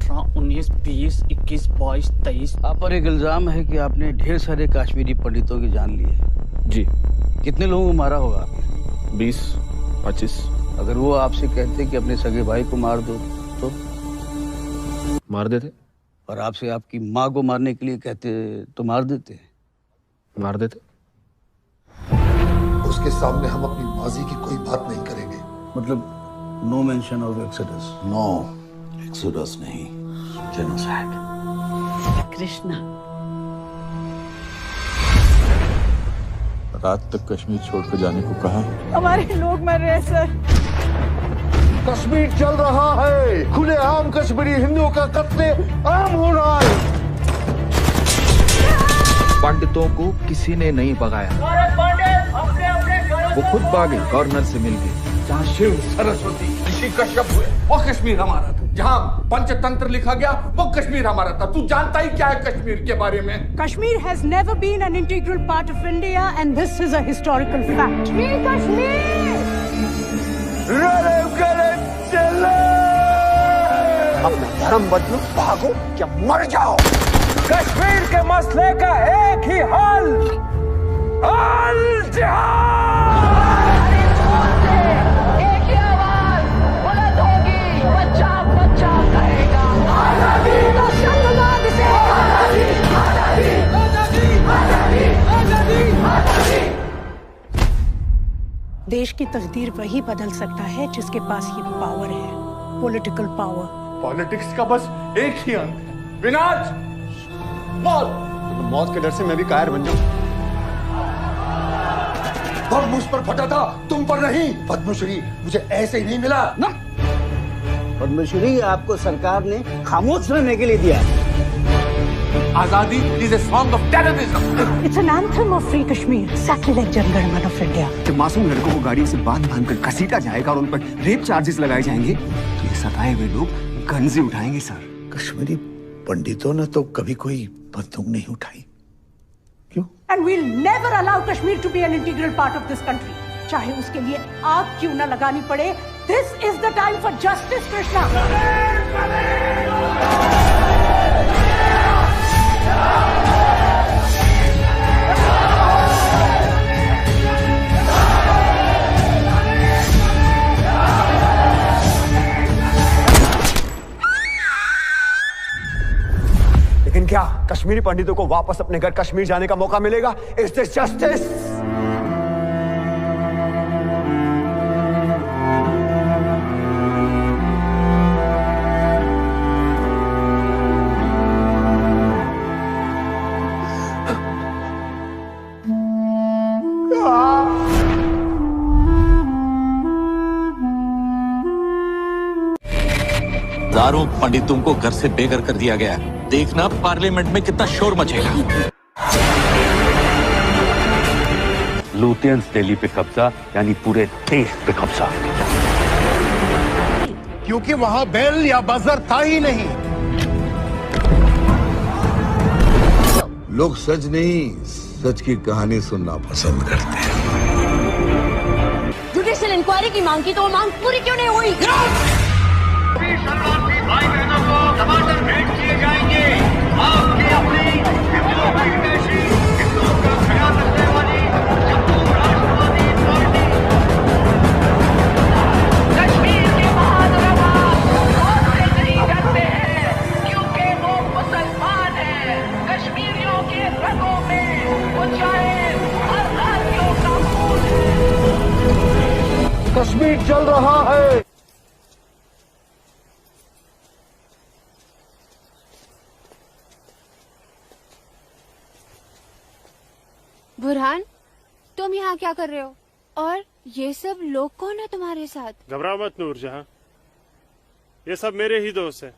18, 19, 20, 21, 22, 23। आप पर एक इल्जाम है कि आपने ढेर सारे कश्मीरी पंडितों की जान ली है। जी। कितने लोगों को मारा होगा आपने? 20, 25। अगर वो आपसे कहते कि अपने सगे भाई को मार दो तो? मार देते। और आपसे आपकी माँ को मारने के लिए कहते तो मार देते? मार देते। उसके सामने हम अपनी माजी की कोई बात नहीं करेंगे। मतलब no mention of exodus? No exodus नहीं, जेनोसाइड। कृष्णा, रात तक कश्मीर छोड़कर जाने को कहा है। हमारे लोग मर रहे हैं सर। कश्मीर चल रहा है, खुलेआम कश्मीरी हिंदुओं का कत्ले आम हो रहा है। पंडितों को किसी ने नहीं भगाया, वो खुद भागे, गवर्नर से मिल गए। जहाँ शिव, सरस्वती, ऋषि कश्यप हुए वो कश्मीर हमारा था। जहाँ पंचतंत्र लिखा गया वो कश्मीर हमारा था। तू जानता ही क्या है कश्मीर के बारे में? Kashmir has never been an integral part of India and this is a historical fact. Kashmir! अपना धर्म बदलो, भागो या मर जाओ। कश्मीर के मसले का एक ही हल, अल जिहाद। एक ही आवाज बुलंद होगी, बच्चा बच्चा कहेगा आजादी। दहशतवाद से आजादी, आजादी, आजादी, आजादी, आजादी। देश की तकदीर वही बदल सकता है जिसके पास ये पावर है, पॉलिटिकल पावर। पॉलिटिक्स का बस एक ही अंत है, विनाश, मौत। मौत के डर से मैं भी कायर बन जाऊं। बम मुझ पर फटा था, तुम पर नहीं। पद्मश्री मुझे ऐसे ही नहीं मिला ना। पद्मश्री आपको सरकार ने खामोश रहने के लिए दिया। आजादी is a song of terrorism. It's an anthem of free Kashmir, sacrilege Jana Gana Mana of India। जब मासूम लड़कों को गाड़ियों से बांध कर घसीटा जाएगा और उन पर रेप चार्जेस लगाए जाएंगे तो ये सताए हुए लोग गंजी उठाएंगे सर। कश्मीरी पंडितों ने तो कभी कोई बंदूक नहीं उठाई। क्यों? And we'll never allow Kashmir to be an integral part of this country. चाहे उसके लिए आग क्यों न लगानी पड़े। This is the time for justice, Krishna. लेकिन क्या कश्मीरी पंडितों को वापस अपने घर कश्मीर जाने का मौका मिलेगा? Is this justice? हजारों पंडितों को घर से बेघर कर दिया गया। देखना पार्लियामेंट में कितना शोर मचेगा। लुटियंस दिल्ली पे कब्जा यानी पूरे देश पे कब्जा। क्योंकि वहां बेल या बजर था ही नहीं। लोग सच नहीं, सच की कहानी सुनना पसंद करते हैं। जुडिशियल इंक्वायरी की मांग की तो वो मांग पूरी क्यों नहीं हुई? शरणार्थी भाई बहनों को टमाटर भेंट किए जाएंगे। आपकी अपनी हिंदुओं की हितैषी, हिंदुओं का ख्याल रखने वाली जम्मू राष्ट्रवादी पार्टी कश्मीर के बहादुर आवाज से नहीं डरते हैं क्योंकि वो मुसलमान हैं। कश्मीरियों के रगों में वो चाहे हर भारतीयों का खून है। कश्मीर चल रहा है। बुरहान, तुम यहाँ क्या कर रहे हो? और ये सब लोग कौन है तुम्हारे साथ? घबरा मत नूरजहां, ये सब मेरे ही दोस्त हैं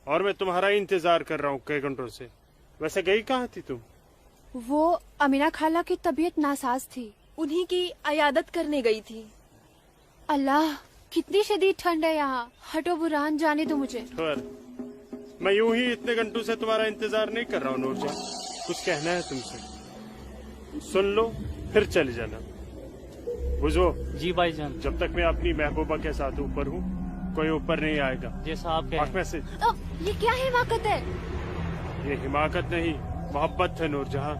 और मैं तुम्हारा ही इंतजार कर रहा हूँ कई घंटों से। वैसे गई कहाँ थी तुम? वो अमीना खाला की तबीयत नासाज थी, उन्हीं की अयादत करने गई थी। अल्लाह, कितनी शदीद ठंड है यहाँ। हटो बुरहान, जाने दो मुझे। मैं यूं ही इतने घंटों से तुम्हारा इंतजार नहीं कर रहा हूँ नूरजहां, कुछ कहना है तुमसे। सुन लो फिर चले जाना। बुझो? जी भाईजान। जब तक मैं अपनी महबूबा के साथ ऊपर हूँ कोई ऊपर नहीं आएगा। जैसा आप कहें। में से ये क्या हिमाकत है? ये हिमाकत नहीं, मोहब्बत है नूरजहां।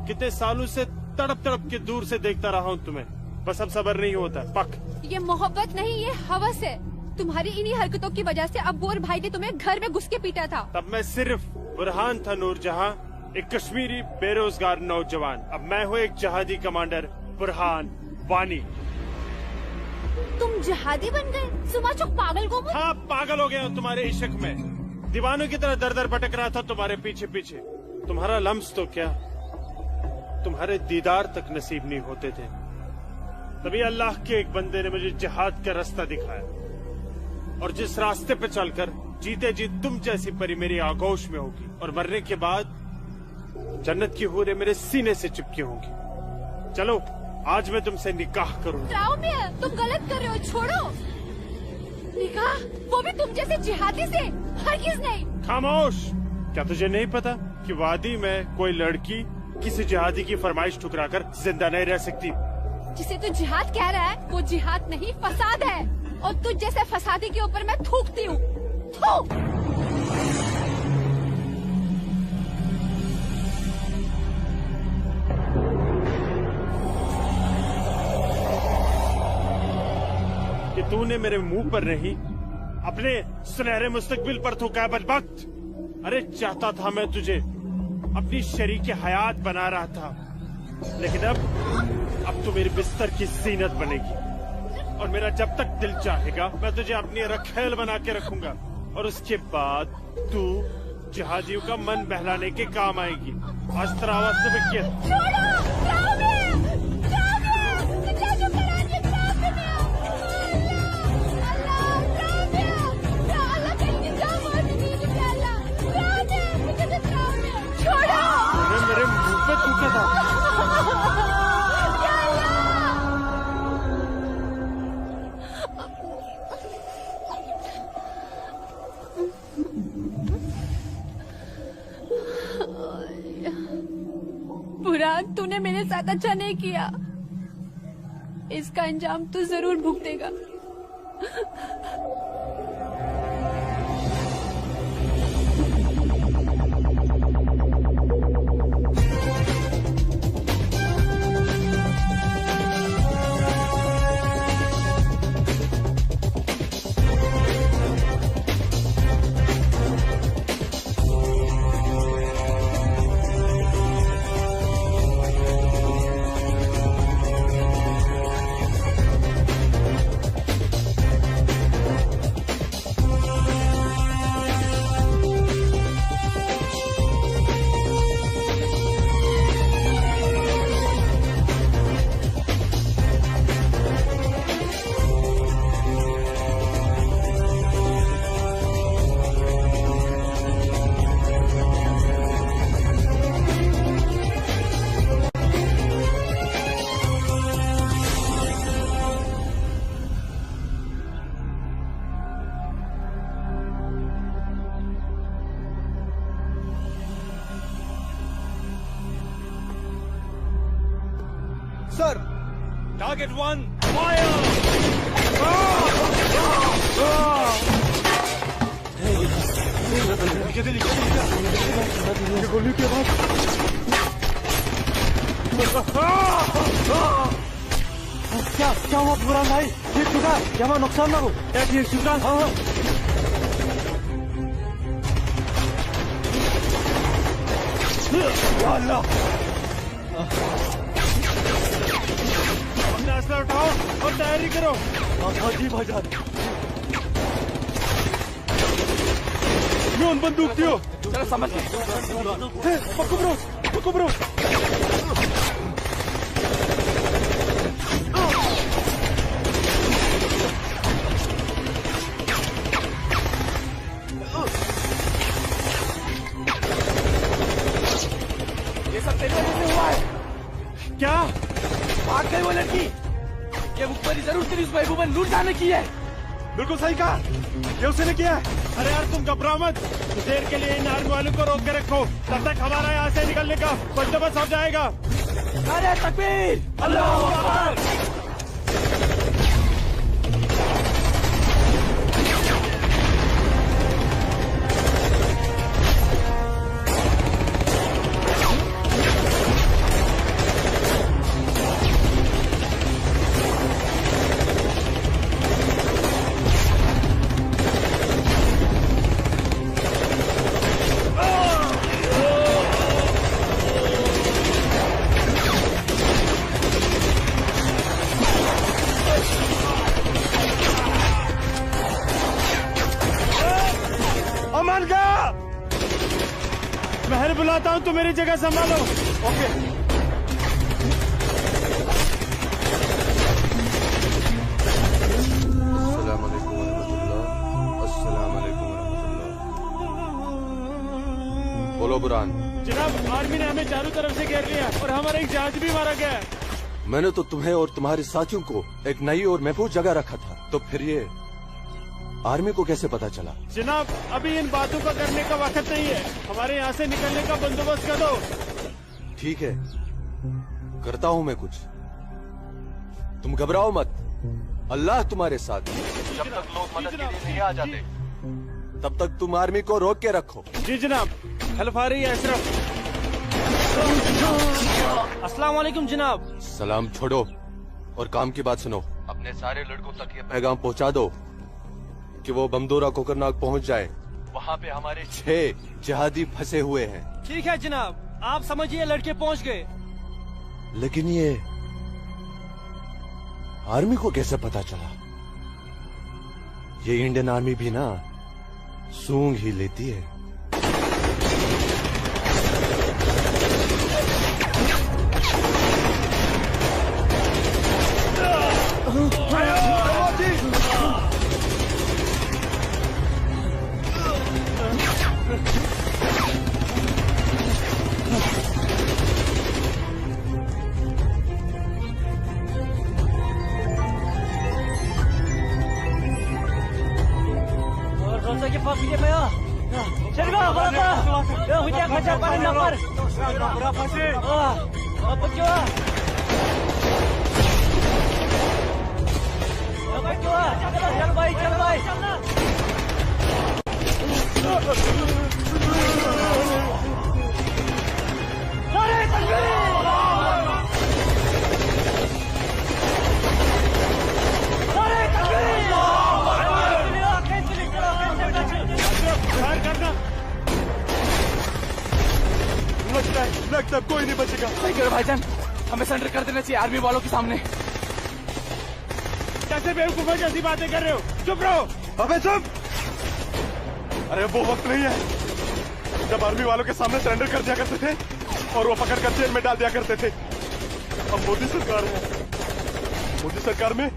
कितने सालों से तड़प तड़प के दूर से देखता रहा हूँ तुम्हें, बस अब सब्र नहीं होता। पक। ये मोहब्बत नहीं, ये हवस है। तुम्हारी इन्हीं हरकतों की वजह से अब्बू और भाई ने तुम्हें घर में घुस के पीटा था। तब मैं सिर्फ बुरहान था नूरजहां, एक कश्मीरी बेरोजगार नौजवान। अब मैं हूँ एक जहादी कमांडर बुरहान वानी। तुम जहादी बन गए? सुमाचुक पागल को। हाँ, पागल हो गया हूँ तुम्हारे इश्क में। दीवानों की तरह दर दर भटक रहा था तुम्हारे पीछे पीछे। तुम्हारा लम्स तो क्या, तुम्हारे दीदार तक नसीब नहीं होते थे। तभी अल्लाह के एक बंदे ने मुझे जिहाद का रास्ता दिखाया, और जिस रास्ते पे चलकर जीते जी तुम जैसी परी मेरी आगोश में होगी, और मरने के बाद जन्नत की हूरें मेरे सीने से चिपकी होंगी। चलो आज मैं तुमसे निकाह करूंगा। तुम गलत कर रहे हो, छोड़ो। निकाह? वो भी तुम जैसे जिहादी से? हरगिज़ नहीं। खामोश। क्या तुझे नहीं पता कि वादी में कोई लड़की किसी जिहादी की फरमाइश ठुकराकर जिंदा नहीं रह सकती? जिसे तू जिहाद कह रहा है वो जिहाद नहीं, फसाद है। और तुझ जैसे फसादी के ऊपर मैं थूकती हूँ। कि तूने मेरे मुंह पर नहीं, अपने सुनहरे मुस्तकबिल पर थूका है बदबख्त। अरे चाहता था मैं तुझे अपनी शरीके हयात बना रहा था, लेकिन अब तू मेरे बिस्तर की जीनत बनेगी। और मेरा जब तक दिल चाहेगा मैं तुझे अपनी रखेल बना के रखूंगा, और उसके बाद तू जिहादियों का मन बहलाने के काम आएगी। आज तेरा आवाज में क्या? मेरे मुंह पे थूका था। बुरहान, तूने मेरे साथ अच्छा नहीं किया। इसका अंजाम तू जरूर भुगतेगा। Sir, target 1 fire. गोली के बाद क्या हुआ बुरहान भाई? ठीक चुका, यहाँ नुकसान ना हो। ठीक चुका। हाँ अल्लाह, अपना असला उठाओ और तैयारी करो। हाँ जी भाईजान। यूं बंदूक दियो। चलो समझ गए। पक्को ब्रो। ये सब तेरे वजह से हुआ है। क्या? भाग गई वो लड़की। ये ऊपरी जरूर तेरी उस महबूबा ने लूट जाने की है। बिल्कुल सही कहा, ये उसने किया है। अरे यार तुम घबराओ मत, देर के लिए इन आर्मी वालों को रोक के रखो, तब तक हमारा यहाँ से निकलने का बंदोबस्त हो जाएगा। अरे तकबीर, अल्लाहू अकबर। आता हूँ, तुम मेरी जगह संभालो। ओके। बोलो बुरहान। जनाब, आर्मी ने हमें चारों तरफ से घेर लिया और हमारा एक जहाज भी मारा गया है। मैंने तो तुम्हें और तुम्हारे साथियों को एक नई और महफूज जगह रखा था, तो फिर ये आर्मी को कैसे पता चला? जनाब, अभी इन बातों का करने का वक्त नहीं है, हमारे यहाँ से निकलने का बंदोबस्त कर दो। ठीक है, करता हूँ मैं कुछ। तुम घबराओ मत, अल्लाह तुम्हारे साथ है। जब तक लोग मदद के लिए नहीं आ जाते, तब तक तुम आर्मी को रोक के रखो। जी जनाब। हेल्प आ रही है अशरफ। अस्सलाम वालेकुम जनाब। सलाम छोड़ो और काम की बात सुनो। अपने सारे लड़कों तक ये पैगाम पहुंचा दो कि वो बमदोरा कोकरनाग पहुंच जाए। वहाँ पे हमारे 6 जिहादी फंसे हुए हैं। ठीक है जनाब, आप समझिए लड़के पहुंच गए। लेकिन ये आर्मी को कैसे पता चला? ये इंडियन आर्मी भी ना सूंघ ही लेती है। लगता कोई नहीं बचेगा। सही करो भाईजान, हमें सरेंडर कर देना चाहिए आर्मी वालों के सामने। कैसे बेवकूफों जैसी बातें कर रहे हो? चुप रहो। अबे चुप! अरे वो वक्त नहीं है जब आर्मी वालों के सामने सरेंडर कर दिया करते थे और वो पकड़ कर जेल में डाल दिया करते थे। अब मोदी सरकार है, मोदी सरकार में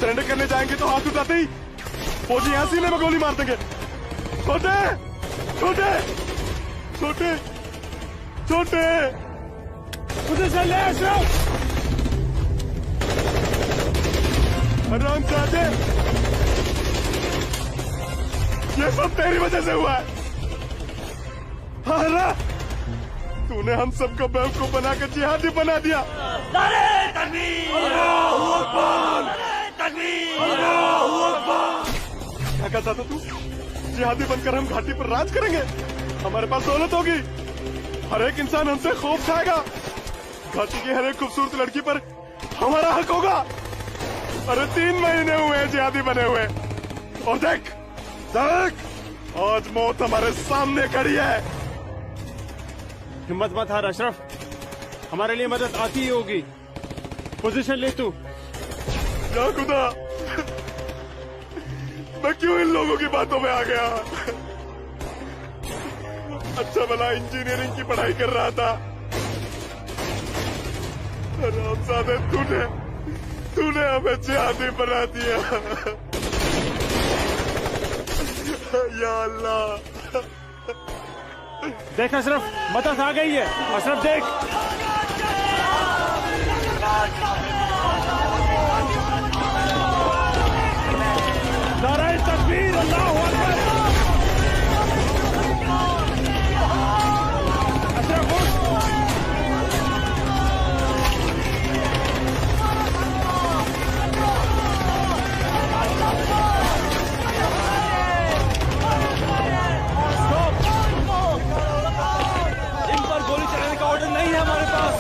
सरेंडर करने जाएंगे तो हाथ उठाते ही फौजी यहाँ सीने में गोली मार देंगे। छोटे छोटे छोटे छोटे उधर से ले अशरफ। राम साहब, ये सब तेरी वजह से हुआ है। हाँ, तूने हम सबको बेवकूफ बनाकर जिहादी बना दिया। नारे तकबीर! अल्लाहू अकबर! तकबीर! अल्लाहू अकबर! क्या कहता था तू? जिहादी बनकर हम घाटी पर राज करेंगे, हमारे पास दौलत होगी, हर एक इंसान हमसे खौफ खाएगा, घाटी की हर एक खूबसूरत लड़की पर हमारा हक होगा। अरे 3 महीने हुए हैं जिहादी बने हुए, और देख देख आज मौत हमारे सामने खड़ी है। हिम्मत मत हार अशरफ, हमारे लिए मदद आती ही होगी। पोजीशन ले तू। या खुदा, मैं क्यों इन लोगों की बातों में आ गया? अच्छा भला इंजीनियरिंग की पढ़ाई कर रहा था। रामजादे, तूने हमें जिहादी बना दिया। या अल्लाह। देख अशरफ, मदद आ गई है। अशरफ देख। नारे तकबीर! अल्लाहू अकबर! अशरफ उठ। नहीं है हमारे पास।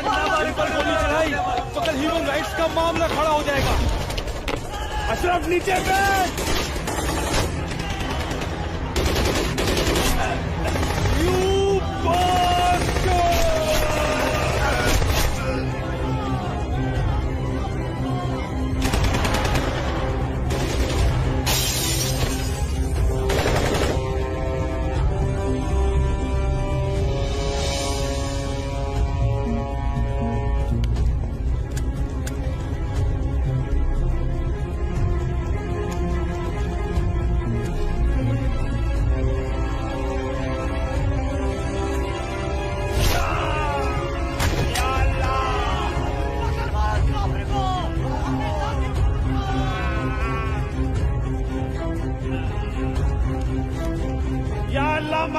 हमारे पर गोली चढ़ाई तो कल ह्यूमन राइट्स का मामला खड़ा हो जाएगा। अशरफ नीचे बैठ।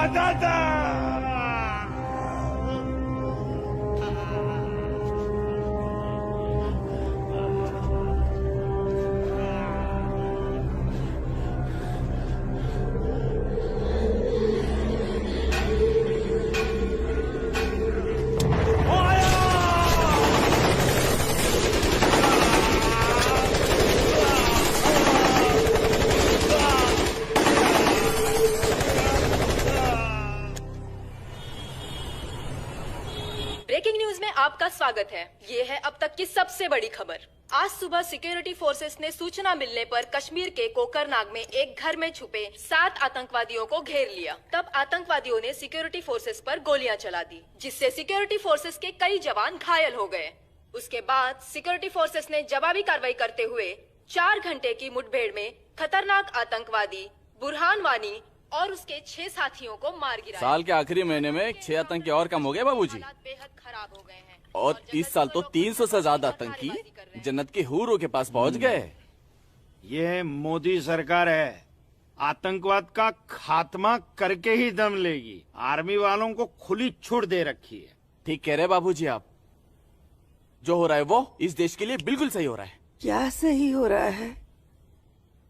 बताता। ब्रेकिंग न्यूज में आपका स्वागत है। ये है अब तक की सबसे बड़ी खबर। आज सुबह सिक्योरिटी फोर्सेस ने सूचना मिलने पर कश्मीर के कोकरनाग में एक घर में छुपे 7 आतंकवादियों को घेर लिया। तब आतंकवादियों ने सिक्योरिटी फोर्सेस पर गोलियां चला दी, जिससे सिक्योरिटी फोर्सेस के कई जवान घायल हो गए। उसके बाद सिक्योरिटी फोर्सेस ने जवाबी कार्रवाई करते हुए 4 घंटे की मुठभेड़ में खतरनाक आतंकवादी बुरहान वानी और उसके 6 साथियों को मार गिराया। साल के आखिरी महीने में 6 आतंकी और कम हो गए बाबूजी। बेहद खराब हो गए हैं और इस साल तो 300 से ज्यादा आतंकी जन्नत के हूरों के पास पहुंच गए। ये मोदी सरकार है, आतंकवाद का खात्मा करके ही दम लेगी। आर्मी वालों को खुली छूट दे रखी है। ठीक कह रहे बाबूजी आप। जो हो रहा है वो इस देश के लिए बिल्कुल सही हो रहा है। क्या सही हो रहा है?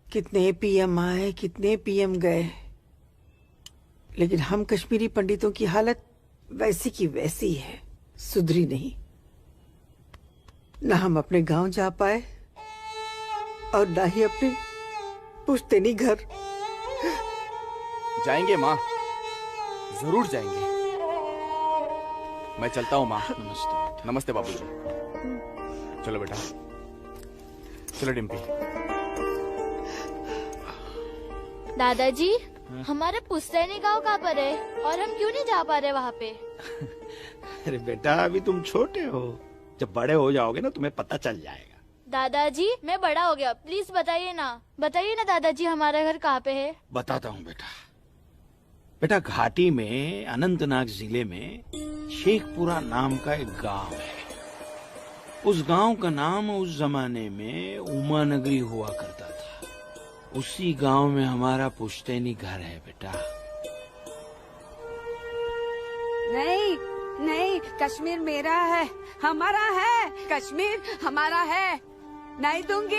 कितने पीएम आए, कितने पीएम गए, लेकिन हम कश्मीरी पंडितों की हालत वैसी की वैसी है, सुधरी नहीं। न हम अपने गांव जा पाए और न ही अपने पुश्तैनी घर। जाएंगे माँ, जरूर जाएंगे। मैं चलता हूँ माँ। नमस्ते। नमस्ते बाबूजी। चलो बेटा, चलो डिम्पी। दादाजी, हमारा पुश्तैनी गांव कहाँ पर है और हम क्यों नहीं जा पा रहे वहाँ पे? अरे बेटा, अभी तुम छोटे हो, जब बड़े हो जाओगे ना तुम्हें पता चल जाएगा। दादाजी, मैं बड़ा हो गया, प्लीज बताइए ना दादाजी हमारा घर कहाँ पे है? बताता हूँ बेटा। बेटा, घाटी में अनंतनाग जिले में शेखपुरा नाम का एक गांव है। उस गांव का नाम उस जमाने में उमा नगरी हुआ करता था। उसी गांव में हमारा पुश्तैनी घर है बेटा। नहीं नहीं, कश्मीर मेरा है, हमारा है। कश्मीर हमारा है, नहीं दूंगी।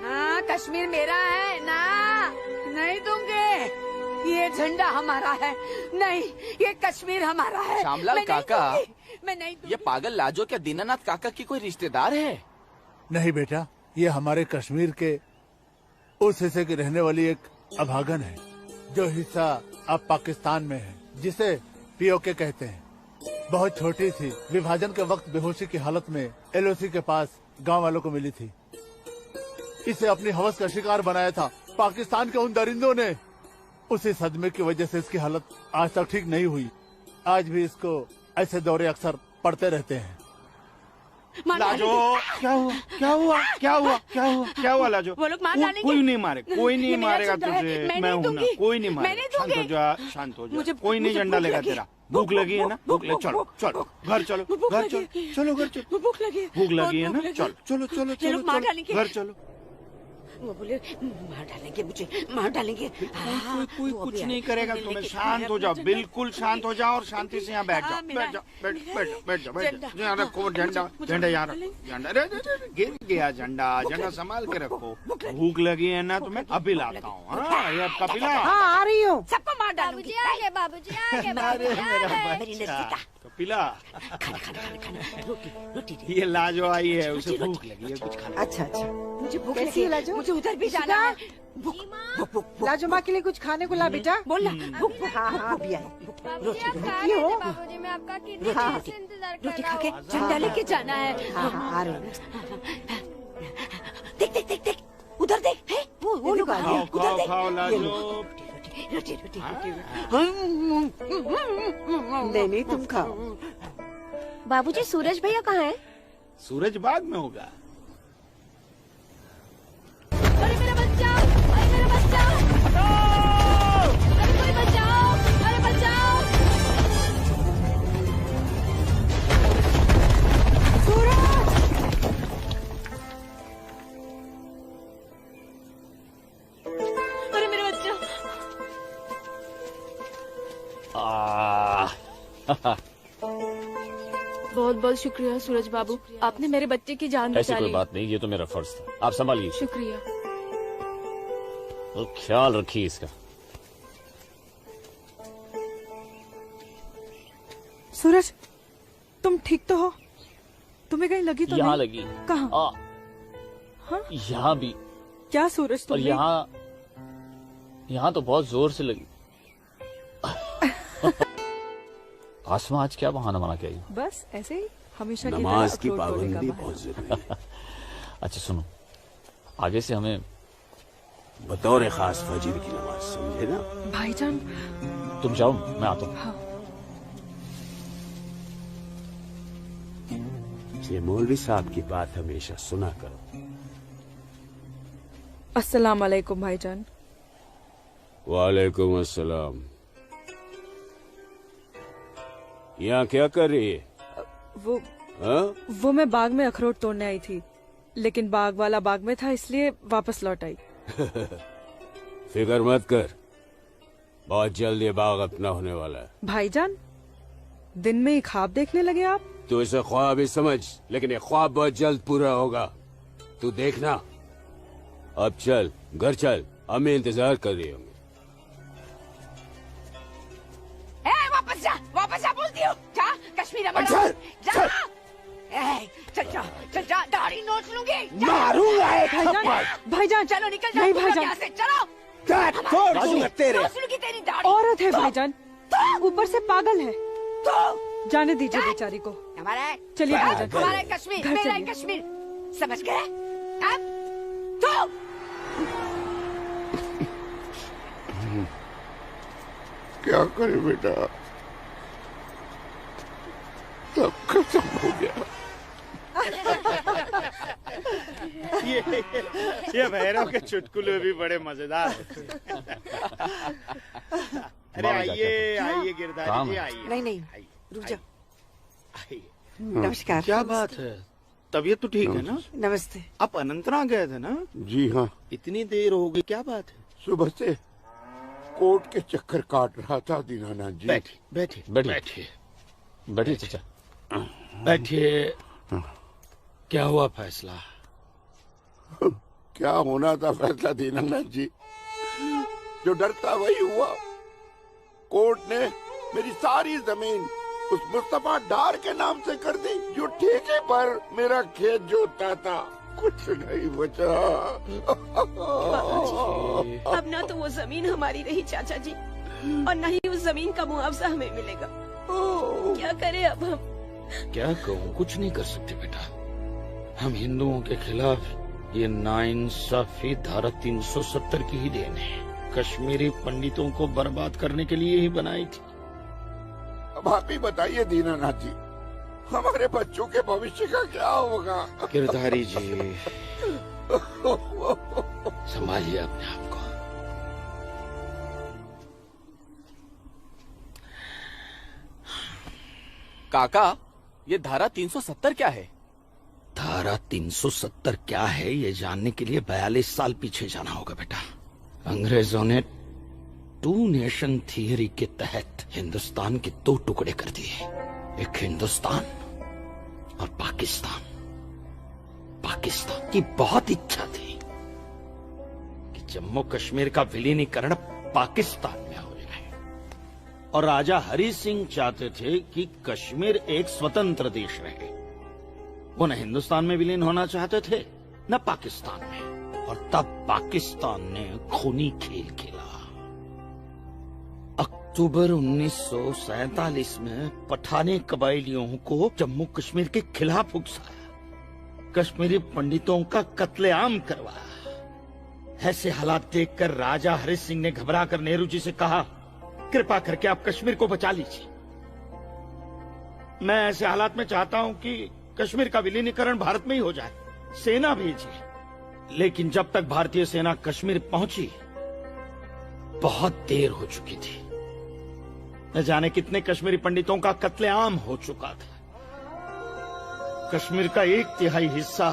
हाँ, कश्मीर मेरा है ना, नहीं दूंगी। ये झंडा हमारा है, नहीं, ये कश्मीर हमारा है। श्यामलाल काका, मैं नहीं दूंगी। ये पागल लाजो क्या दीनानाथ काका की कोई रिश्तेदार है? नहीं बेटा, ये हमारे कश्मीर के उस हिस्से की रहने वाली एक अभागन है, जो हिस्सा अब पाकिस्तान में है, जिसे पीओके कहते हैं। बहुत छोटी थी, विभाजन के वक्त बेहोशी की हालत में एलओसी के पास गांव वालों को मिली थी। इसे अपनी हवस का शिकार बनाया था पाकिस्तान के उन दरिंदों ने। उसी सदमे की वजह से इसकी हालत आज तक ठीक नहीं हुई। आज भी इसको ऐसे दौरे अक्सर पड़ते रहते हैं। लाजो, क्या हुआ क्या हुआ क्या हुआ क्या हुआ क्या हुआ लाजो? वो लोग मार डालेंगे। कोई नहीं मारे, कोई नहीं मारेगा तुझे। मैं हूँ ना, कोई नहीं मारेगा। मैं शांत हो जा, शांत हो जा। कोई नहीं झंडा लेगा तेरा। भूख लगी है ना, भूख लगी, चलो चलो घर चलो, घर चलो, चलो घर चलो। भूख लगी है ना, चलो चलो चलो चलो घर चलो। वो बोले मार डालेंगे मुझे, मार डालेंगे। कोई कुछ नहीं करेगा तुम्हें। शांत हो जाओ, बिल्कुल शांत हो जाओ और शांति से यहाँ बैठ जाओ। बैठ जाओ, बैठ जाओ। यहाँ रखो झंडा, झंडा यहाँ रखो। झंडा गिर गया झंडा, झंडा संभाल के रखो। भूख लगी है ना तुम्हें? अभी लाता हूँ। हाँ, कपिला। हाँ, आ रही हूँ। सबको मार डालूंगी। बाबूजी आगे। कपिला, ये लाजो आई है, उसे भूख लगी है, कुछ खाना। अच्छा, मुझे भूख लगी है लाजो, मुझे उधर भी जाना है। लाजो माँ के लिए कुछ खाने को ला बेटा। बोल भूख। हाँ, अभी आए। बाबूजी, मैं आपका कितने देर से इंतजार कर रोटी रहा खा के हूँ। झंडा लेके जाना है। आ रही हूँ। देख देख देख देख, उधर देख। वो लोग आ रहे हैं, उधर देख। खाओ लाजो। रोटी। नहीं, तुम खाओ। बाबूजी, सूरज भैया कहाँ है? सूरज बाद में होगा। अरे मेरा बच्चा, अरे मेरा बच्चा, अरे कोई बचाओ, अरे बचाओ। बहुत बहुत शुक्रिया सूरज बाबू, आपने मेरे बच्चे की जान ऐसी बचा कोई ली। बात नहीं, ये तो मेरा फर्ज था। आप संभालिए शुक्रिया। और ख्याल रखिए इसका। सूरज, तुम ठीक तो हो? तुम्हें कहीं लगी तो यहाँ नहीं? लगी। कहाँ? हाँ? यहाँ भी। क्या सूरज और तुमने? यहाँ तो बहुत जोर से लगी। आसमां आज क्या बहाना बना के आई? बस ऐसे ही हमेशा की नमाज तरह की अखरोट तोड़ने का पाबंदी बहाना। बहुत जरूरी है। अच्छा सुनो, आगे से हमें बतौर खास फजर की नमाज, समझे ना? भाईजान, तुम जाओ, मैं आता हूँ। हाँ। ये मौलवी साहब की बात हमेशा सुना करो। अस्सलाम वालेकुम भाईजान। वालेकुम अस्सलाम। यहाँ क्या कर रही है? वो मैं बाग में अखरोट तोड़ने आई थी, लेकिन बाग वाला बाग में था इसलिए वापस लौट आई। फिक्र मत कर, बहुत जल्द ये बाग अपना होने वाला है। भाईजान, दिन में ही ख्वाब देखने लगे आप? तू इसे ख्वाब ही समझ, लेकिन ये ख्वाब बहुत जल्द पूरा होगा, तू देखना। अब चल, घर चल, हमें इंतजार कर रही होंगी। वापस जा बोलती हूँ। जा कश्मीर हमारा। चल, जा। चल। चल जा, दाढ़ी नोच लूंगी। मारूंगा एक भाईजान, भाईजान, चलो निकल जाओ। नहीं भाईजान भाईजान, यहाँ से चलो। छोड़ दूंगा तेरे। नोच लूंगी तेरी दाढ़ी। औरत है भाईजान, ऊपर से पागल है। जाने दीजिए बेचारी को। हमारा है। चलिए भाईजान, हमारा है कश्मीर, घर मेरा है चलिए। कश्मीर, समझ गए? अब तो क्या करे बेटा, सब खत्म हो गया। ये भैरव के चुटकुले भी बड़े मजेदार हैं। अरे आइए आइए गिरधारी जी आइए। नहीं रुक जाओ। नमस्कार। क्या बात है, तबीयत तो ठीक है ना? नमस्ते। आप अनंतनाग गए थे ना? जी हाँ। इतनी देर हो गई, क्या बात है? सुबह से कोर्ट के चक्कर काट रहा था दीनानाथ जी। बैठिए बैठिए बैठिए बैठिए चाचा, बैठिए। क्या हुआ फैसला? क्या होना था फैसला दीनानाथ जी, जो डर था वही हुआ। कोर्ट ने मेरी सारी जमीन उस मुस्तफा डार के नाम से कर दी, जो ठेके पर मेरा खेत जोतता था। कुछ नहीं बचा। अब ना तो वो जमीन हमारी रही चाचा जी, और न ही उस जमीन का मुआवजा हमें मिलेगा। क्या करें अब हम? क्या कहूँ, कुछ नहीं कर सकते बेटा। हम हिंदुओं के खिलाफ ये नाइंसाफी धारा 370 की ही देन है। कश्मीरी पंडितों को बर्बाद करने के लिए ही बनाई थी। अब आप ही बताइए दीनानाथ जी, हमारे बच्चों के भविष्य का क्या होगा? गिरधारी जी, संभालिए अपने आप को। काका, ये धारा 370 क्या है? धारा 370 क्या है, ये जानने के लिए 42 साल पीछे जाना होगा बेटा। अंग्रेजों ने टू नेशन थियरी के तहत हिंदुस्तान के 2 टुकड़े कर दिए, एक हिंदुस्तान और पाकिस्तान। पाकिस्तान की बहुत इच्छा थी कि जम्मू कश्मीर का विलीनीकरण पाकिस्तान में हो जाए, और राजा हरि सिंह चाहते थे कि कश्मीर एक स्वतंत्र देश रहे। वो न हिंदुस्तान में विलीन होना चाहते थे न पाकिस्तान में, और तब पाकिस्तान ने खूनी खेल खेला। अक्टूबर 1947 में पठानी कबायलियों को जम्मू कश्मीर के खिलाफ उकसाया, कश्मीरी पंडितों का कत्लेआम करवाया। ऐसे हालात देखकर राजा हरि सिंह ने घबराकर नेहरू जी से कहा, कृपा करके आप कश्मीर को बचा लीजिए। मैं ऐसे हालात में चाहता हूं कि कश्मीर का विलीनीकरण भारत में ही हो जाए, सेना भेजिए। लेकिन जब तक भारतीय सेना कश्मीर पहुंची, बहुत देर हो चुकी थी। न जाने कितने कश्मीरी पंडितों का कत्लेआम हो चुका था। कश्मीर का 1/3 हिस्सा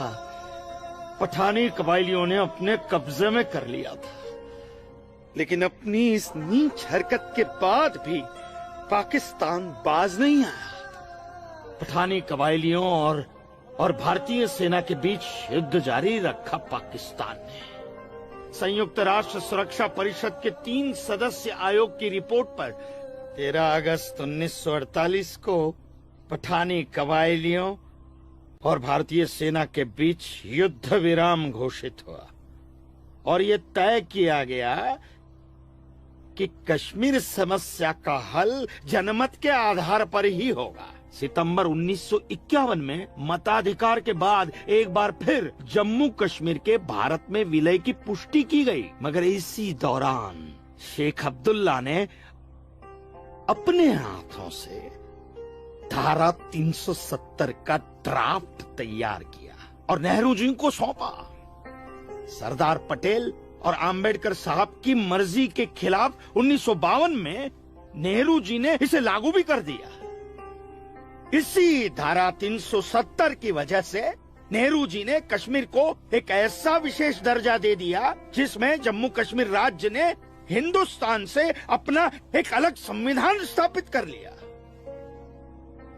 पठानी कबायलियों ने अपने कब्जे में कर लिया था। लेकिन अपनी इस नीच हरकत के बाद भी पाकिस्तान बाज नहीं आया। पठानी कबायलियों और भारतीय सेना के बीच युद्ध जारी रखा पाकिस्तान ने। संयुक्त राष्ट्र सुरक्षा परिषद के 3 सदस्य आयोग की रिपोर्ट पर 13 अगस्त 1948 को पठानी कबायलियों और भारतीय सेना के बीच युद्ध विराम घोषित हुआ और ये तय किया गया कि कश्मीर समस्या का हल जनमत के आधार पर ही होगा। सितंबर 1951 में मताधिकार के बाद एक बार फिर जम्मू कश्मीर के भारत में विलय की पुष्टि की गई, मगर इसी दौरान शेख अब्दुल्ला ने अपने हाथों से धारा 370 का ड्राफ्ट तैयार किया और नेहरू जी को सौंपा। सरदार पटेल और आम्बेडकर साहब की मर्जी के खिलाफ 1952 में नेहरू जी ने इसे लागू भी कर दिया। इसी धारा 370 की वजह से नेहरू जी ने कश्मीर को एक ऐसा विशेष दर्जा दे दिया जिसमें जम्मू कश्मीर राज्य ने हिंदुस्तान से अपना एक अलग संविधान स्थापित कर लिया।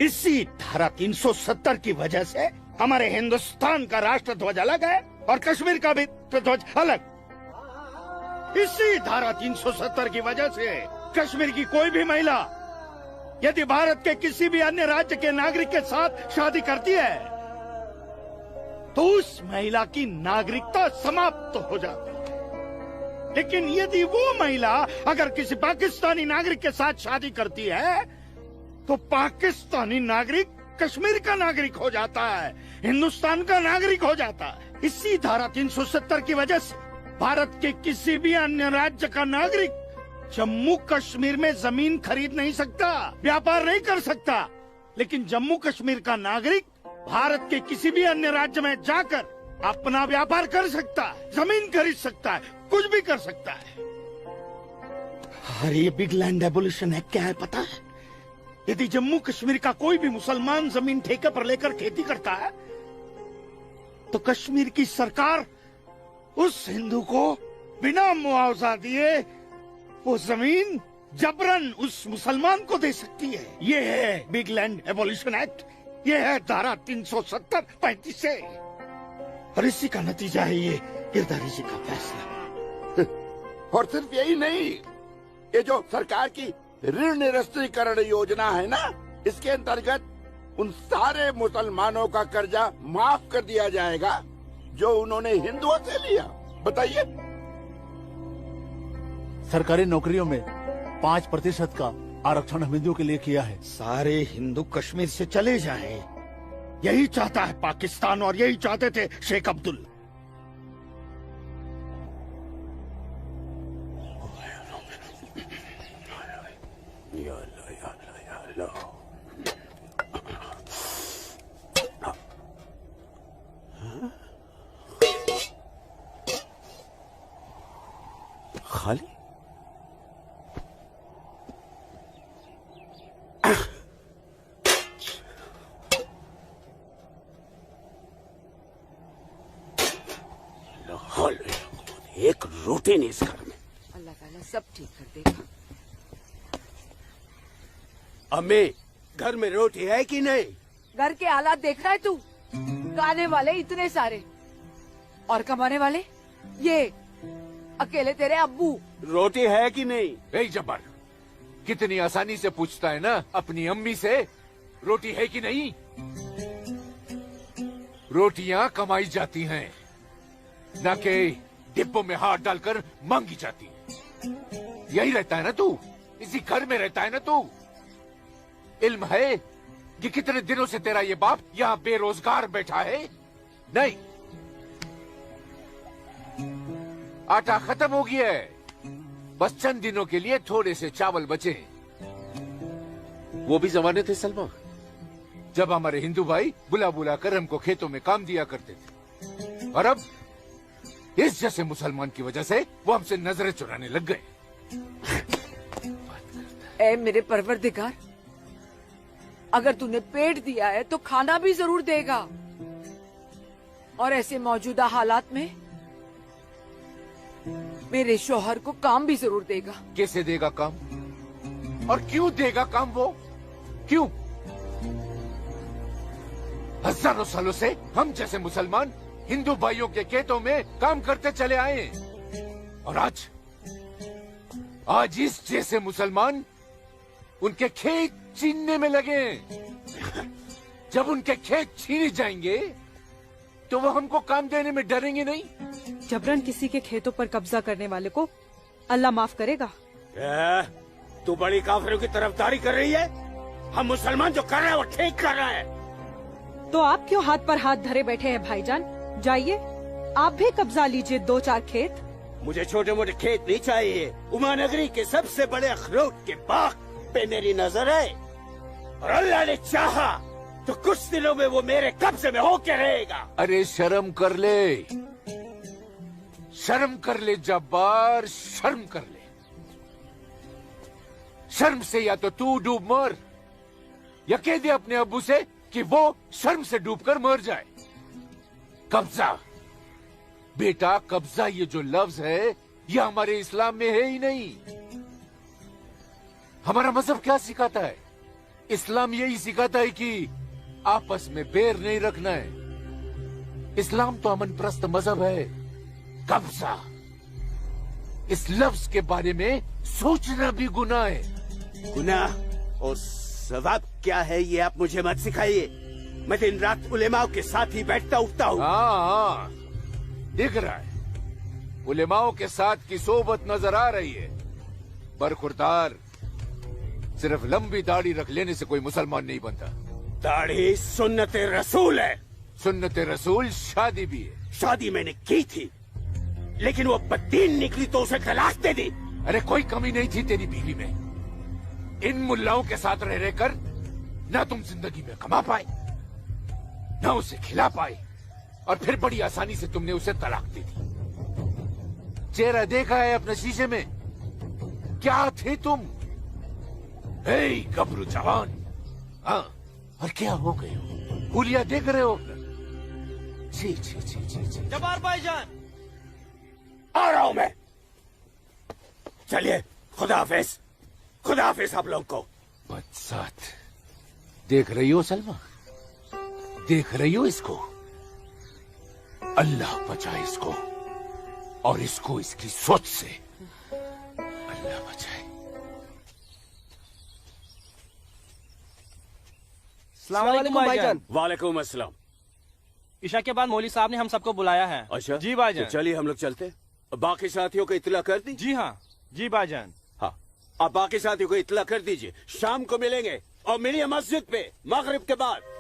इसी धारा 370 की वजह से हमारे हिंदुस्तान का राष्ट्र ध्वज अलग है और कश्मीर का भी ध्वज अलग। इसी धारा 370 की वजह से कश्मीर की कोई भी महिला यदि भारत के किसी भी अन्य राज्य के नागरिक के साथ शादी करती है तो उस महिला की नागरिकता समाप्त हो जाती है। लेकिन यदि वो महिला अगर किसी पाकिस्तानी नागरिक के साथ शादी करती है तो पाकिस्तानी नागरिक कश्मीर का नागरिक हो जाता है, हिंदुस्तान का नागरिक हो जाता है। इसी धारा 370 की वजह से भारत के किसी भी अन्य राज्य का नागरिक जम्मू कश्मीर में जमीन खरीद नहीं सकता, व्यापार नहीं कर सकता, लेकिन जम्मू कश्मीर का नागरिक भारत के किसी भी अन्य राज्य में जाकर अपना व्यापार कर सकता है, जमीन खरीद सकता है, कुछ भी कर सकता है। और ये बिग लैंड एबोल्यूशन एक्ट क्या है पता है? यदि जम्मू कश्मीर का कोई भी मुसलमान जमीन ठेके पर लेकर खेती करता है तो कश्मीर की सरकार उस हिंदू को बिना मुआवजा दिए वो जमीन जबरन उस मुसलमान को दे सकती है। ये है बिग लैंड एबोल्यूशन एक्ट, ये है धारा 370-35 से, और इसी का नतीजा है ये गिरधारी जी का फैसला। और सिर्फ यही नहीं, ये जो सरकार की ऋण निरस्तीकरण योजना है ना, इसके अंतर्गत उन सारे मुसलमानों का कर्जा माफ कर दिया जाएगा जो उन्होंने हिंदुओं से लिया। बताइए। सरकारी नौकरियों में 5% का आरक्षण हम हिंदुओं के लिए किया है। सारे हिंदू कश्मीर से चले जाएं, यही चाहता है पाकिस्तान और यही चाहते थे शेख अब्दुल। खाली एक रोटी नहीं इस घर में। अल्लाह ताला सब ठीक कर देगा। अम्मी, घर में रोटी है कि नहीं? घर के हालात देख रहा है तू? खाने वाले इतने सारे और कमाने वाले ये अकेले तेरे अब्बू। रोटी है कि नहीं? ए जब्बार, कितनी आसानी से पूछता है ना अपनी अम्मी से रोटी है कि नहीं। रोटियां कमाई जाती हैं, न कि डिब्बों में हाथ डालकर मांगी जाती है। यही रहता है ना तू, इसी घर में रहता है ना तू। इल्म है कि कितने दिनों से तेरा ये बाप यहाँ बेरोजगार बैठा है? नहीं, आटा खत्म हो गया है, बस चंद दिनों के लिए थोड़े से चावल बचे हैं। वो भी जमाने थे सलमा, जब हमारे हिंदू भाई बुला बुला कर हमको खेतों में काम दिया करते थे, और अब इस जैसे मुसलमान की वजह से वो हमसे नजरें चुराने लग गए। ए मेरे परवरदिगार, अगर तूने पेट दिया है तो खाना भी जरूर देगा, और ऐसे मौजूदा हालात में मेरे शौहर को काम भी जरूर देगा। कैसे देगा काम? और क्यों देगा काम वो? क्यों? हजारों सालों से हम जैसे मुसलमान हिंदू भाइयों के खेतों में काम करते चले आए हैं, और आज इस जैसे मुसलमान उनके खेत छीनने में लगे हैं। जब उनके खेत छीने जाएंगे तो वो हमको काम देने में डरेंगे नहीं। जबरन किसी के खेतों पर कब्जा करने वाले को अल्लाह माफ करेगा। तू बड़ी काफिरों की तरफदारी कर रही है? हम मुसलमान जो कर रहे हैं वो ठीक कर रहे हैं। तो आप क्यों हाथ पर हाथ धरे बैठे हैं भाईजान? जाइए आप भी कब्जा लीजिए 2-4 खेत। मुझे छोटे मोटे खेत नहीं चाहिए। उमानगरी के सबसे बड़े अखरोट के बाग पे मेरी नजर है, और अल्लाह ने चाहा तो कुछ दिनों में वो मेरे कब्जे में होके रहेगा। अरे शर्म कर ले, शर्म कर ले जब्बार, शर्म कर ले। शर्म से या तो तू डूब मर, या कह दे अपने अब्बू से कि वो शर्म से डूबकर मर जाए। कब्जा बेटा, कब्जा ये जो लफ्ज है ये हमारे इस्लाम में है ही नहीं। हमारा मजहब क्या सिखाता है? इस्लाम यही सिखाता है कि आपस में बैर नहीं रखना है। इस्लाम तो अमन प्रस्त मजहब है। कब्जा, इस लफ्ज के बारे में सोचना भी गुनाह है। गुनाह और सवाब क्या है ये आप मुझे मत सिखाइए। मैं दिन रात उलेमाओं के साथ ही बैठता उठता हूँ। हाँ, दिख रहा है उलेमाओं के साथ की सोबत नजर आ रही है। बरखुरदार, सिर्फ लंबी दाढ़ी रख लेने से कोई मुसलमान नहीं बनता। दाढ़ी सुन्नत रसूल है। सुन्नत रसूल शादी भी है। शादी मैंने की थी, लेकिन वो बददीन निकली तो उसे तलाक दे दी। अरे कोई कमी नहीं थी तेरी बीवी में। इन मुल्लाओं के साथ रह रहकर ना तुम जिंदगी में कमा पाए, ना उसे खिला पाए, और फिर बड़ी आसानी से तुमने उसे तलाक दे दी। चेहरा देखा है अपने शीशे में? क्या थे तुम? हे गबरू जवान, हाँ, और क्या हो गए हो? हुलिया देख रहे हो? जी जी जी जी जी। जब्बार भाईजान, आ रहा हूं मैं। चलिए, खुदा हाफिज, खुदा हाफिज आप लोग को। बदसात, देख रही हो सलमा? देख रही हो इसको? अल्लाह बचाए इसको, और इसको इसकी सोच से। अल्लाह बचाए। अस्सलाम वालेकुम भाईजान। वालेकुम अस्सलाम। ईशा के बाद मौली साहब ने हम सबको बुलाया है। अच्छा जी भाईजान। तो चलिए हम लोग चलते। बाकी साथियों को इत्तला कर दी? जी हाँ, जी भाईजान। हाँ, आप बाकी साथियों को इत्तला कर दीजिए। शाम को मिलेंगे और मिलिए मस्जिद पे मगरिब के बाद।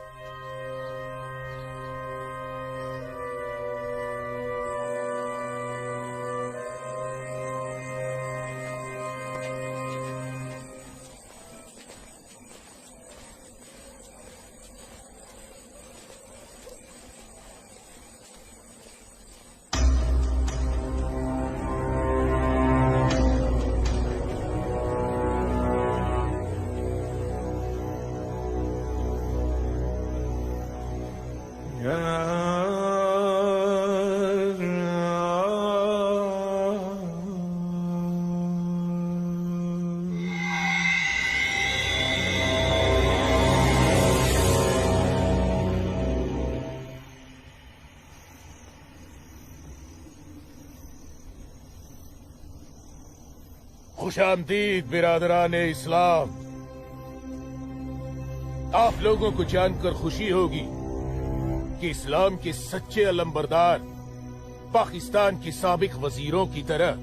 खुशामदीद बिरादरान इस्लाम। आप लोगों को जानकर खुशी होगी कि इस्लाम के सच्चे अलंबरदार पाकिस्तान के साबिक वजीरों की तरह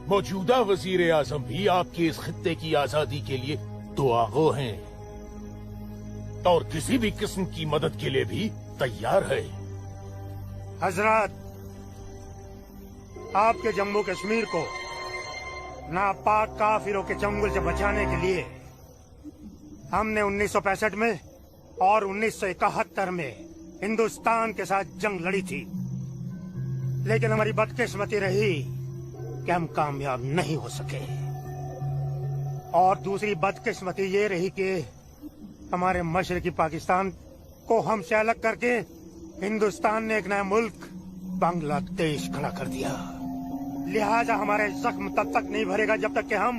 मौजूदा वजीर आजम भी आपके इस खित्ते की आजादी के लिए दुआगो हैं, और किसी भी किस्म की मदद के लिए भी तैयार है। हजरत, आपके जम्मू कश्मीर को नापाक काफिरों के चंगुल से बचाने के लिए हमने 1965 में और 1971 में हिंदुस्तान के साथ जंग लड़ी थी, लेकिन हमारी बदकिस्मती रही कि हम कामयाब नहीं हो सके। और दूसरी बदकिस्मती ये रही कि हमारे मशरकी पाकिस्तान को हमसे अलग करके हिंदुस्तान ने एक नया मुल्क बांग्लादेश खड़ा कर दिया। लिहाजा हमारे जख्म तब तक नहीं भरेगा जब तक कि हम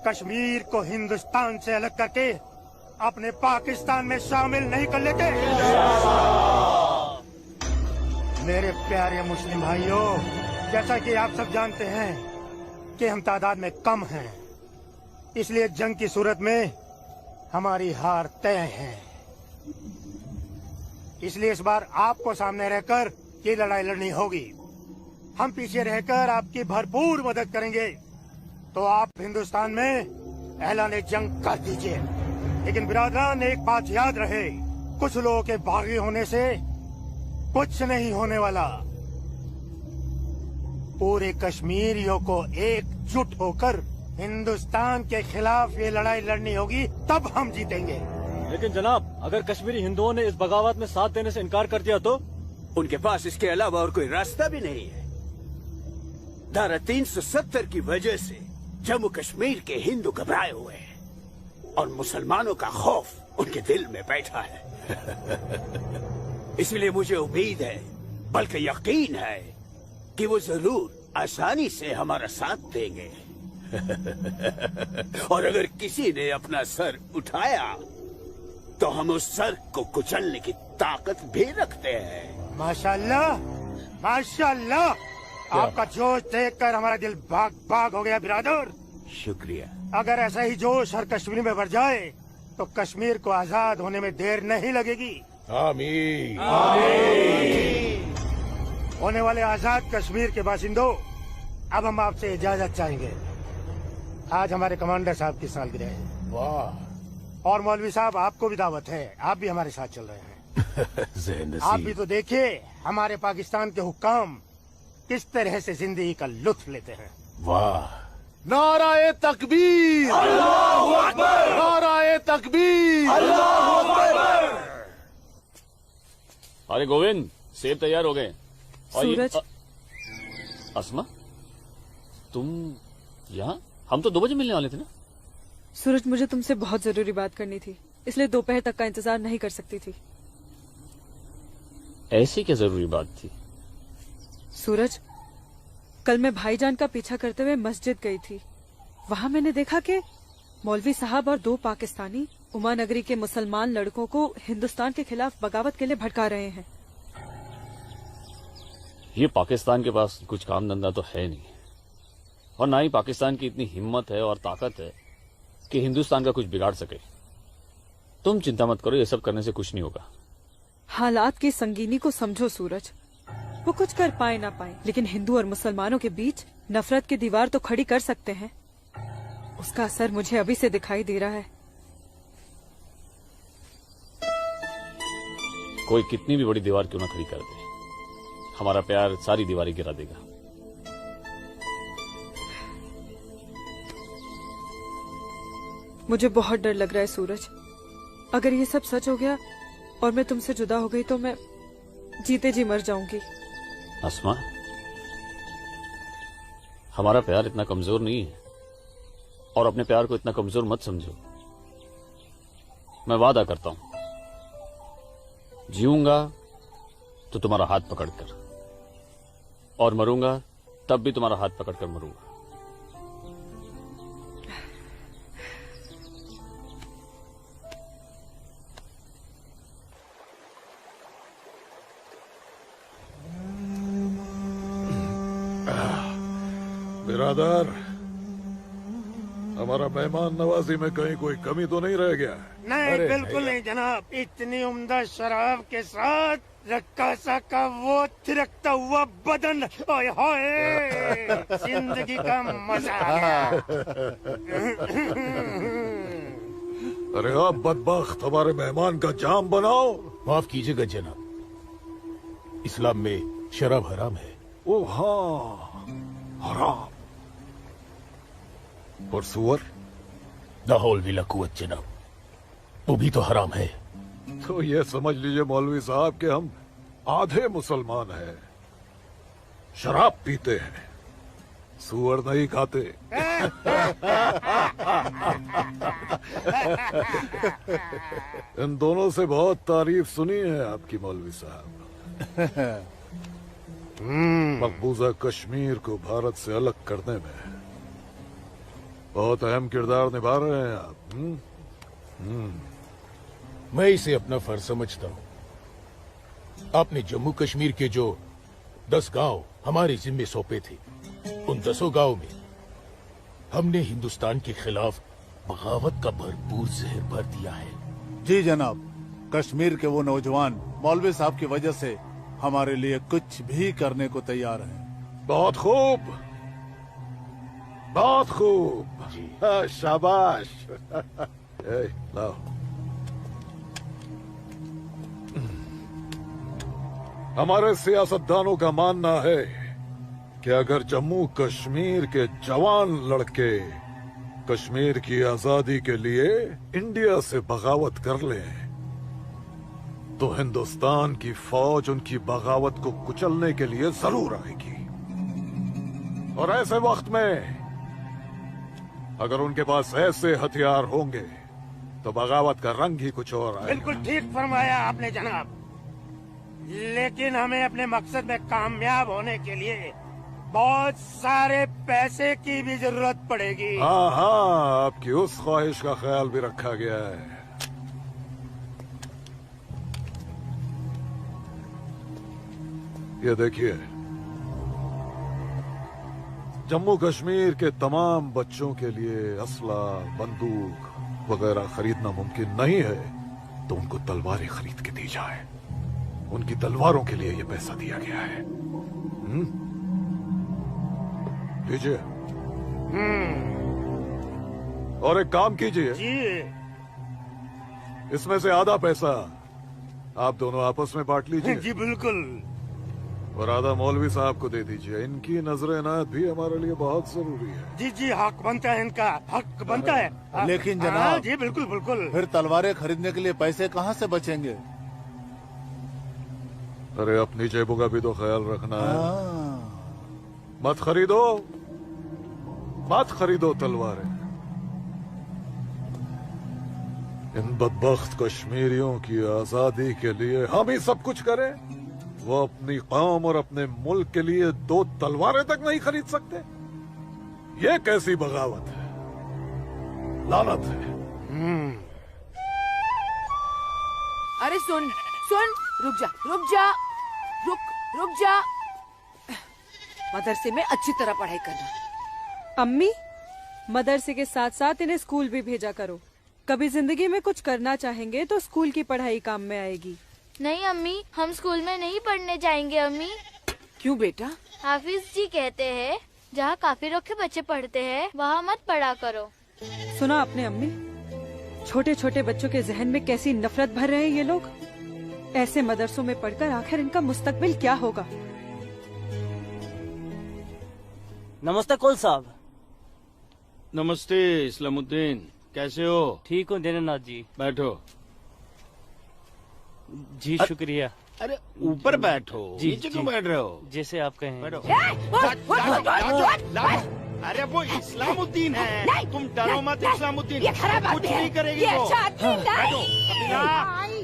कश्मीर को हिंदुस्तान से अलग करके अपने पाकिस्तान में शामिल नहीं कर लेते। मेरे प्यारे मुस्लिम भाइयों, जैसा कि आप सब जानते हैं कि हम तादाद में कम हैं, इसलिए जंग की सूरत में हमारी हार तय है। इसलिए इस बार आपको सामने रहकर ये लड़ाई लड़नी होगी। हम पीछे रहकर आपकी भरपूर मदद करेंगे। तो आप हिंदुस्तान में ऐलान जंग कर दीजिए। लेकिन बिरादरान, एक बात याद रहे, कुछ लोगों के बागी होने से कुछ नहीं होने वाला। पूरे कश्मीरियों को एकजुट होकर हिंदुस्तान के खिलाफ ये लड़ाई लड़नी होगी, तब हम जीतेंगे। लेकिन जनाब, अगर कश्मीरी हिंदुओं ने इस बगावत में साथ देने से इनकार कर दिया तो? उनके पास इसके अलावा और कोई रास्ता भी नहीं है। धारा 370 की वजह से जम्मू कश्मीर के हिंदू घबराए हुए हैं और मुसलमानों का खौफ उनके दिल में बैठा है। इसलिए मुझे उम्मीद है, बल्कि यकीन है, कि वो जरूर आसानी से हमारा साथ देंगे। और अगर किसी ने अपना सर उठाया तो हम उस सर को कुचलने की ताकत भी रखते हैं। माशाल्लाह, माशाल्लाह, आपका जोश देखकर हमारा दिल भाग भाग हो गया बिरादर। शुक्रिया। अगर ऐसा ही जोश हर कश्मीरी में भर जाए तो कश्मीर को आजाद होने में देर नहीं लगेगी। आमीन। होने वाले आजाद कश्मीर के बाशिंदों, अब हम आपसे इजाजत चाहेंगे। आज हमारे कमांडर साहब की सालगिरह है। वाह। और मौलवी साहब, आपको भी दावत है, आप भी हमारे साथ चल रहे हैं। आप भी तो देखिए हमारे पाकिस्तान के हुक्काम किस तरह से जिंदगी का लुत्फ लेते हैं। वाह। नाराए तकबीर, अल्लाहू अकबर, नाराए तकबीर, अल्लाहू अकबर। अरे गोविंद, सेब तैयार हो गए। और सूरज। अस्मा, तुम यहाँ? हम तो 2 बजे मिलने वाले थे ना। सूरज, मुझे तुमसे बहुत जरूरी बात करनी थी, इसलिए दोपहर तक का इंतजार नहीं कर सकती थी। ऐसी क्या जरूरी बात थी? सूरज, कल मैं भाईजान का पीछा करते हुए मस्जिद गई थी। वहाँ मैंने देखा कि मौलवी साहब और 2 पाकिस्तानी उमा नगरी के मुसलमान लड़कों को हिंदुस्तान के खिलाफ बगावत के लिए भड़का रहे हैं। ये पाकिस्तान के पास कुछ काम धंधा तो है नहीं, और ना ही पाकिस्तान की इतनी हिम्मत है और ताकत है कि हिंदुस्तान का कुछ बिगाड़ सके। तुम चिंता मत करो, ये सब करने से कुछ नहीं होगा। हालात की संगीनी को समझो सूरज। वो कुछ कर पाए ना पाए, लेकिन हिंदू और मुसलमानों के बीच नफरत की दीवार तो खड़ी कर सकते हैं। उसका असर मुझे अभी से दिखाई दे रहा है। कोई कितनी भी बड़ी दीवार क्यों ना खड़ी कर दे, हमारा प्यार सारी दीवारें गिरा देगा। मुझे बहुत डर लग रहा है सूरज। अगर ये सब सच हो गया और मैं तुमसे जुदा हो गई तो मैं जीते जी मर जाऊंगी। अस्मा, हमारा प्यार इतना कमजोर नहीं है, और अपने प्यार को इतना कमजोर मत समझो। मैं वादा करता हूं, जीऊंगा तो तुम्हारा हाथ पकड़कर, और मरूंगा तब भी तुम्हारा हाथ पकड़कर मरूंगा। बिरादर, हमारा मेहमान नवाजी में कहीं कोई कमी तो नहीं रह गया? नहीं, बिल्कुल नहीं जनाब। इतनी उम्दा शराब के साथ रक्कासा का वो थिरकता हुआ बदन, ओए होए, जिंदगी का मजा आ गया। अरे आप बदबख्त, हमारे मेहमान का जाम बनाओ। माफ कीजिएगा जनाब, इस्लाम में शराब हराम है। ओ हाँ, हराम। और सुअर? लाहौल विला कुव्वत जनाब, वो भी तो हराम है। तो ये समझ लीजिए मौलवी साहब कि हम आधे मुसलमान हैं, शराब पीते हैं, सुअर नहीं खाते। इन दोनों से बहुत तारीफ सुनी है आपकी मौलवी साहब। मकबूजा कश्मीर को भारत से अलग करने में बहुत अहम किरदार निभा रहे हैं आप। मैं इसे अपना फर्ज समझता हूँ। आपने जम्मू कश्मीर के जो 10 गांव हमारे जिम्मे सौंपे थे, उन 10 गांव में हमने हिंदुस्तान के खिलाफ बगावत का भरपूर जहर भर दिया है। जी जनाब, कश्मीर के वो नौजवान मौलवी साहब की वजह से हमारे लिए कुछ भी करने को तैयार हैं। बहुत खूब, बहुत खूब। शाबाश। लाओ। हमारे सियासतदानों का मानना है कि अगर जम्मू कश्मीर के जवान लड़के कश्मीर की आजादी के लिए इंडिया से बगावत कर लें तो हिंदुस्तान की फौज उनकी बगावत को कुचलने के लिए जरूर आएगी। और ऐसे वक्त में अगर उनके पास ऐसे हथियार होंगे तो बगावत का रंग ही कुछ और आएगा। बिल्कुल ठीक फरमाया आपने जनाब, लेकिन हमें अपने मकसद में कामयाब होने के लिए बहुत सारे पैसे की भी जरूरत पड़ेगी। हाँ हाँ, आपकी उस ख्वाहिश का ख्याल भी रखा गया है। ये देखिए, जम्मू कश्मीर के तमाम बच्चों के लिए असला, बंदूक वगैरह खरीदना मुमकिन नहीं है, तो उनको तलवारें खरीद के दी जाए। उनकी तलवारों के लिए ये पैसा दिया गया है। लीजिए। और एक काम कीजिए, इसमें से आधा पैसा आप दोनों आपस में बांट लीजिए। जी बिल्कुल। और आधा मौलवी साहब को दे दीजिए। इनकी नजर इनायत भी हमारे लिए बहुत जरूरी है। जी जी, हक बनता है, इनका हक बनता है। लेकिन जनाब, जी बिल्कुल बिल्कुल। फिर तलवारें खरीदने के लिए पैसे कहाँ से बचेंगे? अरे अपनी जेबों का भी तो ख्याल रखना है। मत खरीदो, मत खरीदो तलवारें। इन बदबख्त कश्मीरियों की आजादी के लिए हम ही सब कुछ करें, वो अपनी कौम और अपने मुल्क के लिए 2 तलवारें तक नहीं खरीद सकते। ये कैसी बगावत है, लानत है। अरे सुन सुन, रुक जा रुक जा, रुक जा। मदरसे में अच्छी तरह पढ़ाई करना। अम्मी, मदरसे के साथ साथ इन्हें स्कूल भी भेजा करो। कभी जिंदगी में कुछ करना चाहेंगे तो स्कूल की पढ़ाई काम में आएगी। नहीं अम्मी, हम स्कूल में नहीं पढ़ने जाएंगे अम्मी। क्यों बेटा? हाफिज जी कहते हैं जहाँ काफिरों के बच्चे पढ़ते हैं वहाँ मत पढ़ा करो। सुना आपने अम्मी? छोटे छोटे बच्चों के जहन में कैसी नफरत भर रहे हैं ये लोग। ऐसे मदरसों में पढ़कर आखिर इनका मुस्तकबिल क्या होगा? नमस्ते कुल साहब। नमस्ते इस्लामुद्दीन, कैसे हो? ठीक हूँ दीनानाथ जी। बैठो। जी शुक्रिया। अरे ऊपर बैठो, जी, नीचे क्यों बैठ रहे हो? जैसे आप कहें। बैठो। अरे वो इस्लामुद्दीन है, तुम डरो मत। इस्लामुद्दीन कुछ नहीं करेगी वो। बैठो।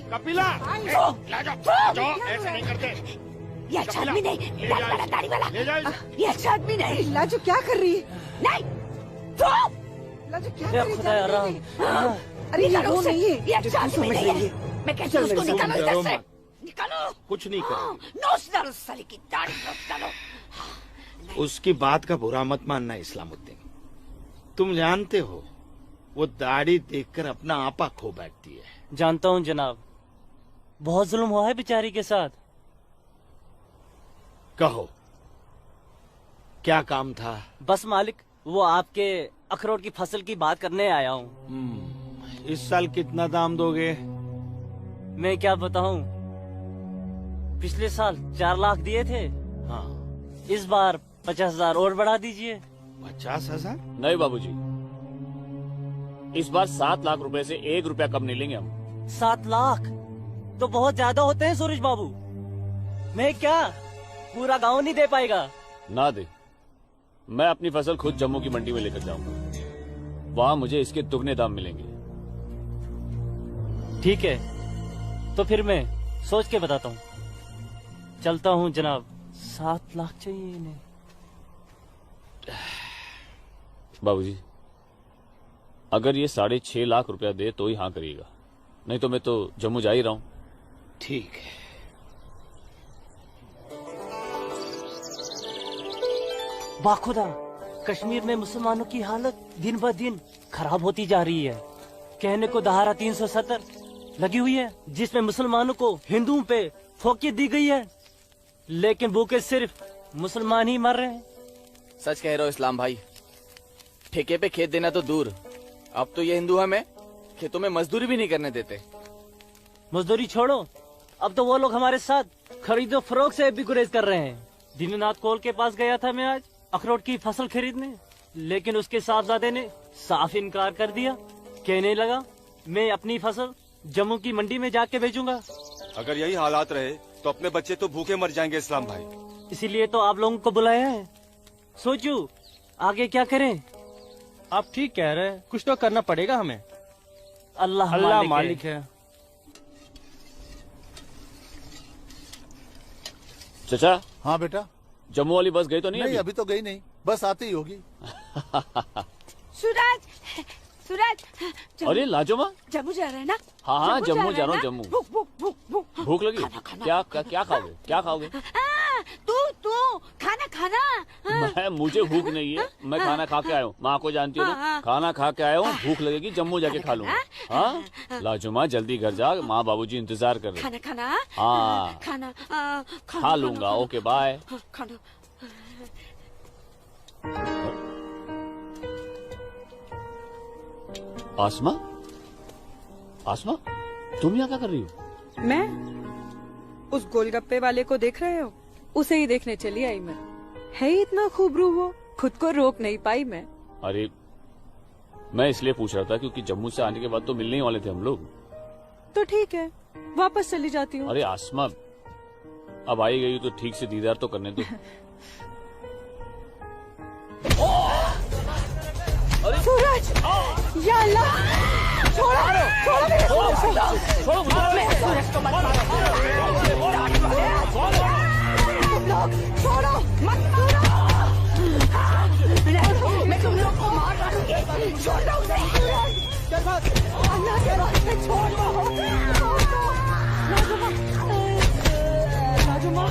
कपिला, कपिला, ऐसे नहीं करते। ये अच्छा आदमी नहीं, दाढ़ी वाला, दाढ़ी वाला। ले जाओ। ये अच्छा आदमी नहीं। लाजू क्या कर रही है? नहीं, लाजू क्या कर रही है? अरे वो नहीं है, ये अच्छा आदमी नहीं है। मैं कहती हूँ उसको निकालो इधर से, निकालो। कुछ नहीं करेगी। नोच डालो साले की दाढ़ी, नोच डालो। उसकी बात का बुरा मत मानना इस्लामुद्दीन। तुम जानते हो वो दाढ़ी देखकर अपना आपा खो बैठती है। जानता हूँ जनाब, बहुत जुल्म हुआ है बेचारी के साथ। कहो क्या काम था? बस मालिक, वो आपके अखरोट की फसल की बात करने आया हूँ। इस साल कितना दाम दोगे? मैं क्या बताऊं, पिछले साल 4 लाख दिए थे। हाँ, इस बार 50,000 और बढ़ा दीजिए। 50,000? नहीं बाबूजी, इस बार 7 लाख रुपए से 1 रुपया कम नहीं लेंगे हम। 7 लाख तो बहुत ज्यादा होते हैं सूरज बाबू। मैं क्या पूरा गांव नहीं दे पाएगा? ना दे, मैं अपनी फसल खुद जम्मू की मंडी में लेकर जाऊंगा। वहां मुझे इसके दुगने दाम मिलेंगे। ठीक है, तो फिर मैं सोच के बताता हूँ। चलता हूँ जनाब। 7 लाख चाहिए इन्हें। बाबूजी, अगर ये 6.5 लाख रुपया दे तो ही हाँ करिएगा, नहीं तो मैं तो जम्मू जा ही रहा हूँ। ठीक है। बाखुदा, कश्मीर में मुसलमानों की हालत दिन ब दिन खराब होती जा रही है। कहने को धारा 370 लगी हुई है जिसमें मुसलमानों को हिंदुओं पे फोकियत दी गई है, लेकिन भूखे सिर्फ मुसलमान ही मर रहे हैं। सच कह रहे हो इस्लाम भाई, ठेके पे खेत देना तो दूर, अब तो ये हिंदू हमें खेतों में मजदूरी भी नहीं करने देते। मजदूरी छोड़ो, अब तो वो लोग हमारे साथ खरीदो फरोख्त से भी गुरेज कर रहे हैं। दीननाथ कोल के पास गया था मैं आज अखरोट की फसल खरीदने, लेकिन उसके साहबजादे ने साफ इनकार कर दिया। कहने लगा मैं अपनी फसल जम्मू की मंडी में जाके बेचूंगा। अगर यही हालात रहे तो अपने बच्चे तो भूखे मर जाएंगे इस्लाम भाई। इसीलिए तो आप लोगों को बुलाया है। सोचो आगे क्या करें। आप ठीक कह रहे हैं, कुछ तो करना पड़ेगा हमें। अल्लाह मालिक है। चचा। हाँ बेटा। जम्मू वाली बस गई तो नहीं? नहीं अभी तो गई नहीं, बस आती ही होगी। सूरज, सूरज। अरे लाजोमा, जम्मू जा रहे हैं ना? हाँ जम्मू जा रहा हूँ। जम्मू भूख भूख लगी? क्या खाओगे? क्या खाओगे? तू खाना। मुझे भूख नहीं है, मैं खाना खा के आया हूँ। माँ को जानती हो ना, खाना खा के आया हूँ। भूख लगेगी जम्मू जाके खा लूंगा। हाँ लाजुमा जल्दी घर जा, माँ बाबूजी इंतजार कर रहे। खाना। हाँ खाना खा लूंगा। Okay bye. खाना। आसमा, आसमा तुम यहाँ क्या कर रही हो? मैं उस गोलगप्पे वाले को देख रहे हो? उसे ही देखने चली आई मैं। है ही इतना खूबरू वो, खुद को रोक नहीं पाई मैं। अरे मैं इसलिए पूछ रहा था क्योंकि जम्मू से आने के बाद तो मिलने ही वाले थे हम लोग। तो ठीक है, वापस चली जाती हूँ। अरे आसमा अब आई गई तो ठीक से दीदार तो करने दो। अरे सूरज, या अल्लाह, छोड़ो मेरे सूरज को, मैं सूरज को मत मारो। तुम लोग छोड़ो, मत मारो। मैं तुम लोग को मार डालूंगी। छोड़ दो उसे। अल्लाह के वास्ते छोड़ दो। नाजुमा,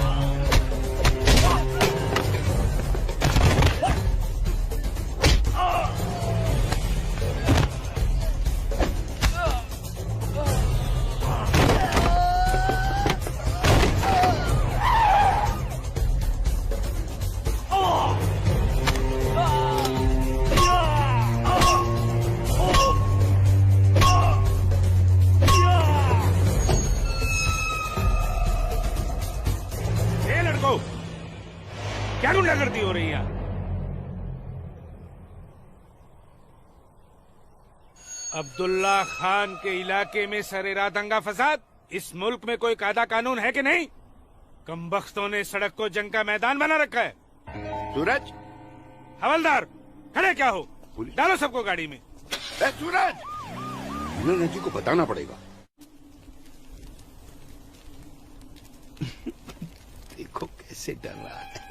क्या गुंडागर्दी हो रही है? अब्दुल्ला खान के इलाके में सरेराह दंगा फसाद। इस मुल्क में कोई कायदा कानून है कि नहीं? कमबख्तों ने सड़क को जंग का मैदान बना रखा है। सूरज, हवलदार खड़े क्या हो? डालो सबको गाड़ी में। सूरज, जी को बताना पड़ेगा। देखो कैसे डर रहा है।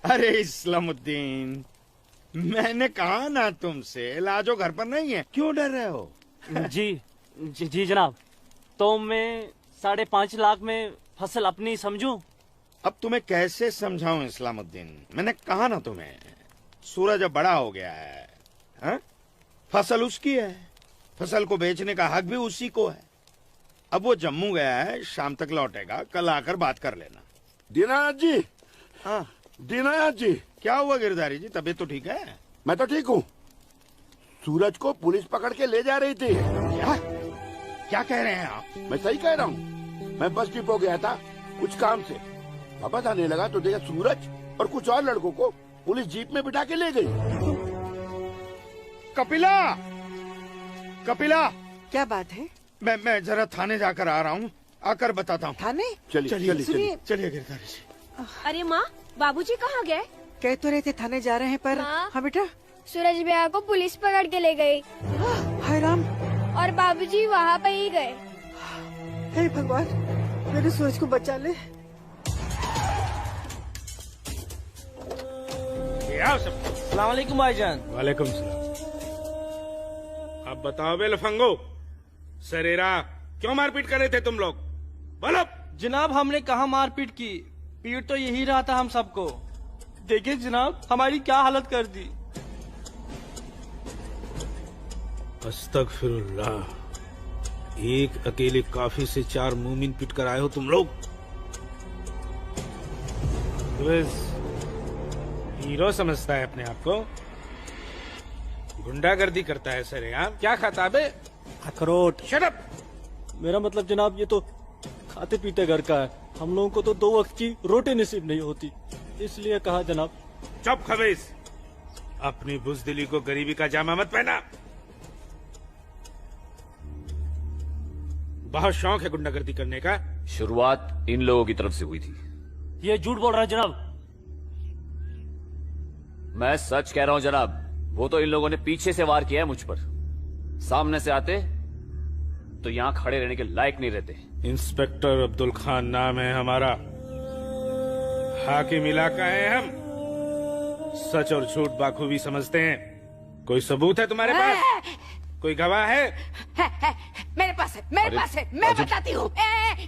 अरे इस्लामुद्दीन, मैंने कहा ना तुमसे, लाजो घर पर नहीं है, क्यों डर रहे हो? जी जनाब, तो मैं 5.5 लाख में फसल अपनी समझूं? अब तुम्हें कैसे समझाऊं इस्लामुद्दीन? मैंने कहा ना तुम्हें, सूरज अब बड़ा हो गया है, हा? फसल उसकी है, फसल को बेचने का हक भी उसी को है। अब वो जम्मू गया है, शाम तक लौटेगा, कल आकर बात कर लेना। दीनानाथ जी। हाँ दीनानाथ जी। क्या हुआ गिरधारी जी, तबीयत तो ठीक है? मैं तो ठीक हूँ। सूरज को पुलिस पकड़ के ले जा रही थी। क्या कह रहे हैं आप? मैं सही कह रहा हूँ। मैं बस डिपो गया था कुछ काम से, वापस आने लगा तो देखा सूरज और कुछ और लड़कों को पुलिस जीप में बिठा के ले गई। कपिला, कपिला, क्या बात है? मैं जरा थाने जाकर आ रहा हूँ, आकर बताता हूँ। थाने? चलिए गिरधारी जी। अरे माँ, बाबूजी कहाँ गए? कह तो रहे थे थाने जा रहे हैं पर। हाँ बेटा। सूरज भैया को पुलिस पकड़ के ले गई। हाय राम। और बाबूजी वहाँ पे ही गए। हे भगवान, मेरे सूरज को बचा ले। आओ सब। अस्सलाम वालेकुम भाईजान। वालेकुम सलाम। अब बताओ बे लफंगो, सरेरा क्यों मारपीट कर रहे थे तुम लोग? बोलो। जनाब हमने कहा मारपीट की, पीट तो यही रहा था हम सबको। देखिए जनाब हमारी क्या हालत कर दी। अस्तगफिरुल्लाह, एक अकेले काफी से 4 मूमिन पिट कर आए हो तुम लोग। हीरो समझता है अपने आप को, गुंडागर्दी करता है सरेआम। क्या खाता बे? अखरोट। Shut up. मेरा मतलब जनाब ये तो खाते पीते घर का है, हम लोगों को तो 2 वक्त की रोटी नसीब नहीं होती, इसलिए कहा जनाब। चुप खबीस, अपनी बुज़दिली को गरीबी का जामा मत पहना। बहुत शौक है गुंडागर्दी करने का। शुरुआत इन लोगों की तरफ से हुई थी। ये झूठ बोल रहा है जनाब। मैं सच कह रहा हूं जनाब, वो तो इन लोगों ने पीछे से वार किया है मुझ पर। सामने से आते तो यहां खड़े रहने के लायक नहीं रहते। इंस्पेक्टर अब्दुल खान नाम है हमारा, हाकिम इलाका है हम, सच और झूठ बाखूबी समझते हैं। कोई सबूत है तुम्हारे पास? कोई गवाह है? मेरे पास है, मेरे पास है, मैं बताती हूँ।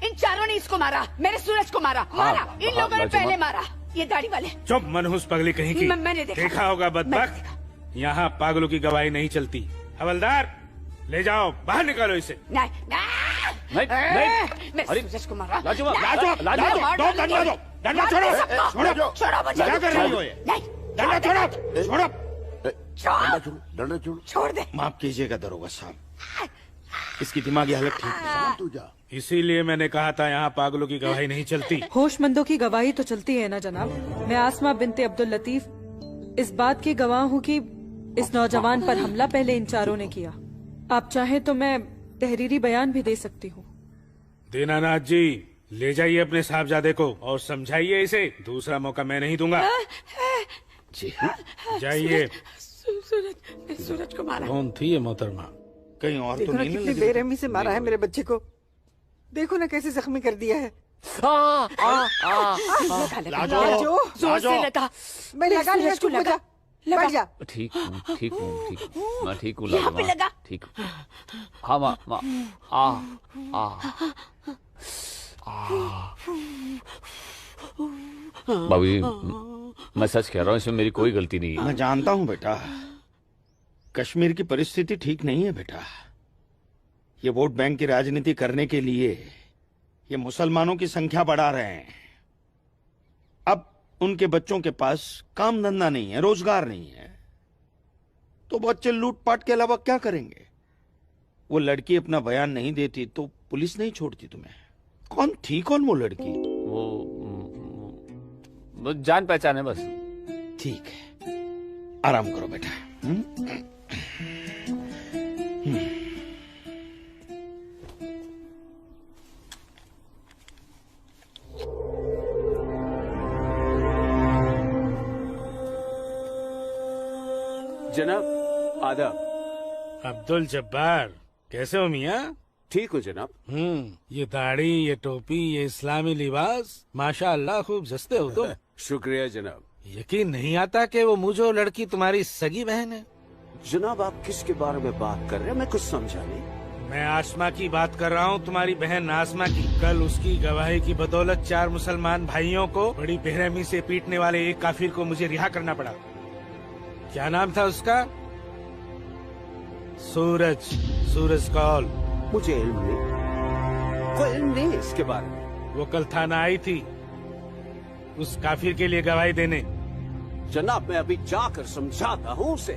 इन चारों ने इसको मारा, मेरे सूरज को मारा। मारा इन लोगों ने पहले मारा, ये दाढ़ी वाले। चुप मनहूस पगली कहीं की। मैंने देखा होगा बदबख्त, यहाँ पागलों की गवाही नहीं चलती। हवलदार ले जाओ, बाहर निकालो इसे। नहीं नहीं, मेरे सूरज को मारा। लाजवाब, लाजवाब, लाजवाब, दो डंडा दो, डंडा छोड़ो, छोड़ो, छोड़ो मुझे। क्या कर रही हो ये? डंडा छोड़ो, छोड़ो, डंडा छोड़ो, छोड़ दे। माफ कीजिएगा दरोगा साहब, इसकी दिमागी हालत ठीक नहीं। तू जा। इसीलिए मैंने कहा था यहाँ पागलों की गवाही नहीं चलती। होशमंदों की गवाही तो चलती है ना जनाब। मैं आसमा बिनते अब्दुल लतीफ इस बात की गवाह हूँ कि इस नौजवान पर हमला पहले इन चारों ने किया। आप चाहें तो मैं तहरीरी बयान भी दे सकती हूँ। दीनानाथ जी, ले जाइए अपने साहबजादे को और समझाइए इसे, दूसरा मौका मैं नहीं दूंगा। जी जाइए। सूरज को मारा। कौन थी ये मोहतरमा? कहीं और देखो तो ना नहीं कितनी बेरहमी से मारा है मेरे बच्चे को। देखो ना कैसे जख्मी कर दिया है। लाजो, जोर से लगा। मैं लगा लिया, चुप हो जा, बैठ जा। ठीक हूँ, ठीक हूँ, ठीक हूँ, मैं ठीक हूँ। यहाँ पे लगा। ठीक हूँ। हाँ माँ, माँ, भाभी, मैं सच कह रहा हूँ, इसमें मेरी कोई गलती नहीं है। मैं जानता हूँ बेटा, कश्मीर की परिस्थिति ठीक नहीं है बेटा। ये वोट बैंक की राजनीति करने के लिए ये मुसलमानों की संख्या बढ़ा रहे हैं। अब उनके बच्चों के पास काम धंधा नहीं है, रोजगार नहीं है, तो बच्चे लूटपाट के अलावा क्या करेंगे? वो लड़की अपना बयान नहीं देती तो पुलिस नहीं छोड़ती तुम्हें। कौन थी, कौन वो लड़की? वो जान पहचान है बस। ठीक है, आराम करो बेटा। जनाब आदाब। अब्दुल जब्बार, कैसे हो मियाँ? ठीक हो जनाब। ये दाढ़ी, ये टोपी, ये इस्लामी लिबास, माशाअल्लाह खूब जस्ते हो तुम। शुक्रिया जनाब। यकीन नहीं आता कि वो मुझे लड़की तुम्हारी सगी बहन है। जनाब आप किसके बारे में बात कर रहे हैं? मैं कुछ समझा नहीं। मैं आसमा की बात कर रहा हूँ, तुम्हारी बहन आसमा की। कल उसकी गवाही की बदौलत 4 मुसलमान भाइयों को बड़ी बेरहमी से पीटने वाले एक काफिर को मुझे रिहा करना पड़ा। क्या नाम था उसका? सूरज, सूरज कौल। मुझे इल्म नहीं, कोई इल्म नहीं इसके बारे में। वो कल थाना आई थी उस काफिर के लिए गवाही देने। जनाब मैं अभी जाकर समझाता हूँ उसे।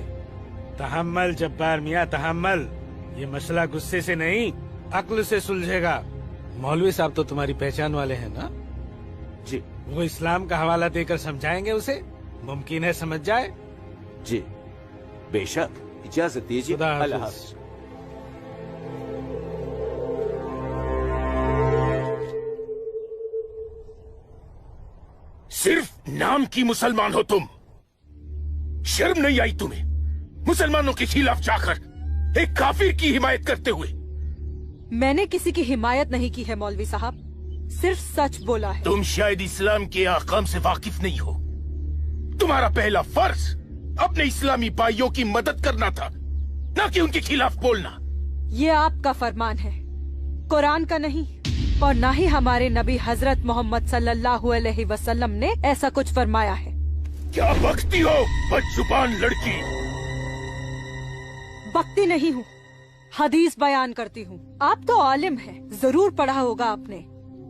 तहम्मल जब्बार मियाँ, तहम्मल। ये मसला गुस्से से नहीं, अक्ल से सुलझेगा। मौलवी साहब तो तुम्हारी पहचान वाले हैं ना? जी। वो इस्लाम का हवाला देकर समझाएंगे उसे, मुमकिन है समझ जाए। जी बेशक, इजाजत दीजिए। अल्लाह हाफ़िज़। सिर्फ नाम की मुसलमान हो तुम, शर्म नहीं आई तुम्हें मुसलमानों के खिलाफ जाकर एक काफिर की हिमायत करते हुए? मैंने किसी की हिमायत नहीं की है मौलवी साहब, सिर्फ सच बोला है। तुम शायद इस्लाम के अहकाम से वाकिफ नहीं हो। तुम्हारा पहला फर्ज अपने इस्लामी भाइयों की मदद करना था, ना कि उनके खिलाफ बोलना। ये आपका फरमान है, कुरान का नहीं, और ना ही हमारे नबी हजरत मोहम्मद सल्लल्लाहु अलैहि वसल्लम ने ऐसा कुछ फरमाया है। क्या बकती हो बदजुबान लड़की? बकती नहीं हूँ, हदीस बयान करती हूँ। आप तो आलिम हैं, जरूर पढ़ा होगा आपने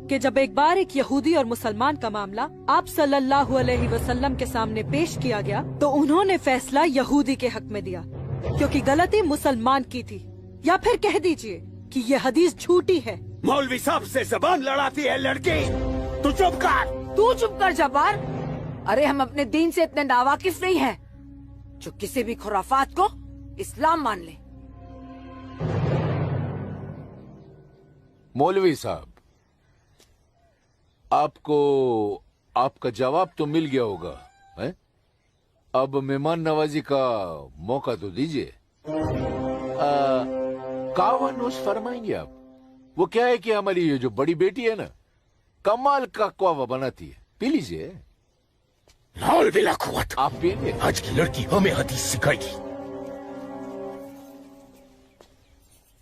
कि जब एक बार एक यहूदी और मुसलमान का मामला आप सल्लल्लाहु अलैहि वसल्लम के सामने पेश किया गया तो उन्होंने फैसला यहूदी के हक में दिया, क्योंकि गलती मुसलमान की थी। या फिर कह दीजिए कि ये हदीस झूठी है। मौलवी साहब से जबान लड़ाती है लड़की, तू चुप कर। तू चुप कर जब्बार। अरे हम अपने दीन से इतने नावाकिफ नहीं हैं जो किसी भी खुराफात को इस्लाम मान ले। मौलवी साहब, आपको आपका जवाब तो मिल गया होगा, है? अब मेहमान नवाजी का मौका तो दीजिए। कावा नोश फरमाएंगे आप? वो क्या है कि हमारी ये जो बड़ी बेटी है ना, कमाल का कावा बनाती है, पी लीजिए। आप पिएंगे? आज की लड़की हमें हदीस सिखाएगी।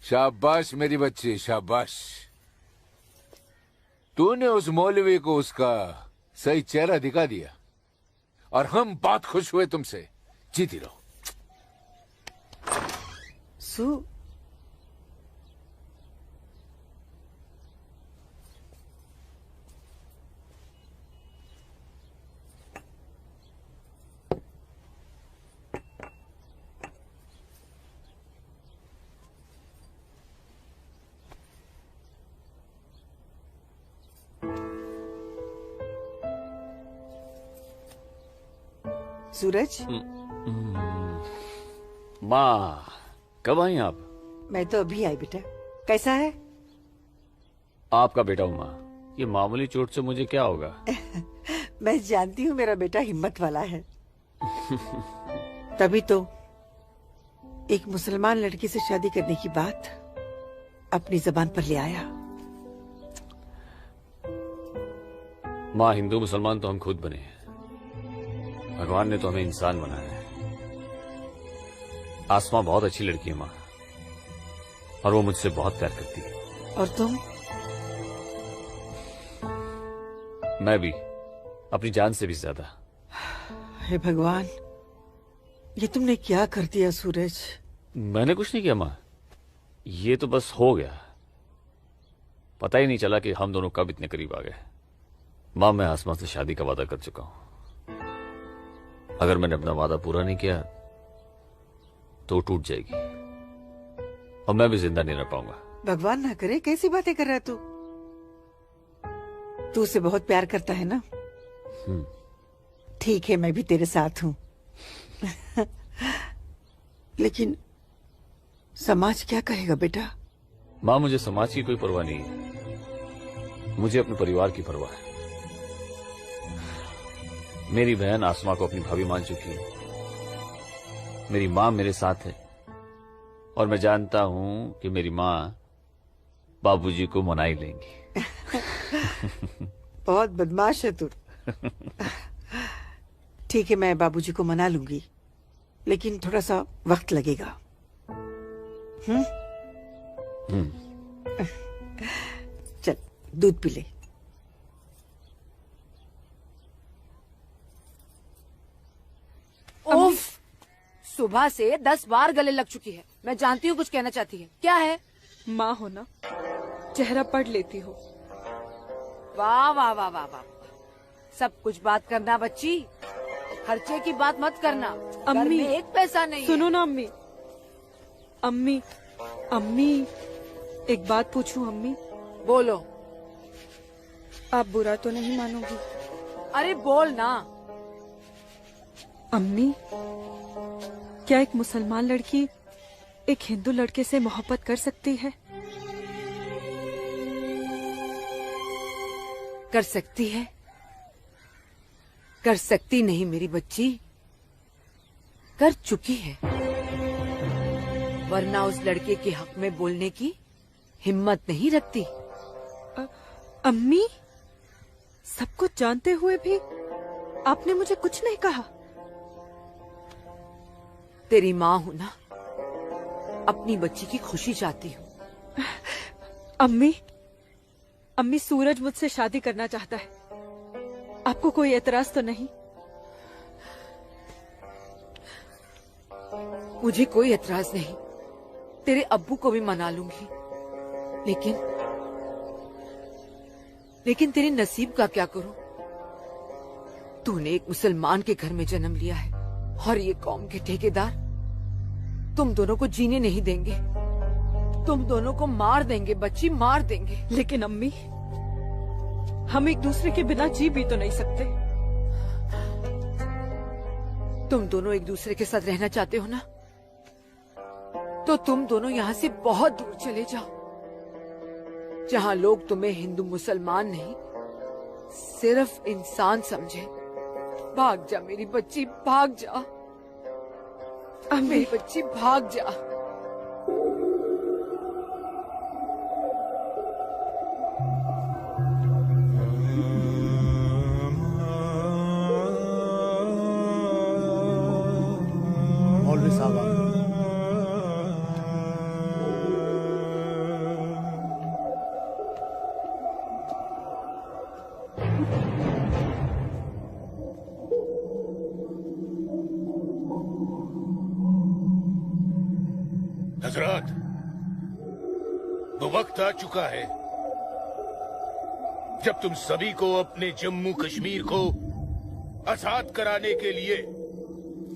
शाबाश मेरी बच्ची, शाबाश। तूने उस मौलवी को उसका सही चेहरा दिखा दिया और हम बहुत खुश हुए तुमसे। जीती रहो। सूरज, माँ कब आई आप? मैं तो अभी आई बेटा। कैसा है? आपका बेटा हूँ माँ, ये मामूली चोट से मुझे क्या होगा? मैं जानती हूँ मेरा बेटा हिम्मत वाला है। तभी तो एक मुसलमान लड़की से शादी करने की बात अपनी जबान पर ले आया। माँ, हिंदू मुसलमान तो हम खुद बने हैं, भगवान ने तो हमें इंसान बनाया है। आसमा बहुत अच्छी लड़की है माँ, और वो मुझसे बहुत प्यार करती है। और तुम? मैं भी, अपनी जान से भी ज्यादा। हे भगवान, ये तुमने क्या कर दिया सूरज? मैंने कुछ नहीं किया माँ, ये तो बस हो गया। पता ही नहीं चला कि हम दोनों कब इतने करीब आ गए। माँ, मैं आसमा से शादी का वादा कर चुका हूं। अगर मैंने अपना वादा पूरा नहीं किया तो टूट जाएगी और मैं भी जिंदा नहीं रह पाऊंगा। भगवान ना करे, कैसी बातें कर रहा है तू? तू उसे बहुत प्यार करता है ना? ठीक है, मैं भी तेरे साथ हूँ। लेकिन समाज क्या कहेगा बेटा? माँ, मुझे समाज की कोई परवाह नहीं है, मुझे अपने परिवार की परवाह है। मेरी बहन आसमा को अपनी भाभी मान चुकी है, मेरी माँ मेरे साथ है, और मैं जानता हूँ कि मेरी माँ बाबूजी को मना ही लेंगी। बहुत बदमाश है तू। ठीक है, मैं बाबूजी को मना लूंगी, लेकिन थोड़ा सा वक्त लगेगा। चल दूध पी ले। उफ, सुबह से 10 बार गले लग चुकी है। मैं जानती हूँ कुछ कहना चाहती है, क्या है? माँ हो ना, चेहरा पढ़ लेती हो। वाह वाह वाह वाह वाह, सब कुछ बात करना बच्ची, खर्चे की बात मत करना। अम्मी, घर में एक पैसा नहीं सुनो है। ना अम्मी। अम्मी, अम्मी, एक बात पूछूं अम्मी? बोलो। आप बुरा तो नहीं मानोगी? अरे बोल ना। अम्मी, क्या एक मुसलमान लड़की एक हिंदू लड़के से मोहब्बत कर सकती है? कर सकती है, कर सकती नहीं मेरी बच्ची, कर चुकी है। वरना उस लड़के के हक में बोलने की हिम्मत नहीं रखती। अम्मी, सब कुछ जानते हुए भी आपने मुझे कुछ नहीं कहा। तेरी माँ हूँ ना, अपनी बच्ची की खुशी चाहती हूँ। अम्मी सूरज मुझसे शादी करना चाहता है, आपको कोई एतराज तो नहीं? मुझे कोई एतराज नहीं, तेरे अब्बू को भी मना लूंगी, लेकिन तेरे नसीब का क्या करूं? तूने एक मुसलमान के घर में जन्म लिया है और ये कौम के ठेकेदार तुम दोनों को जीने नहीं देंगे, तुम दोनों को मार देंगे, बच्ची मार देंगे। लेकिन अम्मी, हम एक दूसरे के बिना जी भी तो नहीं सकते। तुम दोनों एक दूसरे के साथ रहना चाहते हो ना, तो तुम दोनों यहाँ से बहुत दूर चले जाओ, जहाँ लोग तुम्हें हिंदू मुसलमान नहीं, सिर्फ इंसान समझे। भाग जा मेरी बच्ची, भाग जा मेरी बच्ची, भाग जा। मौलवी साहब, हजरत, वो वक्त आ चुका है जब तुम सभी को अपने जम्मू कश्मीर को आजाद कराने के लिए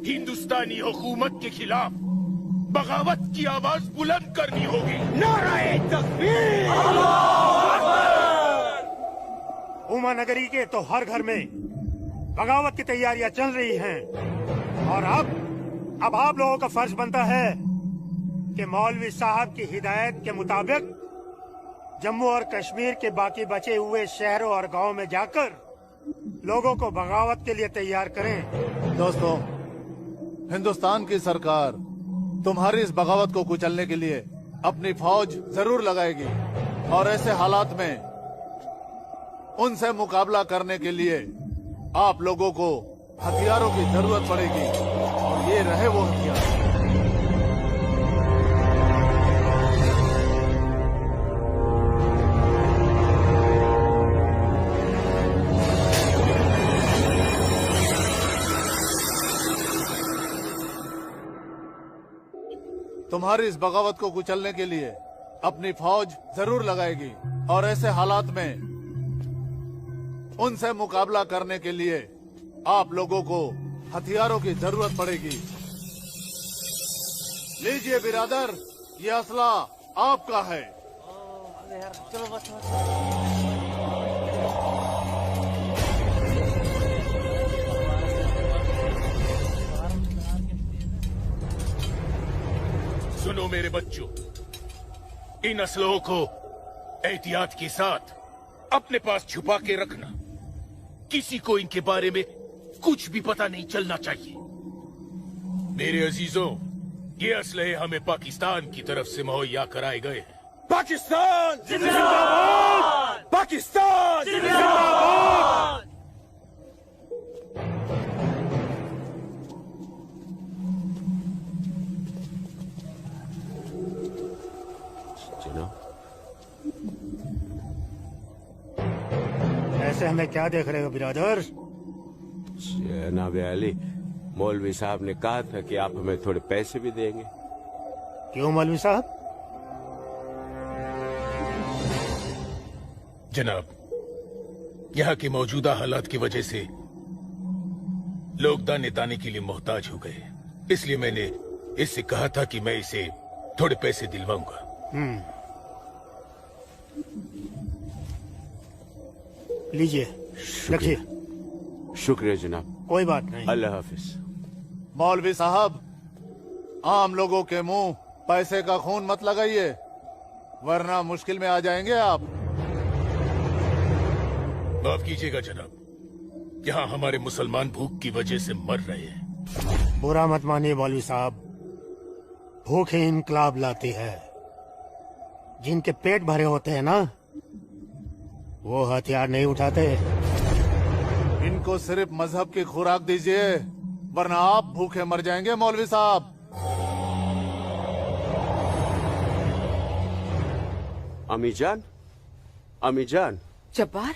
हिंदुस्तानी हुकूमत के खिलाफ बगावत की आवाज बुलंद करनी होगी। नारे तकबीर! उमा नगरी के तो हर घर में बगावत की तैयारियां चल रही हैं और अब आप लोगों का फर्ज बनता है कि मौलवी साहब की हिदायत के मुताबिक जम्मू और कश्मीर के बाकी बचे हुए शहरों और गांवों में जाकर लोगों को बगावत के लिए तैयार करें। दोस्तों, हिंदुस्तान की सरकार तुम्हारी इस बगावत को कुचलने के लिए अपनी फौज जरूर लगाएगी और ऐसे हालात में उनसे मुकाबला करने के लिए आप लोगों को हथियारों की जरूरत पड़ेगी और ये रहे वो हथियार। तुम्हारी इस बगावत को कुचलने के लिए अपनी फौज जरूर लगाएगी और ऐसे हालात में उनसे मुकाबला करने के लिए आप लोगों को हथियारों की जरूरत पड़ेगी। लीजिए बिरादर, ये असला आपका है। सुनो मेरे बच्चों, इन असलों को एहतियात के साथ अपने पास छुपा के रखना। किसी को इनके बारे में कुछ भी पता नहीं चलना चाहिए। मेरे अजीजों, ये असलहे हमें पाकिस्तान की तरफ से मुहैया कराए गए हैं। पाकिस्तान जिंदाबाद! पाकिस्तान जिंदाबाद! ऐसे हमें क्या देख रहे हो बिरादर? जनाब अली, मौलवी साहब ने कहा था कि आप हमें थोड़े पैसे भी देंगे। क्यों मौलवी साहब? जनाब, यहाँ की मौजूदा हालात की वजह से लोग दाने दाने के लिए मोहताज हो गए, इसलिए मैंने इससे कहा था कि मैं इसे थोड़े पैसे दिलवाऊंगा। लीजिए, रखिए। शुक्रिया जनाब। कोई बात नहीं। अल्लाह हाफिज। मौलवी साहब, आम लोगों के मुंह पैसे का खून मत लगाइए, वरना मुश्किल में आ जाएंगे आप। माफ कीजिएगा जनाब, यहाँ हमारे मुसलमान भूख की वजह से मर रहे हैं। बुरा मत मानिए मौलवी साहब, भूख ही इनकलाब लाती है। जिनके पेट भरे होते हैं ना, वो हथियार नहीं उठाते। इनको सिर्फ मजहब की खुराक दीजिए, वरना आप भूखे मर जाएंगे मौलवी साहब। अम्मी जान, अम्मी जान, जब्बार,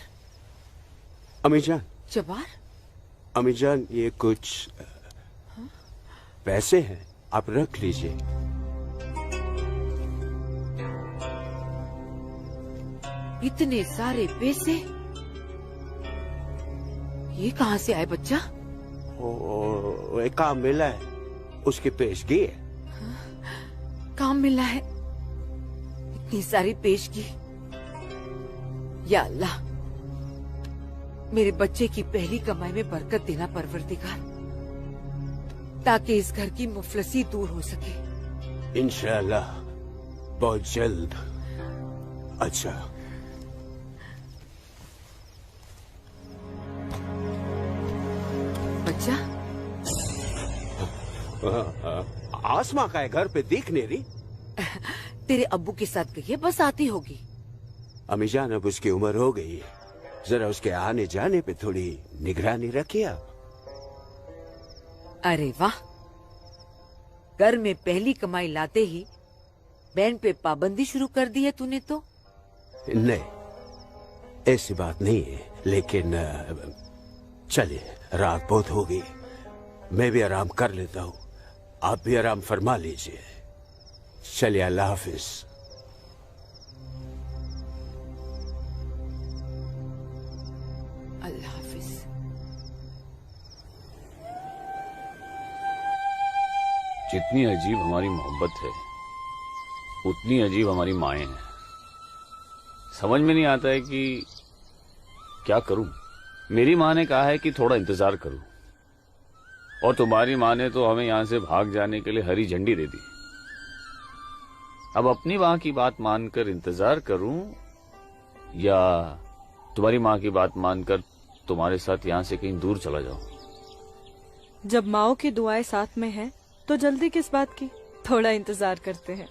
अम्मी जान, जब्बार, अम्मी जान, ये कुछ पैसे हैं, आप रख लीजिए। इतने सारे पैसे ये कहाँ से आए बच्चा? ओ, एक काम मिला है, उसकी पेशगी है। काम मिला है, इतनी सारी पेशगी। या अल्लाह, मेरे बच्चे की पहली कमाई में बरकत देना परवरदिगार, ताकि इस घर की मुफलसी दूर हो सके। इंशाअल्लाह बहुत जल्द। अच्छा, बच्चा, आसमा का है, घर पे दिख नहीं रही। तेरे अब्बू के साथ गई है, बस आती होगी। अम्मी जान, अब उसकी उम्र हो गई है, जरा उसके आने जाने पे थोड़ी निगरानी रखिए आप। अरे वाह, घर में पहली कमाई लाते ही बहन पे पाबंदी शुरू कर दी है तूने तो। नहीं, ऐसी बात नहीं है, लेकिन चलिए, रात बहुत हो गई, मैं भी आराम कर लेता हूँ, आप भी आराम फरमा लीजिए। चलिए, अल्लाह हाफिज। अल्लाह हाफिज। जितनी अजीब हमारी मोहब्बत है, उतनी अजीब हमारी माएं हैं। समझ में नहीं आता है कि क्या करूं। मेरी माँ ने कहा है कि थोड़ा इंतजार करूं, और तुम्हारी माँ ने तो हमें यहां से भाग जाने के लिए हरी झंडी दे दी। अब अपनी माँ की बात मानकर इंतजार करूं, या तुम्हारी माँ की बात मानकर तुम्हारे साथ यहां से कहीं दूर चला जाऊं। जब माओ की दुआएं साथ में हैं, तो जल्दी किस बात की, थोड़ा इंतजार करते हैं।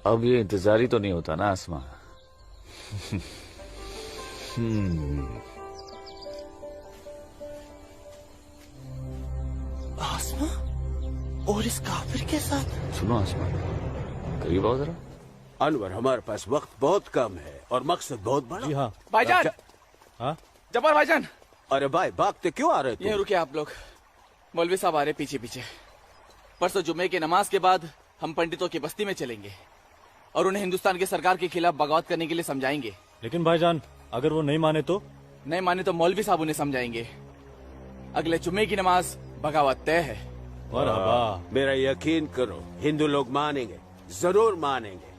अब ये इंतजार ही तो नहीं होता ना आसमा। आसमा और इस काफिर के साथ। सुनो आसमा, करीब आओ जरा। अनवर, हमारे पास वक्त बहुत कम है और मकसद बहुत बड़ा। हाँ भाईजान। हाँ जब्बार भाईजान। अरे भाई, भागते क्यों आ रहे थे? ये रुके आप लोग, मौलवी साहब आ रहे पीछे पीछे। परसों जुम्मे की नमाज के बाद हम पंडितों की बस्ती में चलेंगे और उन्हें हिंदुस्तान के सरकार के खिलाफ बगावत करने के लिए समझाएंगे। लेकिन भाईजान, अगर वो नहीं माने तो? नहीं माने तो मौलवी साहब उन्हें समझाएंगे। अगले जुम्मे की नमाज बगावत तय है। मेरा यकीन करो, हिंदू लोग मानेंगे, जरूर मानेंगे।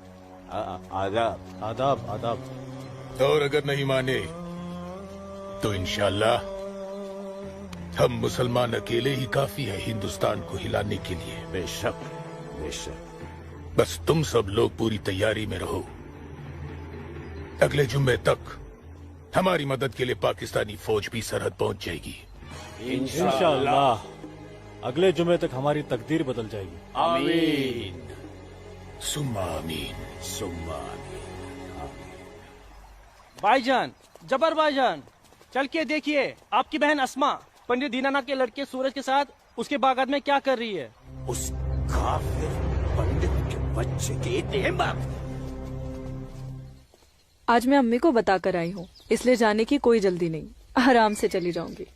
आदाब आदाब आदाब। और अगर नहीं माने तो इंशाल्लाह हम मुसलमान अकेले ही काफी है हिंदुस्तान को हिलाने के लिए। बेशक, बेशक। बस तुम सब लोग पूरी तैयारी में रहो। अगले जुम्मे तक हमारी मदद के लिए पाकिस्तानी फौज भी सरहद पहुंच जाएगी। इंशाअल्लाह अगले जुमे तक हमारी तकदीर बदल जाएगी। आमीन सुम्मा आमीन सुम्मा भाईजान, जबर भाईजान, चल के देखिए आपकी बहन अस्मा पंडित दीनानाथ के लड़के सूरज के साथ उसके बागात में क्या कर रही है। उस काफिर पंडित के बच्चे की इतनी हिम्मत। आज मैं अम्मी को बताकर आई हूँ, इसलिए जाने की कोई जल्दी नहीं, आराम से चली जाऊंगी।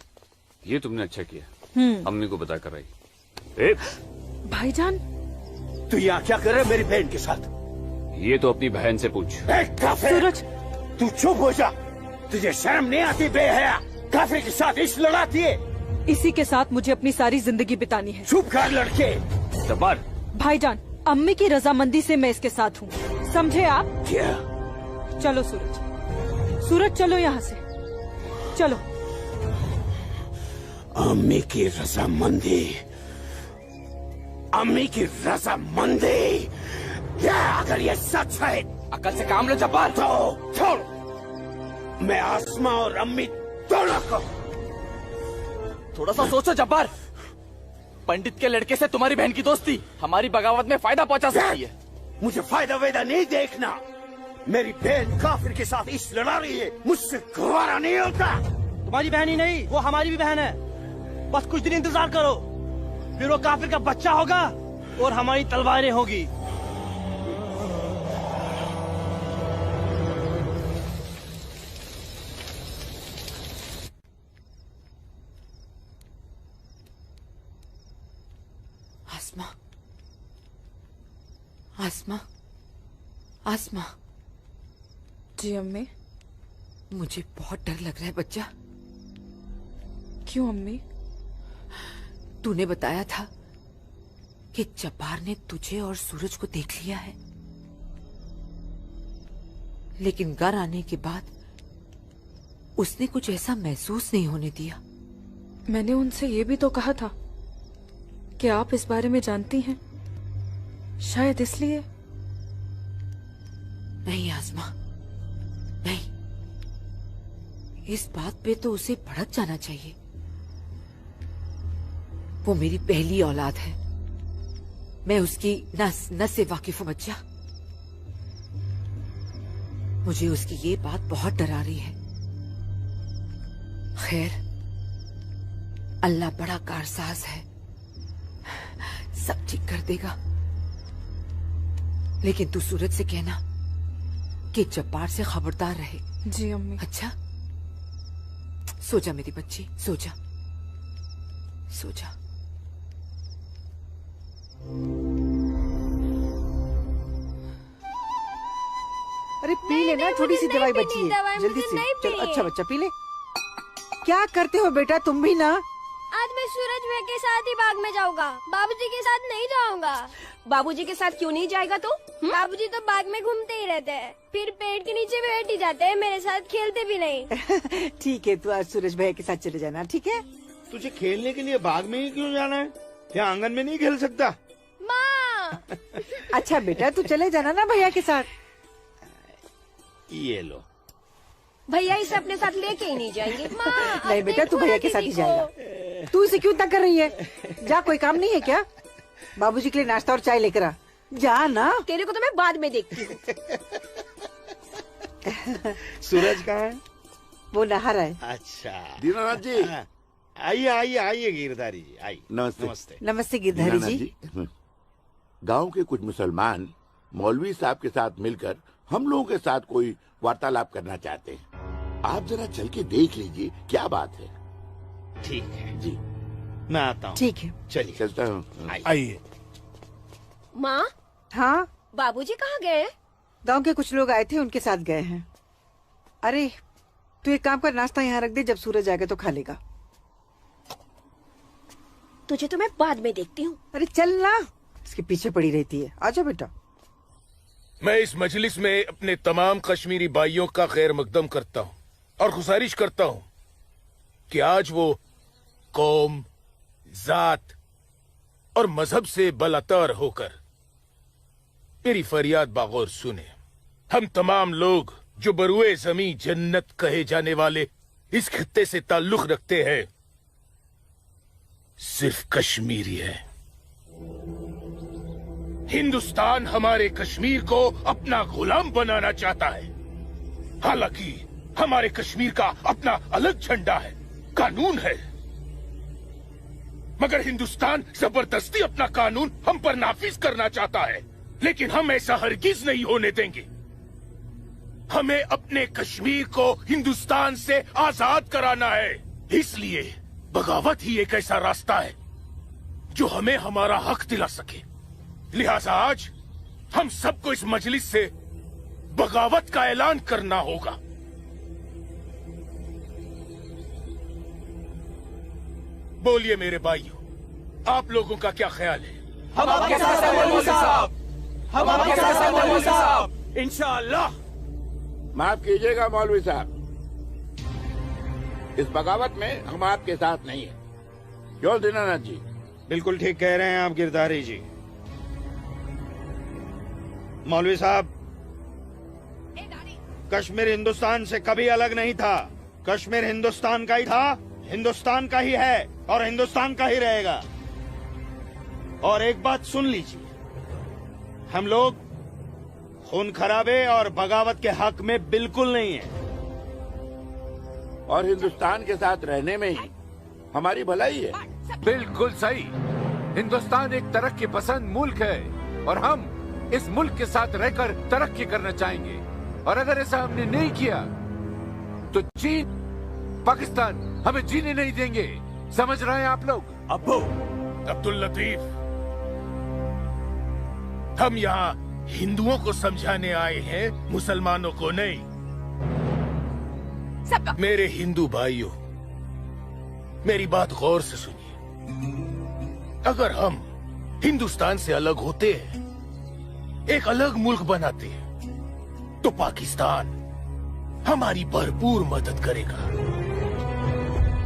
ये तुमने अच्छा किया, अम्मी को बता कर आई। भाईजान, तू यहाँ क्या कर रहा है मेरी बहन के साथ? ये तो अपनी बहन से पूछ। सूरज, तू चुप हो जा, तुझे शर्म नहीं आती बेहया? काफिर के साथ इश्क लड़ाती है। इसी के साथ मुझे अपनी सारी जिंदगी बितानी है। चुप कर लड़के। जब्बार। भाईजान, अम्मी की रजामंदी से मैं इसके साथ हूँ, समझे आप? क्या? चलो सूरज, सूरज चलो यहाँ से, चलो। अम्मी की रजामंदी, अम्मी की रजामंदी, क्या अगर ये सच है? अकल से काम लो जब्बार। तो छोड़, मैं आसमा और अम्मी दोनों को। थोड़ा सा सोचो जब्बार, पंडित के लड़के से तुम्हारी बहन की दोस्ती हमारी बगावत में फायदा पहुंचा सकती है। मुझे फायदा वेदा नहीं देखना, मेरी बहन काफिर के साथ इश्क लड़ा रही है, मुझसे गवारा नहीं होता। तुम्हारी बहन ही नहीं, वो हमारी भी बहन है। बस कुछ दिन इंतजार करो, फिर वो काफिर का बच्चा होगा और हमारी तलवारें होगी। आसमा, आसमा, आसमा। जी अम्मी। मुझे बहुत डर लग रहा है बच्चा। क्यों अम्मी? तूने बताया था कि जब्बार ने तुझे और सूरज को देख लिया है, लेकिन घर आने के बाद उसने कुछ ऐसा महसूस नहीं होने दिया। मैंने उनसे ये भी तो कहा था कि आप इस बारे में जानती हैं, शायद इसलिए। नहीं आसमा, नहीं, इस बात पे तो उसे भड़क जाना चाहिए। वो मेरी पहली औलाद है, मैं उसकी नस नस से वाकिफ हूं बच्चा। मुझे उसकी ये बात बहुत डरा रही है। खैर, अल्लाह बड़ा कारसाज है, सब ठीक कर देगा। लेकिन तू सूरज से कहना कि जब्बार से खबरदार रहे। जी अम्मी। अच्छा, सो जा मेरी बच्ची, सो जा, सो जा। अरे पी लेना, थोड़ी सी दवाई बची है, जल्दी से। चलो, अच्छा बच्चा पी ले। क्या करते हो बेटा तुम भी ना? आज मैं सूरज भैया के साथ ही बाग में जाऊंगा, बाबूजी के साथ नहीं जाऊंगा। बाबूजी के साथ क्यों नहीं जाएगा तू? बाबूजी तो बाग में घूमते ही रहते हैं, फिर पेड़ के नीचे बैठ ही जाते हैं, मेरे साथ खेलते भी नहीं। ठीक है, तू आज सूरज भैया के साथ चले जाना, ठीक है? तुझे खेलने के लिए बाग में ही क्यों जाना है? क्या आंगन में नहीं खेल सकता? माँ। अच्छा बेटा, तू चले जाना ना भैया के साथ। ये लो। भैया इसे अपने साथ लेके ही नहीं जाएंगे। माँ, नहीं बेटा, तू भैया के साथ ही जाएगा। तू इसे क्यों तंग कर रही है? जा, कोई काम नहीं है क्या? बाबूजी के लिए नाश्ता और चाय लेकर आ। जा ना। तेरे को तो मैं बाद में देखती हूँ। सूरज कहाँ है? वो नहा रहा है। अच्छा दीनानाथ जी। आइए आइए आइए गिरधारी जी, आइए। नमस्ते। नमस्ते। नमस्ते गिरधारी जी। गांव के कुछ मुसलमान मौलवी साहब के साथ मिलकर हम लोगों के साथ कोई वार्तालाप करना चाहते हैं। आप जरा चल के देख लीजिए क्या बात है। ठीक है जी, मैं आता हूँ। ठीक है, चलिए चलता हूँ। आइए। माँ, हाँ बाबूजी कहाँ गए? गांव के कुछ लोग आए थे, उनके साथ गए हैं। अरे तू एक काम कर, नाश्ता यहाँ रख दे, जब सूरज आएगा तो खा लेगा। तुझे तो मैं बाद में देखती हूँ। अरे चल ना, इसके पीछे पड़ी रहती है। आजा बेटा। मैं इस मजलिस में अपने तमाम कश्मीरी भाइयों का खैर मकदम करता हूँ और गुजारिश करता हूँ कि आज वो कौम, जात और मजहब से बलातर होकर मेरी फरियाद बागौर सुने। हम तमाम लोग जो बरुए जमी जन्नत कहे जाने वाले इस खित्ते से ताल्लुक रखते हैं, सिर्फ कश्मीरी है। हिंदुस्तान हमारे कश्मीर को अपना गुलाम बनाना चाहता है। हालांकि हमारे कश्मीर का अपना अलग झंडा है, कानून है, मगर हिंदुस्तान जबरदस्ती अपना कानून हम पर नाफिज करना चाहता है। लेकिन हम ऐसा हरगिज नहीं होने देंगे। हमें अपने कश्मीर को हिंदुस्तान से आजाद कराना है। इसलिए बगावत ही एक ऐसा रास्ता है जो हमें हमारा हक दिला सके। लिहाजा आज हम सबको इस मजलिस से बगावत का ऐलान करना होगा। बोलिए मेरे भाइयों, आप लोगों का क्या ख्याल है? हम आपके साथ हैं मौलवी साहब, हम आपके साथ हैं मौलवी साहब, इंशाअल्लाह। माफ कीजिएगा मौलवी साहब, इस बगावत में हम आपके साथ नहीं है। क्यों दीनानाथ जी? बिल्कुल ठीक कह रहे हैं आप गिरधारी जी। मौलवी साहब, कश्मीर हिंदुस्तान से कभी अलग नहीं था। कश्मीर हिंदुस्तान का ही था, हिंदुस्तान का ही है और हिंदुस्तान का ही रहेगा। और एक बात सुन लीजिए, हम लोग खून खराबे और बगावत के हक में बिल्कुल नहीं है। और हिंदुस्तान के साथ रहने में ही हमारी भलाई है। बिल्कुल सही। हिंदुस्तान एक तरक्की पसंद मुल्क है और हम इस मुल्क के साथ रहकर तरक्की करना चाहेंगे। और अगर ऐसा हमने नहीं किया तो चीन, पाकिस्तान हमें जीने नहीं देंगे। समझ रहे हैं आप लोग? अब्बू, अब्दुल लतीफ, हम यहाँ हिंदुओं को समझाने आए हैं, मुसलमानों को नहीं। मेरे हिंदू भाइयों, मेरी बात गौर से सुनिए। अगर हम हिंदुस्तान से अलग होते हैं, एक अलग मुल्क बनाते हैं, तो पाकिस्तान हमारी भरपूर मदद करेगा।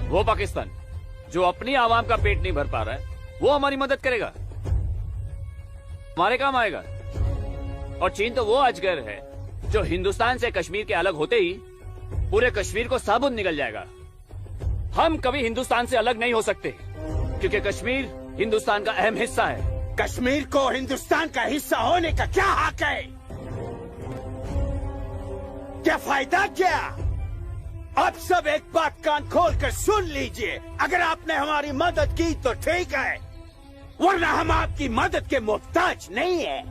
वो पाकिस्तान जो अपनी आवाम का पेट नहीं भर पा रहा है, वो हमारी मदद करेगा, हमारे काम आएगा। और चीन तो वो अजगर है जो हिंदुस्तान से कश्मीर के अलग होते ही पूरे कश्मीर को साबुत निकल जाएगा। हम कभी हिंदुस्तान से अलग नहीं हो सकते, क्योंकि कश्मीर हिंदुस्तान का अहम हिस्सा है। कश्मीर को हिंदुस्तान का हिस्सा होने का क्या हक है? क्या फायदा क्या? अब सब एक बात कान खोल कर सुन लीजिए। अगर आपने हमारी मदद की तो ठीक है, वरना हम आपकी मदद के मोहताज नहीं है।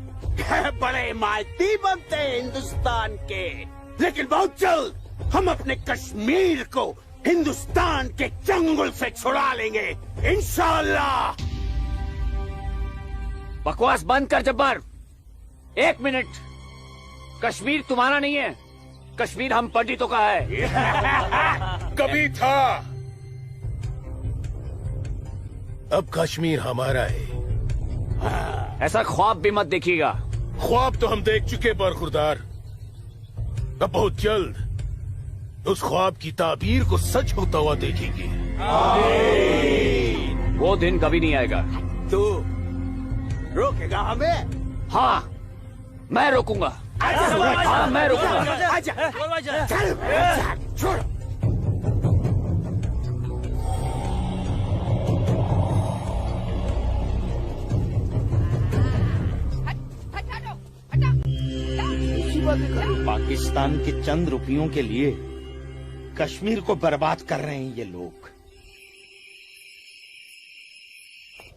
बड़े इमारती बनते हैं हिंदुस्तान के, लेकिन बहुत जल्द हम अपने कश्मीर को हिंदुस्तान के चंगुल से छुड़ा लेंगे, इंशाअल्लाह। बकवास बंद कर जब्बार। 1 मिनट। कश्मीर तुम्हारा नहीं है, कश्मीर हम पंडितों का है। कभी था, अब कश्मीर हमारा है। ऐसा ख्वाब भी मत देखिएगा। ख्वाब तो हम देख चुके बरखुरदार। अब बहुत जल्द उस ख्वाब की ताबीर को सच होता हुआ देखेंगे। वो दिन कभी नहीं आएगा। तू रोकेगा हमें? हाँ, मैं रोकूंगा। हाँ, मैं रोकूंगा। आजा, चल, छोड़। पाकिस्तान के चंद रुपयों के लिए कश्मीर को बर्बाद कर रहे हैं ये लोग।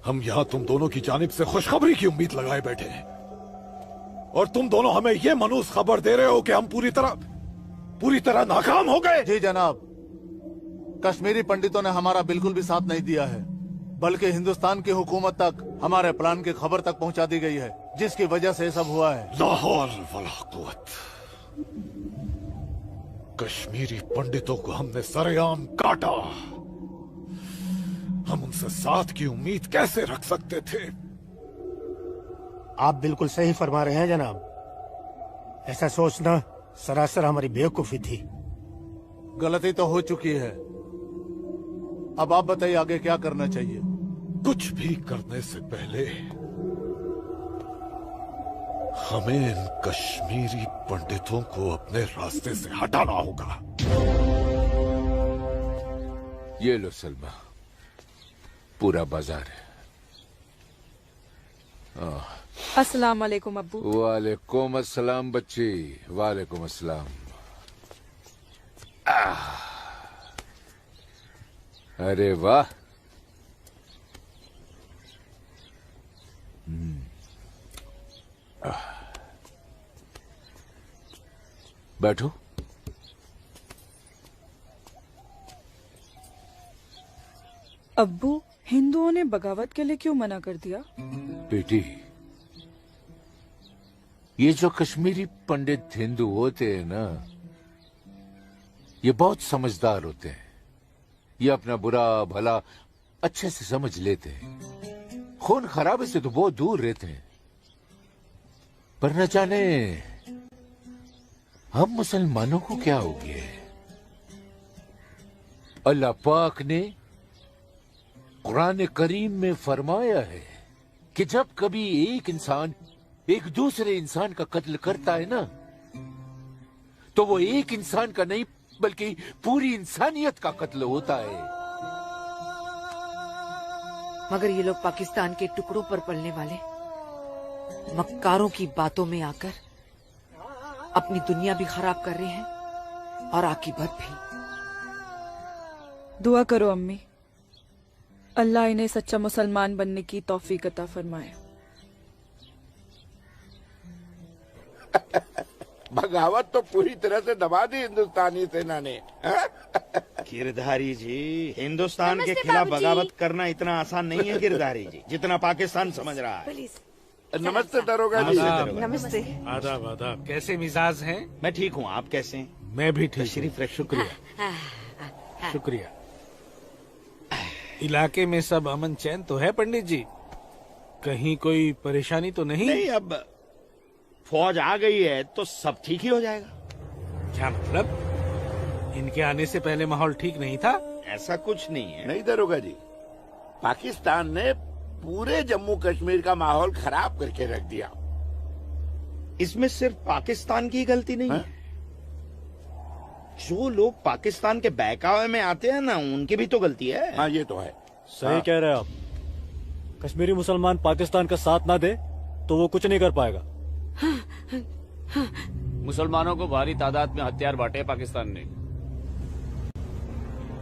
हम यहाँ तुम दोनों की जानिब से खुशखबरी की उम्मीद लगाए बैठे हैं, और तुम दोनों हमें ये मनूस खबर दे रहे हो कि हम पूरी तरह नाकाम हो गए। जी जनाब, कश्मीरी पंडितों ने हमारा बिल्कुल भी साथ नहीं दिया है, बल्कि हिंदुस्तान की हुकूमत तक हमारे प्लान की खबर तक पहुंचा दी गई है, जिसकी वजह से सब हुआ है। ला हौल वला कुव्वत। कश्मीरी पंडितों को हमने सरेआम काटा। हम उनसे साथ की उम्मीद कैसे रख सकते थे? आप बिल्कुल सही फरमा रहे हैं जनाब। ऐसा सोचना सरासर हमारी बेवकूफी थी। गलती तो हो चुकी है, अब आप बताइए आगे क्या करना चाहिए। कुछ भी करने से पहले हमें इन कश्मीरी पंडितों को अपने रास्ते से हटाना होगा। ये लो सलमा, पूरा बाजार है। अस्सलाम वालेकुम अब्बू। वालेकुम अस्सलाम बच्ची, वालेकुम अस्सलाम। अरे वाह, बैठो। अब्बू, हिंदुओं ने बगावत के लिए क्यों मना कर दिया? बेटी, ये जो कश्मीरी पंडित हिंदू होते हैं ना, ये बहुत समझदार होते हैं। ये अपना बुरा भला अच्छे से समझ लेते हैं। खून खराबे से तो बहुत दूर रहते हैं। पर न जाने हम मुसलमानों को क्या हो गया है। अल्लाह पाक ने कुरान करीम में फरमाया है कि जब कभी एक इंसान एक दूसरे इंसान का कत्ल करता है ना, तो वो एक इंसान का नहीं बल्कि पूरी इंसानियत का कत्ल होता है। मगर ये लोग पाकिस्तान के टुकड़ों पर पलने वाले मक्कारों की बातों में आकर अपनी दुनिया भी खराब कर रहे हैं और आकीबत भी। दुआ करो अम्मी, अल्लाह इन्हें सच्चा मुसलमान बनने की तौफीक अता फरमाए। बगावत तो पूरी तरह से दबा दी हिंदुस्तानी सेना ने। गिरधारी जी, हिंदुस्तान के खिलाफ बगावत करना इतना आसान नहीं है गिरधारी जी, जितना पाकिस्तान समझ रहा है। नमस्ते दरोगा जी। नमस्ते। आदाब आदाब। कैसे मिजाज हैं? मैं ठीक हूँ, आप कैसे हैं? मैं भी ठीक। तशरीफ रखिए। शुक्रिया शुक्रिया। इलाके में सब अमन चैन तो है पंडित जी? कहीं कोई परेशानी तो नहीं? नहीं, अब फौज आ गई है तो सब ठीक ही हो जाएगा। क्या मतलब? इनके आने से पहले माहौल ठीक नहीं था? ऐसा कुछ नहीं है। नहीं दरोगा जी, पाकिस्तान ने पूरे जम्मू कश्मीर का माहौल खराब करके रख दिया। इसमें सिर्फ पाकिस्तान की गलती नहीं है। जो लोग पाकिस्तान के बहकावे में आते हैं ना, उनकी भी तो गलती है। हाँ, ये तो है। सही कह रहे हैं आप। कश्मीरी मुसलमान पाकिस्तान का साथ ना दे तो वो कुछ नहीं कर पाएगा। मुसलमानों को भारी तादाद में हथियार बांटे पाकिस्तान ने।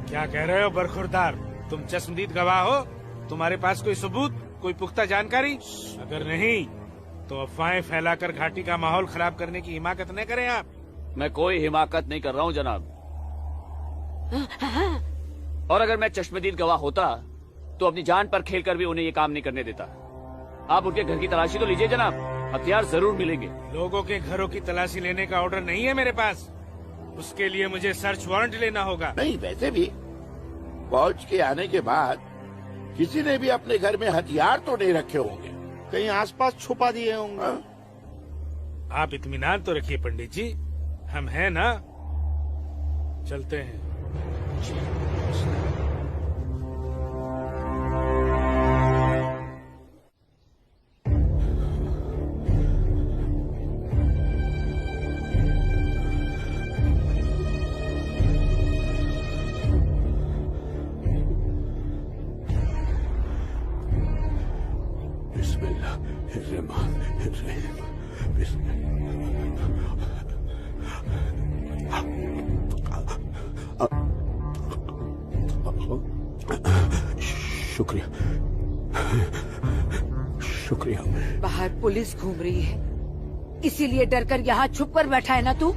क्या कह रहे हो बरखुरदार? तुम चश्मदीद गवाह हो? तुम्हारे पास कोई सबूत, कोई पुख्ता जानकारी? अगर नहीं तो अफवाहें फैलाकर घाटी का माहौल खराब करने की हिमाकत न करें आप। मैं कोई हिमाकत नहीं कर रहा हूँ जनाब। और अगर मैं चश्मदीद गवाह होता तो अपनी जान पर खेलकर भी उन्हें ये काम नहीं करने देता। आप उनके घर की तलाशी तो लीजिए जनाब, हथियार जरूर मिलेंगे। लोगों के घरों की तलाशी लेने का ऑर्डर नहीं है मेरे पास। उसके लिए मुझे सर्च वारंट लेना होगा। नहीं, वैसे भी फौज के आने के बाद किसी ने भी अपने घर में हथियार तो नहीं रखे होंगे, कहीं आसपास छुपा दिए होंगे। आप इत्मीनान तो रखिए पंडित जी, हम हैं ना। चलते हैं। शुक्रिया शुक्रिया। बाहर पुलिस घूम रही है, इसीलिए डर कर यहाँ छुप कर बैठा है ना तू?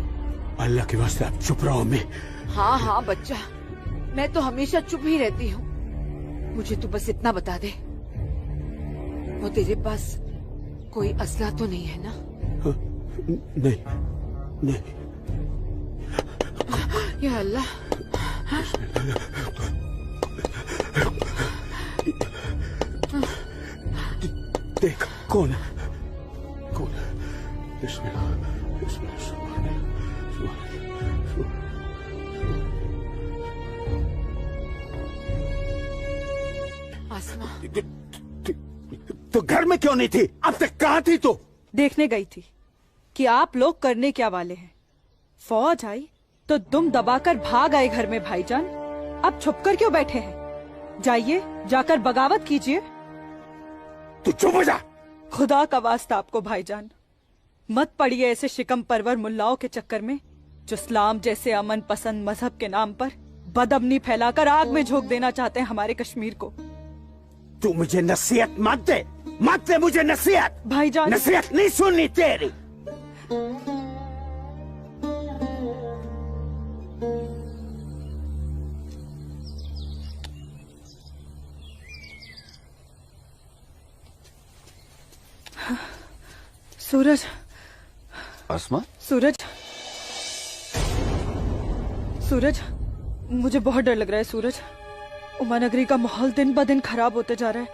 अल्लाह के वास्ते आप चुप रहो। मैं हाँ हाँ बच्चा, मैं तो हमेशा चुप ही रहती हूँ। मुझे तू बस इतना बता दे, वो तेरे पास कोई असला तो नहीं है ना? नहीं नहीं। या अल्लाह। देख कौन है, कौन है? बिस्मिल्लाह, बिस्मिल्लाह। आसमा, तो घर में क्यों नहीं थी? अब तक कहाँ थी तू? देखने गई थी कि आप लोग करने क्या वाले हैं। फौज आई तो दुम दबाकर भाग आए घर में भाईजान। अब छुपकर क्यों बैठे हैं? जाइए, जाकर बगावत कीजिए। तू चुप हो जा। खुदा का वास्ता आपको भाईजान, मत पड़िए ऐसे शिकम परवर मुल्लाओं के चक्कर में, जो इस्लाम जैसे अमन पसंद मजहब के नाम पर बदअमनी फैलाकर आग में झोंक देना चाहते हैं हमारे कश्मीर को। तू मुझे नसीहत मत दे, मत दे मुझे नसीहत। भाईजान, नसीहत नहीं सुननी तेरी। सूरज, आसमा, सूरज, सूरज, मुझे बहुत डर लग रहा है सूरज। उमानगरी का माहौल दिन ब दिन खराब होते जा रहा है।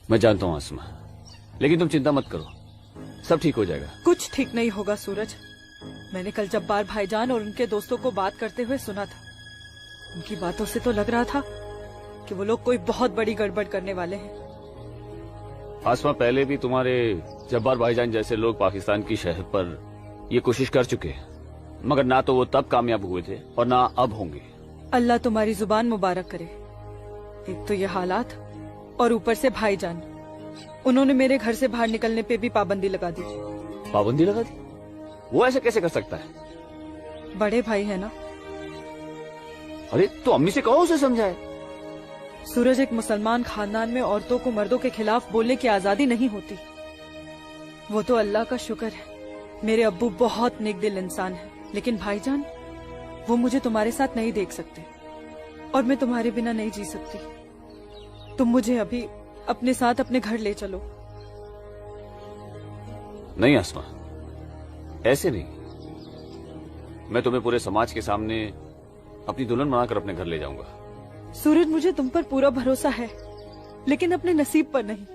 मैं जानता हूँ आसमा, लेकिन तुम चिंता मत करो, सब ठीक हो जाएगा। कुछ ठीक नहीं होगा सूरज। मैंने कल जब्बार भाईजान और उनके दोस्तों को बात करते हुए सुना था। उनकी बातों से तो लग रहा था कि वो लोग कोई बहुत बड़ी गड़बड़ करने वाले हैं। आसमा, पहले भी तुम्हारे जब्बार भाईजान जैसे लोग पाकिस्तान की शहर पर ये कोशिश कर चुके हैं, मगर ना तो वो तब कामयाब हुए थे और ना अब होंगे। अल्लाह तुम्हारी जुबान मुबारक करे। एक तो ये हालात और ऊपर से भाईजान, उन्होंने मेरे घर से बाहर निकलने पे भी पाबंदी लगा दी। पाबंदी लगा दी? वो ऐसे कैसे कर सकता है? बड़े भाई है ना। अरे तो अम्मी से कहो, उसे समझाए। सूरज, एक मुसलमान खानदान में औरतों को मर्दों के खिलाफ बोलने की आजादी नहीं होती। वो तो अल्लाह का शुक्र है, मेरे अब्बू बहुत नेक दिल इंसान है, लेकिन भाईजान वो मुझे तुम्हारे साथ नहीं देख सकते और मैं तुम्हारे बिना नहीं जी सकती। तुम मुझे अभी अपने साथ अपने घर ले चलो। नहीं आसमा, ऐसे नहीं। मैं तुम्हें पूरे समाज के सामने अपनी दुल्हन बनाकर अपने घर ले जाऊंगा। सूरज, मुझे तुम पर पूरा भरोसा है, लेकिन अपने नसीब पर नहीं।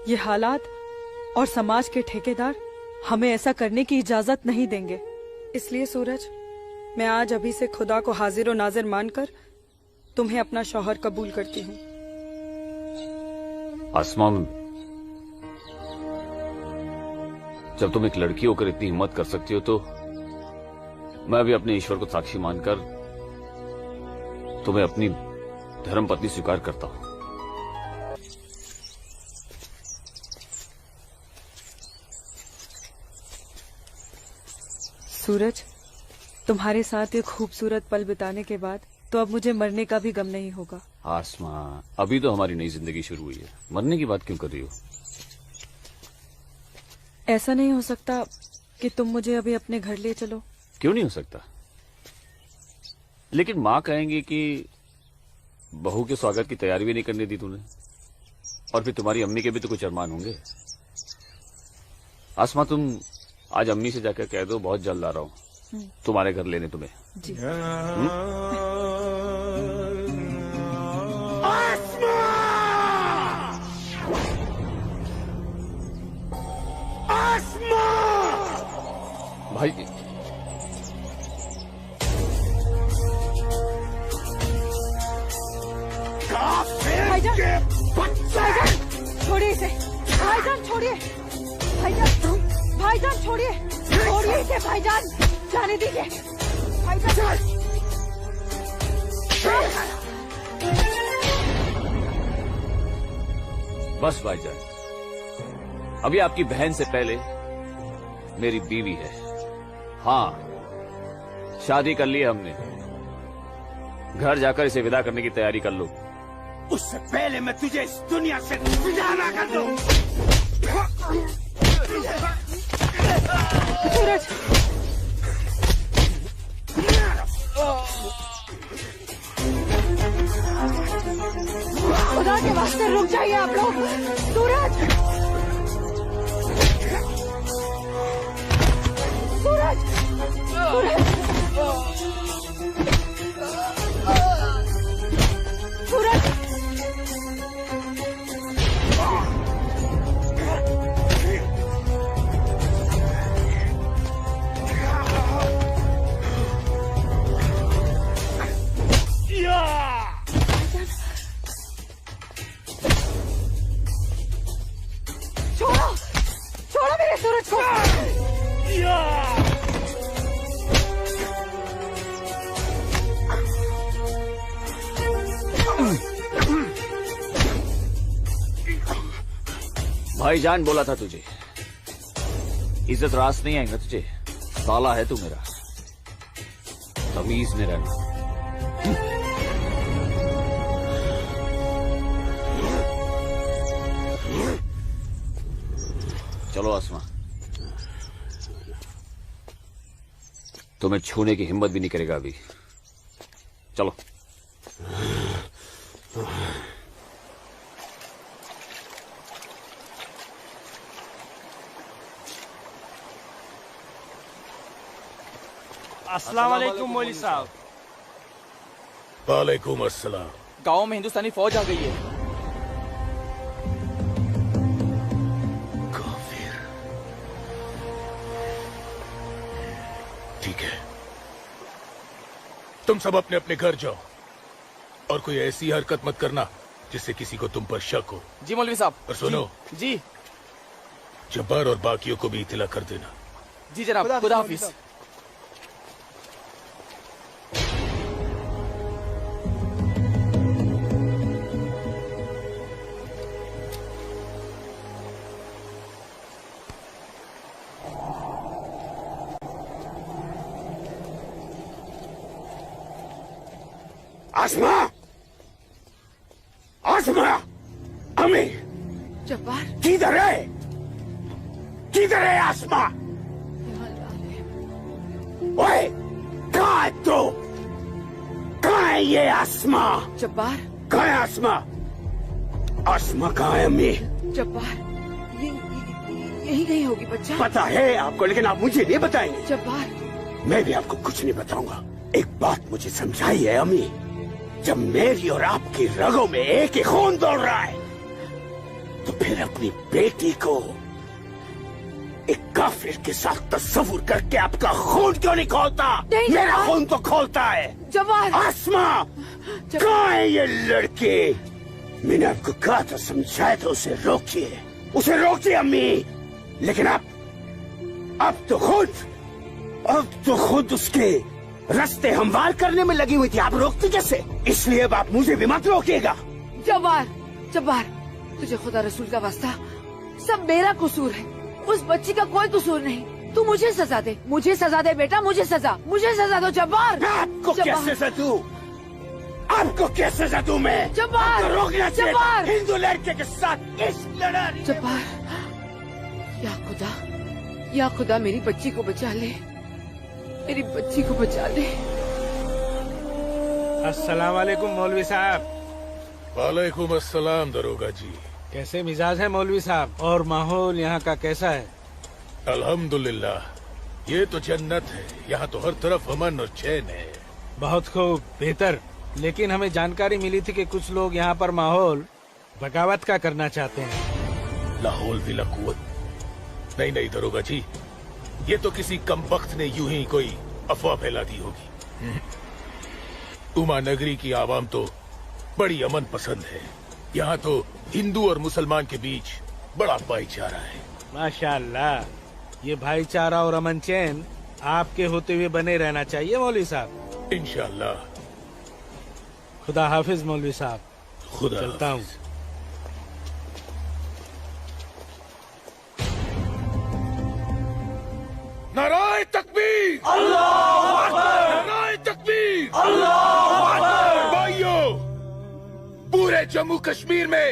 ये हालात और समाज के ठेकेदार हमें ऐसा करने की इजाजत नहीं देंगे। इसलिए सूरज, मैं आज अभी से खुदा को हाजिर और नाजिर मानकर तुम्हें अपना शौहर कबूल करती हूँ। आसमा, जब तुम एक लड़की होकर इतनी हिम्मत कर सकती हो, तो मैं भी अपने ईश्वर को साक्षी मानकर तुम्हें अपनी धर्मपत्नी स्वीकार करता हूं। सूरज, तुम्हारे साथ एक खूबसूरत पल बिताने के बाद तो अब मुझे मरने का भी गम नहीं होगा। आसमा, अभी तो हमारी नई जिंदगी शुरू हुई है, मरने की बात क्यों कर रही हो? ऐसा नहीं हो सकता कि तुम मुझे अभी अपने घर ले चलो? क्यों नहीं हो सकता? लेकिन माँ कहेंगी कि बहू के स्वागत की तैयारी भी नहीं करने दी तूने, और फिर तुम्हारी अम्मी के भी तो कुछ अरमान होंगे। आसमा, तुम आज अम्मी से जाकर कह दो बहुत जल्द आ रहा हूँ तुम्हारे घर लेने तुम्हें। जी। भाई, भाईजान, छोड़िए इसे। भाईजान छोड़िए, भाईजान छोड़िए, छोड़िए इसे भाईजान, जाने दीजिए भाईजान। बस भाईजान, अभी आपकी बहन से पहले मेरी बीवी है। हाँ, शादी कर ली है हमने। घर जाकर इसे विदा करने की तैयारी कर लो। उससे पहले मैं तुझे इस दुनिया से विदा ना कर दूं। सूरज, खुदा के वास्ते रुक जाइए आप लोग। सूरज, सूरज, सूरज, सूरज। छोड़ो, छोड़ो मेरे सूरज को। भाईजान बोला था तुझे, इज्जत रास नहीं आएगा तुझे। साला है तू मेरा, तमीज में रहना। चलो आसमा, तुम्हें छूने की हिम्मत भी नहीं करेगा अभी। चलो। अस्सलाम वालेकुम मौलवी साहब। वालेकुम अस्सलाम। गांव में हिंदुस्तानी फौज आ गई है। काफिर। ठीक है, तुम सब अपने अपने घर जाओ और कोई ऐसी हरकत मत करना जिससे किसी को तुम पर शक हो। जी मौलवी साहब। और सुनो जी, जब्बार और बाकियों को भी इत्तला कर देना। जी जनाब, खुदा हाफिज। आसमा, आसमा, अम्मी, जब्बार, किधर है? किधर है आसमा? ओए, कहाँ है तू? कहाँ है ये आसमा? जब्बार, कहाँ है आसमा? आसमा कहाँ है अम्मी? जब्बार, यही कहीं होगी बच्चा। पता है आपको, लेकिन आप मुझे नहीं बताएंगे। जब्बार, मैं भी आपको कुछ नहीं बताऊंगा। एक बात मुझे समझाई है अम्मी, जब मेरी और आपकी रगों में एक ही खून दौड़ रहा है, तो फिर अपनी बेटी को एक काफिर के साथ तस्वुर करके आपका खून क्यों नहीं खोलता? मेरा खून तो खोलता है। जवान, आसमा, कहाँ है ये लड़की? मैंने आपको कहा था, समझाया था, उसे रोकिए, उसे रोकिए अम्मी। लेकिन अब तो खुद उसके रास्ते हमवार करने में लगी हुई थी। आप रोकती कैसे? इसलिए अब आप मुझे भी मत रोकिएगा। जब्बार, तुझे खुदा रसूल का वास्ता, सब मेरा कसूर है, उस बच्ची का कोई कसूर नहीं। तू मुझे सजा दे, बेटा, मुझे सजा दो। जब्बार, आपको क्या सजा दूं? आपको क्या सजा दूं मैं? जब्बार, आपको रोकना चाहिए था। जब्बार, हिंदू लड़के के साथ इस लड़ाई। जब्बार, या खुदा मेरी बच्ची को बचा ले, मेरी बच्ची को बचा ले। अस्सलाम वालेकुम मौलवी साहब। वालेकुम अस्सलाम दरोगा जी। कैसे मिजाज है मौलवी साहब, और माहौल यहाँ का कैसा है? अल्हम्दुलिल्लाह, ये तो जन्नत है। यहाँ तो हर तरफ अमन और चैन है। बहुत खूब, बेहतर। लेकिन हमें जानकारी मिली थी कि कुछ लोग यहाँ पर माहौल बगावत का करना चाहते हैं। लाहौल विला कुव्वत। नहीं दरोगा जी, ये तो किसी कमबख्त ने यूं ही कोई अफवाह फैला दी होगी। उमा नगरी की आवाम तो बड़ी अमन पसंद है। यहाँ तो हिंदू और मुसलमान के बीच बड़ा भाईचारा है। माशाअल्लाह, ये भाईचारा और अमन चैन आपके होते हुए बने रहना चाहिए मौलवी साहब। इंशाअल्लाह। खुदा हाफिज मौलवी साहब। खुदा चलता हूँ। नाराए तकबीर, अल्लाहू अकबर, नाराए तकबीर, अल्लाहू अकबर। भाइयों, पूरे जम्मू कश्मीर में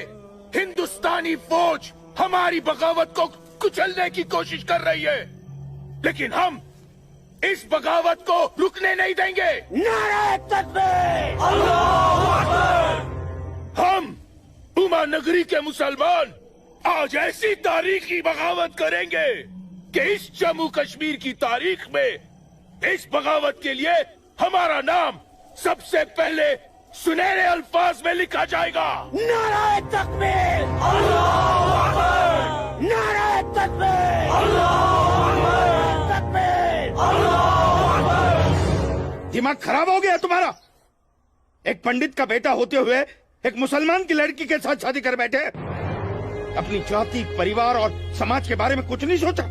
हिंदुस्तानी फौज हमारी बगावत को कुचलने की कोशिश कर रही है, लेकिन हम इस बगावत को रुकने नहीं देंगे। नाराए तकबीर, अल्लाहू अकबर। हम उमा नगरी के मुसलमान आज ऐसी तारीखी बगावत करेंगे कि इस जम्मू कश्मीर की तारीख में इस बगावत के लिए हमारा नाम सबसे पहले सुनहरे अल्फाज में लिखा जाएगा। नाराए तकबीर, अल्लाहू अकबर, नाराए तकबीर, अल्लाहू अकबर, अल्लाहू अकबर। दिमाग खराब हो गया तुम्हारा? एक पंडित का बेटा होते हुए एक मुसलमान की लड़की के साथ शादी कर बैठे। अपनी जाति, परिवार और समाज के बारे में कुछ नहीं सोचा।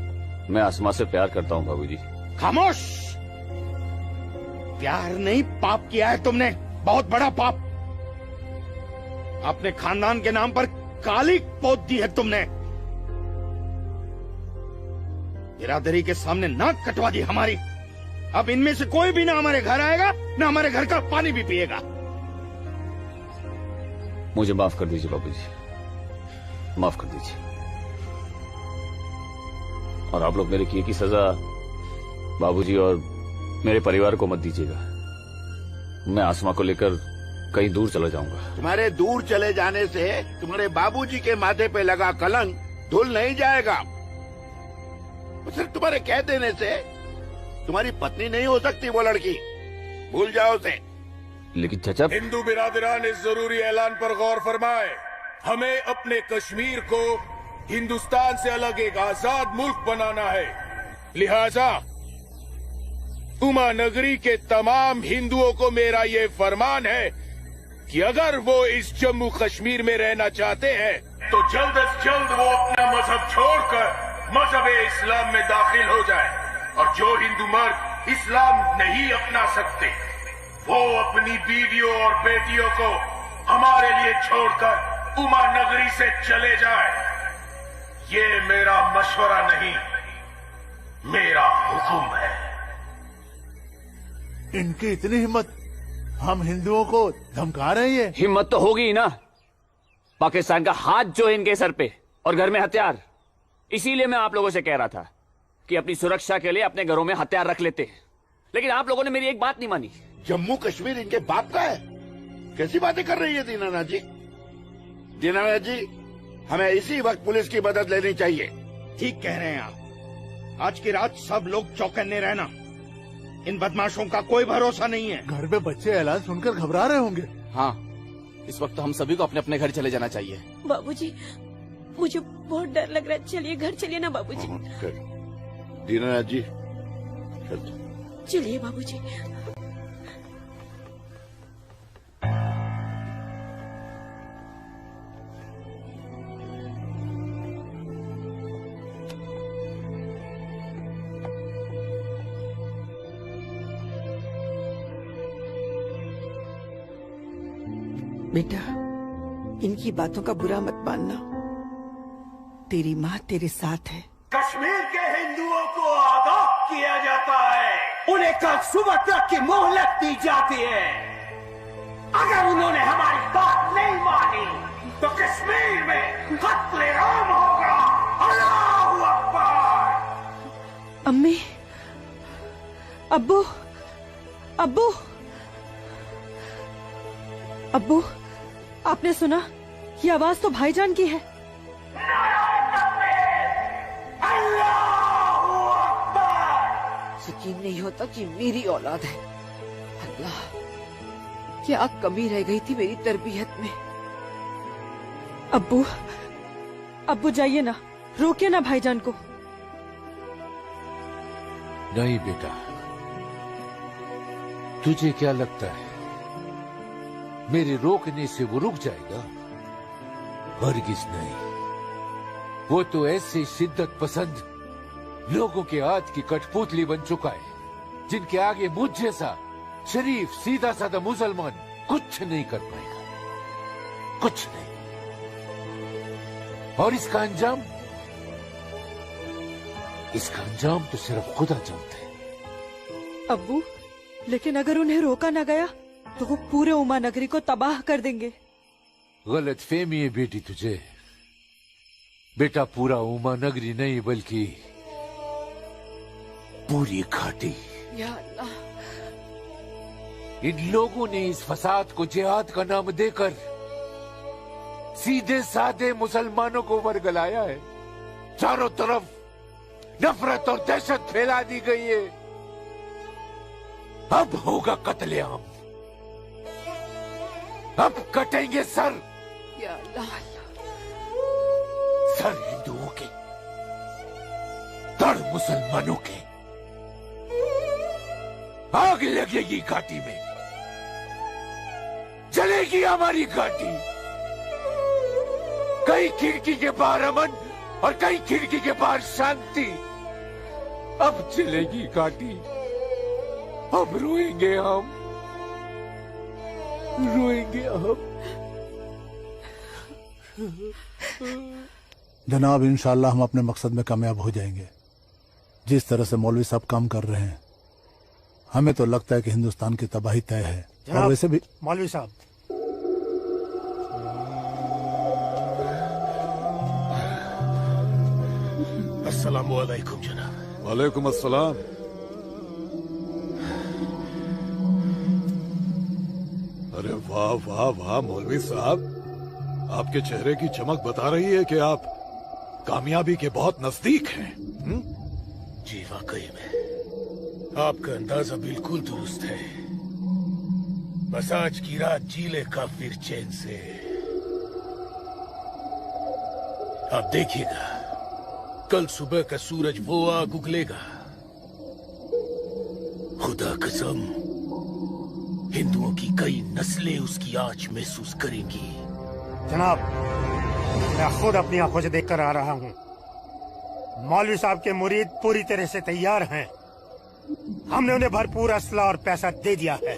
मैं आसमा से प्यार करता हूँ बाबूजी। खामोश। प्यार नहीं, पाप किया है तुमने, बहुत बड़ा पाप। अपने खानदान के नाम पर काली पोत दी है तुमने। बिरादरी के सामने नाक कटवा दी हमारी। अब इनमें से कोई भी ना हमारे घर आएगा, ना हमारे घर का पानी भी पिएगा। मुझे माफ कर दीजिए बाबूजी, माफ कर दीजिए। और आप लोग मेरे किए की सजा बाबूजी और मेरे परिवार को मत दीजिएगा। मैं आसमा को लेकर कहीं दूर चला जाऊंगा। तुम्हारे दूर चले जाने से तुम्हारे बाबूजी के माथे पे लगा कलंक धुल नहीं जाएगा। सिर्फ तुम्हारे कह देने से तुम्हारी पत्नी नहीं हो सकती वो लड़की, भूल जाओ उसे। लेकिन चाचा, हिंदू बिरादरान इस जरूरी ऐलान पर गौर फरमाए। हमें अपने कश्मीर को हिंदुस्तान से अलग एक आजाद मुल्क बनाना है। लिहाजा उमा नगरी के तमाम हिंदुओं को मेरा ये फरमान है कि अगर वो इस जम्मू कश्मीर में रहना चाहते हैं तो जल्द से जल्द वो अपना मजहब छोड़कर मजहब इस्लाम में दाखिल हो जाए। और जो हिंदू मर्द इस्लाम नहीं अपना सकते वो अपनी बीवियों और बेटियों को हमारे लिए छोड़कर उमा नगरी से चले जाए। ये मेरा मशवरा नहीं, मेरा हुक्म है। इनकी इतनी हिम्मत, हम हिंदुओं को धमका रहे हैं। हिम्मत तो होगी ही ना। पाकिस्तान का हाथ जो है इनके सर पे और घर में हथियार। इसीलिए मैं आप लोगों से कह रहा था कि अपनी सुरक्षा के लिए अपने घरों में हथियार रख लेते हैं, लेकिन आप लोगों ने मेरी एक बात नहीं मानी। जम्मू कश्मीर इनके बाप का है? कैसी बातें कर रही है दीनानाथ जी? दीनानाथ जी, हमें इसी वक्त पुलिस की मदद लेनी चाहिए। ठीक कह रहे हैं आप। आज की रात सब लोग चौकन्ने रहना। इन बदमाशों का कोई भरोसा नहीं है। घर में बच्चे ऐलान सुनकर घबरा रहे होंगे। हाँ, इस वक्त हम सभी को अपने अपने घर चले जाना चाहिए। बाबूजी, मुझे बहुत डर लग रहा है। चलिए घर चलिए ना बाबूजी। दीनानाथ जी, चलिए बाबूजी। बेटा, इनकी बातों का बुरा मत मानना। तेरी माँ तेरे साथ है। कश्मीर के हिंदुओं को आगाह किया जाता है। उन्हें कल सुबह तक की मोहलत दी जाती है। अगर उन्होंने हमारी बात नहीं मानी तो कश्मीर में कत्ले-आम होगा। अल्लाहू अकबर। अम्मी, अब्बू, अब्बू, अब्बू, आपने सुना? ये आवाज तो भाईजान की है। यकीन नहीं होता कि मेरी औलाद है। अल्लाह, क्या कमी रह गई थी मेरी तरबियत में। अब्बू, अब्बू जाइए ना, रोकिए ना भाईजान को। नहीं बेटा, तुझे क्या लगता है मेरे रोकने से वो रुक जाएगा? हरगिज नहीं। वो तो ऐसे शिद्दत पसंद लोगों के हाथ की कठपुतली बन चुका है, जिनके आगे मुझ जैसा शरीफ सीधा साधा मुसलमान कुछ नहीं कर पाएगा, कुछ नहीं। और इसका अंजाम तो सिर्फ खुदा जानता है। अब्बू, लेकिन अगर उन्हें रोका न गया तो वो पूरे उमा नगरी को तबाह कर देंगे। गलत फहमी है बेटी तुझे। बेटा, पूरा उमा नगरी नहीं बल्कि पूरी घाटी। या अल्लाह, इन लोगों ने इस फसाद को जिहाद का नाम देकर सीधे साधे मुसलमानों को वर्गलाया है। चारों तरफ नफरत और दहशत फैला दी गई है। अब होगा कत्लेआम, अब कटेंगे सर। या अल्लाह, सर हिंदुओं के, धड़ मुसलमानों के। आग लगेगी घाटी में, जलेगी हमारी घाटी। कई खिड़की के बाहर अमन और कई खिड़की के बाहर शांति। अब चलेगी घाटी, अब रोएंगे हम, रोएंगे हम। जनाब, इंशाल्लाह हम अपने मकसद में कामयाब हो जाएंगे। जिस तरह से मौलवी साहब काम कर रहे हैं, हमें तो लगता है कि हिंदुस्तान की तबाही तय है। और वैसे भी मौलवी साहब, अस्सलामु अलैकुम जनाब। वालेकुम अस्सलाम। अरे वाह वाह वाह मौलवी साहब, आपके चेहरे की चमक बता रही है कि आप कामयाबी के बहुत नजदीक हैं। जी वाकई में आपका अंदाजा बिल्कुल दुरुस्त है। बस आज की रात जी ले काफिर चैन से। आप देखिएगा, कल सुबह का सूरज वो आग उगलेगा। खुदा कसम, हिंदुओं की कई नस्लें उसकी आंच महसूस करेंगी। जनाब, मैं खुद अपनी आंखों से देखकर आ रहा हूँ। मौलवी साहब के मुरीद पूरी तरह से तैयार हैं। हमने उन्हें भरपूर असला और पैसा दे दिया है।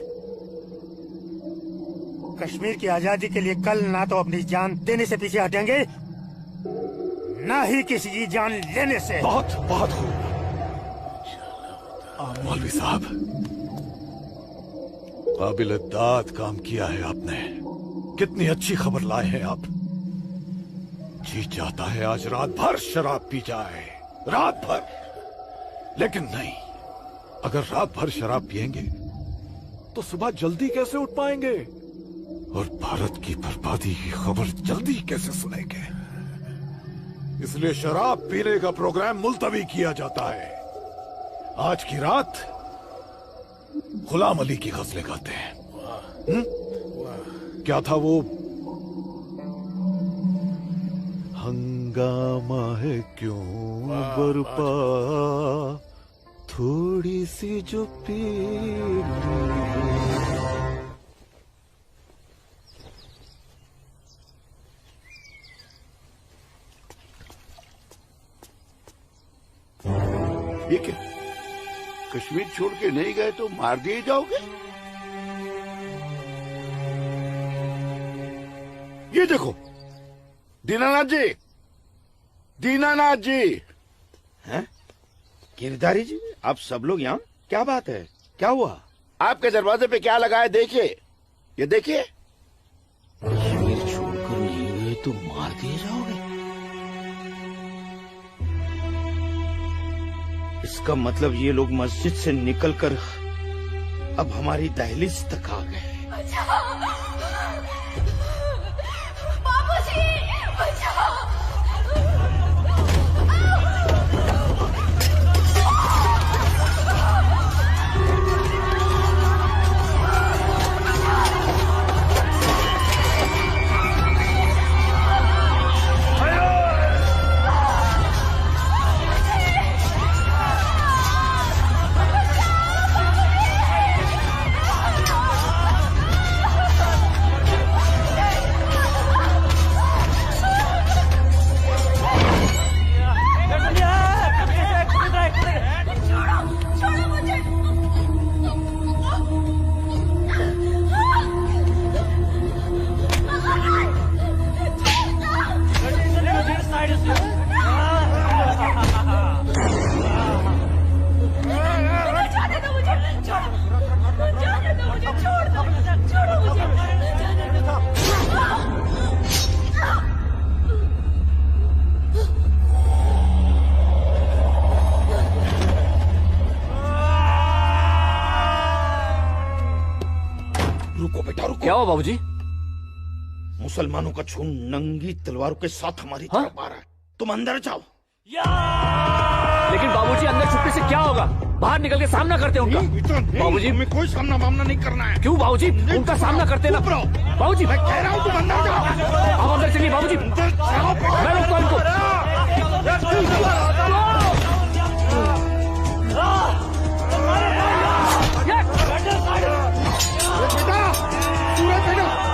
कश्मीर की आजादी के लिए कल ना तो अपनी जान देने से पीछे हटेंगे, ना ही किसी की जान लेने से। बहुत बहुत खूब मौलवी साहब, काबिल दाद काम किया है आपने। कितनी अच्छी खबर लाए हैं आप। जी चाहता है आज रात भर शराब पी जाए, रात भर। लेकिन नहीं, अगर रात भर शराब पिएंगे तो सुबह जल्दी कैसे उठ पाएंगे? और भारत की बर्बादी की खबर जल्दी कैसे सुनेंगे? इसलिए शराब पीने का प्रोग्राम मुलतवी किया जाता है। आज की रात गुलाम अली की गजलें गाते हैं। क्या था वो? हंगामा है क्यों बरपा, थोड़ी सी जो पी ये क्या? कश्मीर छोड़ के नहीं गए तो मार दिए जाओगे? ये देखो, दीनानाथ जी, दीनानाथ जी। हैं? गिरधारी जी, आप सब लोग यहाँ? क्या बात है? क्या हुआ? आपके दरवाजे पे क्या लगा है देखिए, ये देखिए। कश्मीर छोड़कर नहीं गए तो मार दिए जाओगे? इसका मतलब ये लोग मस्जिद से निकलकर अब हमारी दहलीज तक आ गए। बाबूजी, बचाओ! क्या हुआ बाबूजी? मुसलमानों का खून नंगी तलवारों के साथ हमारी तरफ आ रहा है। तुम अंदर जाओ। लेकिन बाबूजी, अंदर छुपने से क्या होगा? बाहर निकल के सामना करते हैं उनका। बाबूजी, हमें कोई सामना वामना नहीं करना है। क्यों बाबूजी? उनका सामना करते ना। बाबूजी, मैं कह रहा हूँ तुम अंदर जाओ। आप अंदर चलिए बाबूजी। अंदर जाओ। मैं रोकता हूं इनको।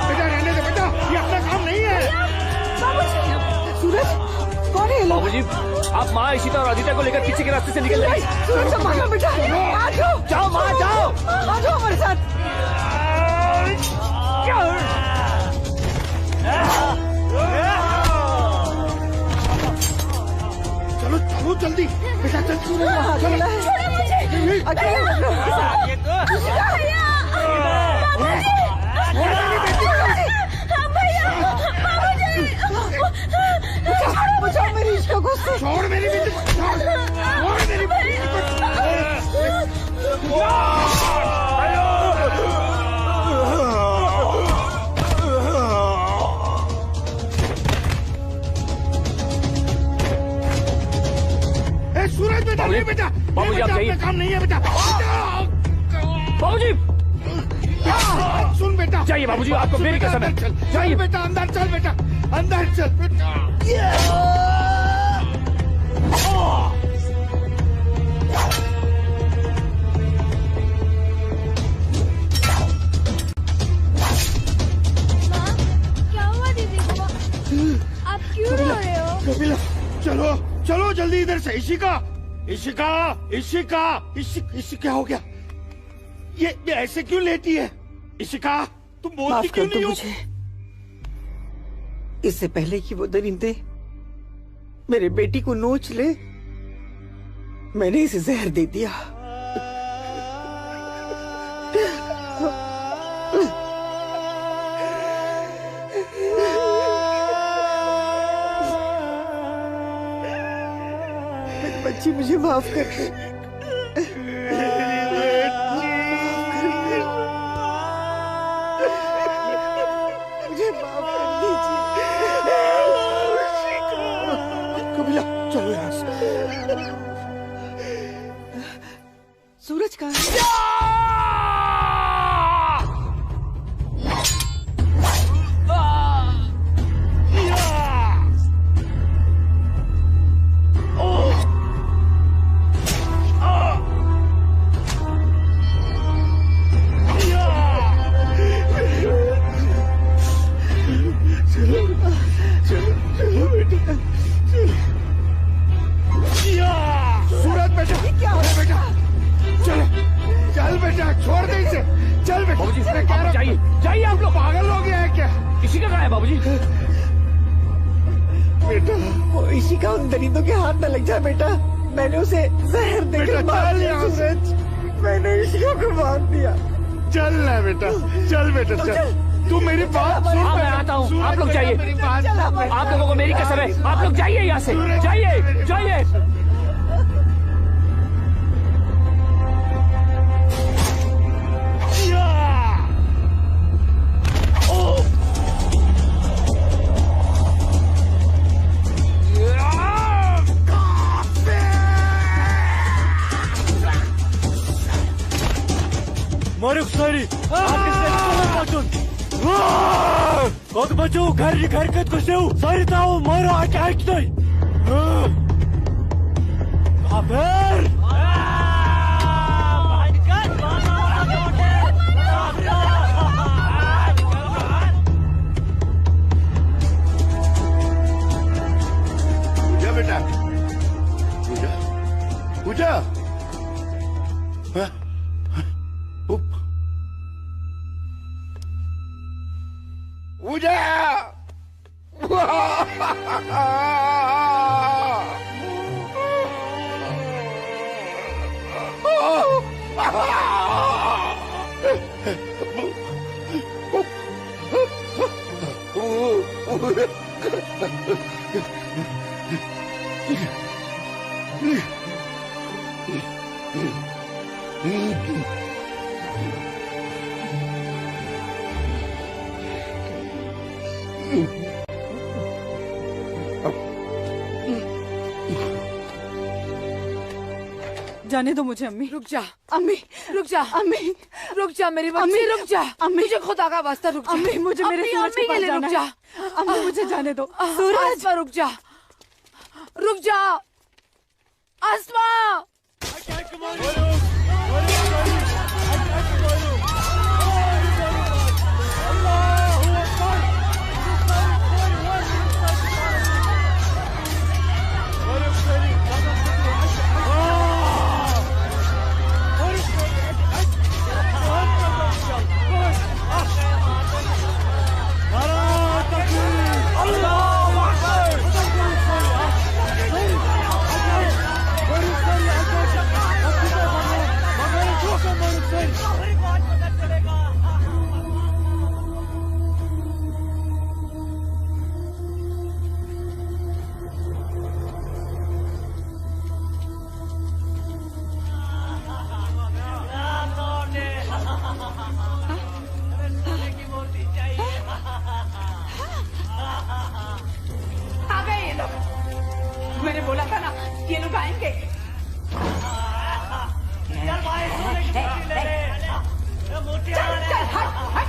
बेटा रहने दे बेटा, ये अपना काम नहीं है। सूरज, कौन है ये लोग? बाबूजी, आप माँ इशिता और आदित्य को लेकर पीछे के रास्ते से निकल जाइए। सूरज को मारो बेटा, आ जाओ। जाओ माँ, जाओ। आ जाओ हमारे साथ। चलो चलो जल्दी बेटा, चल सूरज वहाँ अकेला है। अकेला बचाओ मेरी इश्क को। छोड़ मेरी बेटी को, छोड़ मेरी बेटी को। सूरज बेटा, नहीं बेटा, बाबूजी आप जाइए। काम नहीं है बेटा। बाबूजी सुन बेटा, जाइए बाबूजी, आपको मेरी कसम है। जाइए बेटा, अंदर चल बेटा, अंदर चल बेटा। क्या हुआ दीदी को? आप क्यों रो रहे हो? कपिला, चलो चलो जल्दी इधर से। इशिका, इशिका, इशिका, इशिका, क्या हो गया? ये ऐसे क्यों लेटी है? इशिका, तुम बोलती क्यों नहीं हो? मुझे इससे पहले कि वो दरिंदे मेरे बेटी को नोच ले, मैंने इसे जहर दे दिया। मेरी बच्ची, मुझे माफ कर दे। चलो यहाँ से। सूरज कहाँ है? सूरज बेटा, क्या हो रहा बेटा? चलो, चल बेटा, छोड़ दे इसे। चल बेटा। बाबूजी, मैं कह रहा हूं, जाइए। जाइए, आप लोग पागल हो गए हैं क्या? किसी का कहा है बाबूजी? बेटा, वो इसी का उन दरिंदों के हाथ में लग जाए बेटा। मैंने उसे जहर देकर मार दिया। सूरज, मैंने इसी को मार दिया। चल ना बेटा, चल बेटा, चल। तू मेरी बात सुन। हाँ, मैं आता हूँ। आप लोग जाइए। आप लोगों को मेरी कसम है। आप लोग जाइए यहाँ से। जाइए, जाइए। मारुक सारी Kok baju gari hareket ko seu sari tahu mara attack dai haber पूजा बेटा, पूजा, पूजा, हाँ? पूजा जाने दो मुझे अम्मी। रुक जा अम्मी, रुक जा अम्मी, रुक जा मेरी बच्ची, रुक जा अम्मी, मुझे खुदा का वास्ता रुक जा अम्मी, मुझे मेरे सूरज के पास जाना है। अम्मी मुझे जाने दो। सूरज, रुक जा, रुक जा आसमा। मैंने बोला था ना ये लोग आएंगे। चल चल हट हट,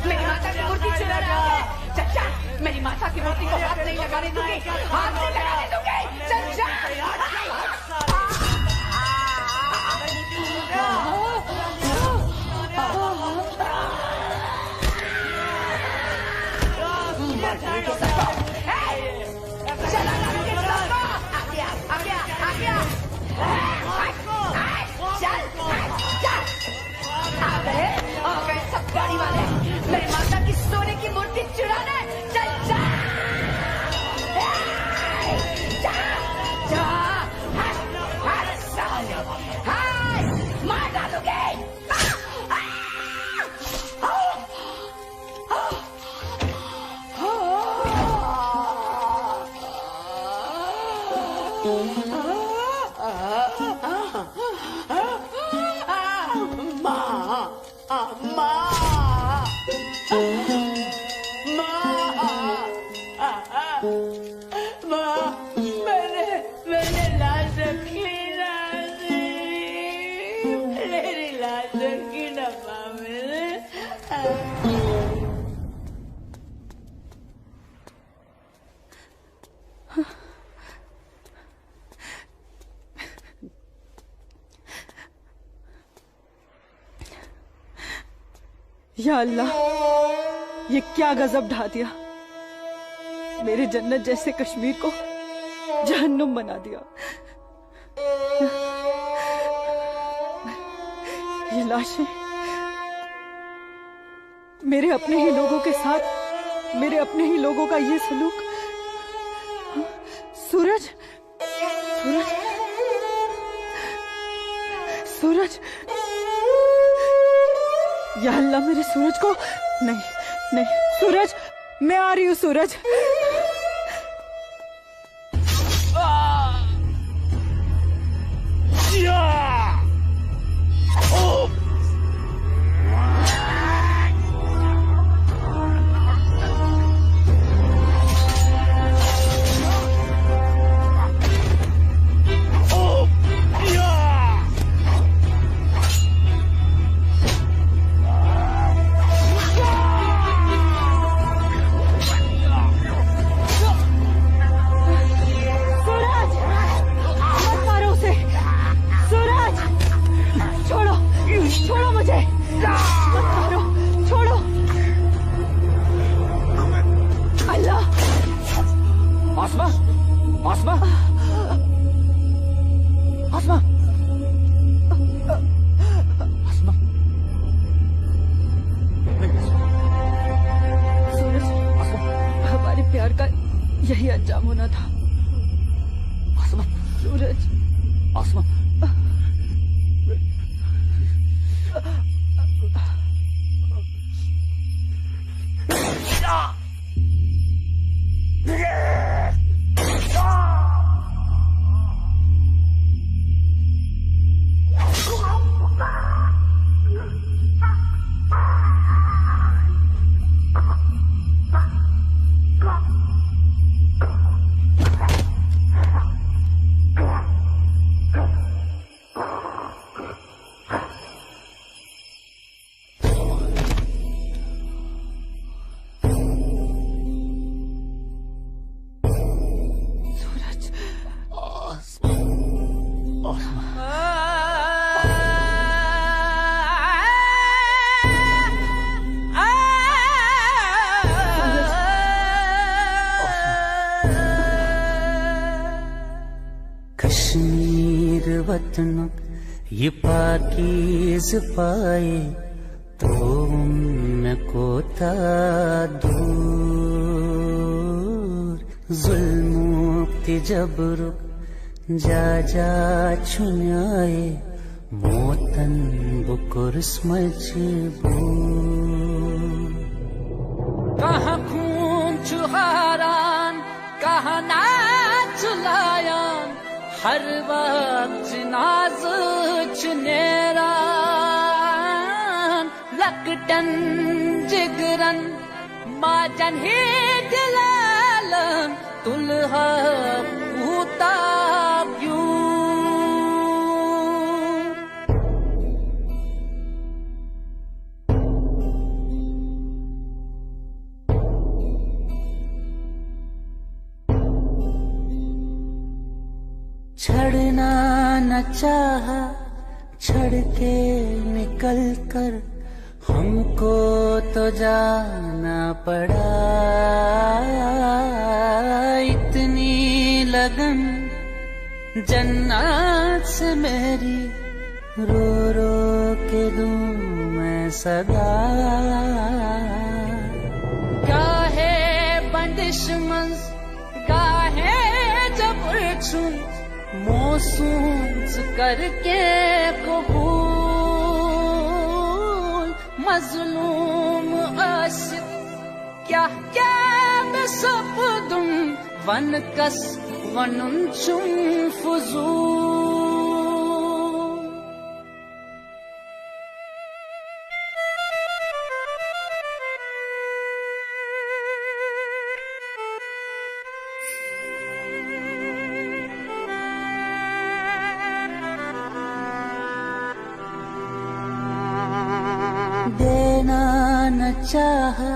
मेरी माता की मूर्ति चुरा रहा है। चल चल, मेरी माता की मूर्ति को हाथ नहीं लगाने दूंगी, हाथ नहीं लगाने दूंगी। चल चल सब गाड़ी वाले मेरी माता की सोने की मूर्ति चुराना। चल जा जा, मार डालोगे। या अल्लाह, ये क्या गजब ढा दिया। मेरे जन्नत जैसे कश्मीर को जहन्नुम बना दिया। ये लाशें मेरे अपने ही लोगों के साथ, मेरे अपने ही लोगों का ये सलूक। सूरज, सूरज, सूरज, या अल्लाह मेरे सूरज को। नहीं नहीं सूरज, मैं आ रही हूँ सूरज। यही अंजाम होना था। सूरज, कश्मीर वतन ये पाकीज़ पाए तो उनको था दूर जुल्म जबर जा जा छुनाए मोतन बुकुर्स मजबूर कहाँ खून चुहारान कहाँ नाच लायान हर वक्त नाज चुनेरान लकटन जिगरन माजन ही दिलालन तुलहा पूता क्यों छड़ना न चाहा छड़ के निकल कर हमको तो जाना पड़ा इतनी लगन जन्नत से मेरी रो रो के दूं मैं सदा गाहे बंदिश मंज गाहे जबर छुन मोसूस करके कबूल मजलूम आशिक क्या क्या बेसब्दुम वन कस वनुन चुम फुजूल देना न चाहा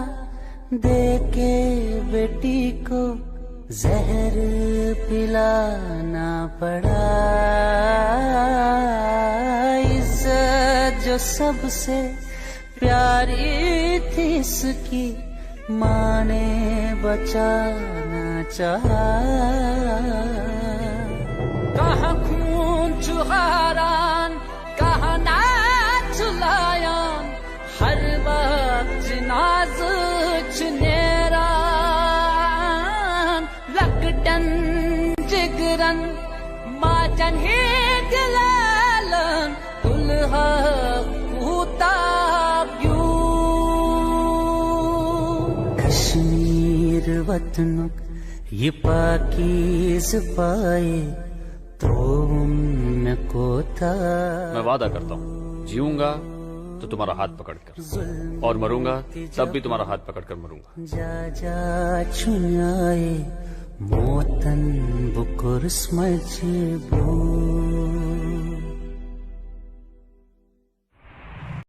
दे के बेटी को जहर पिलाना पड़ा इज्जत जो सबसे प्यारी थी इसकी माँ ने बचाना चाहा। कहाँ खून चुहारान कहाँ नाच लायान हर वक्त नाज चुनेरान लकटन जिगरन माचन ही दिलालन दुल्हा पूताब्यू। कश्मीर वतन ये पाकीज़ पाए तो उनको था। मैं वादा करता हूँ जीऊंगा तो तुम्हारा हाथ पकड़कर और मरूंगा तब भी तुम्हारा हाथ पकड़कर मरूंगा। जा जा छुनाए मोतन बुकुर स्मजबू।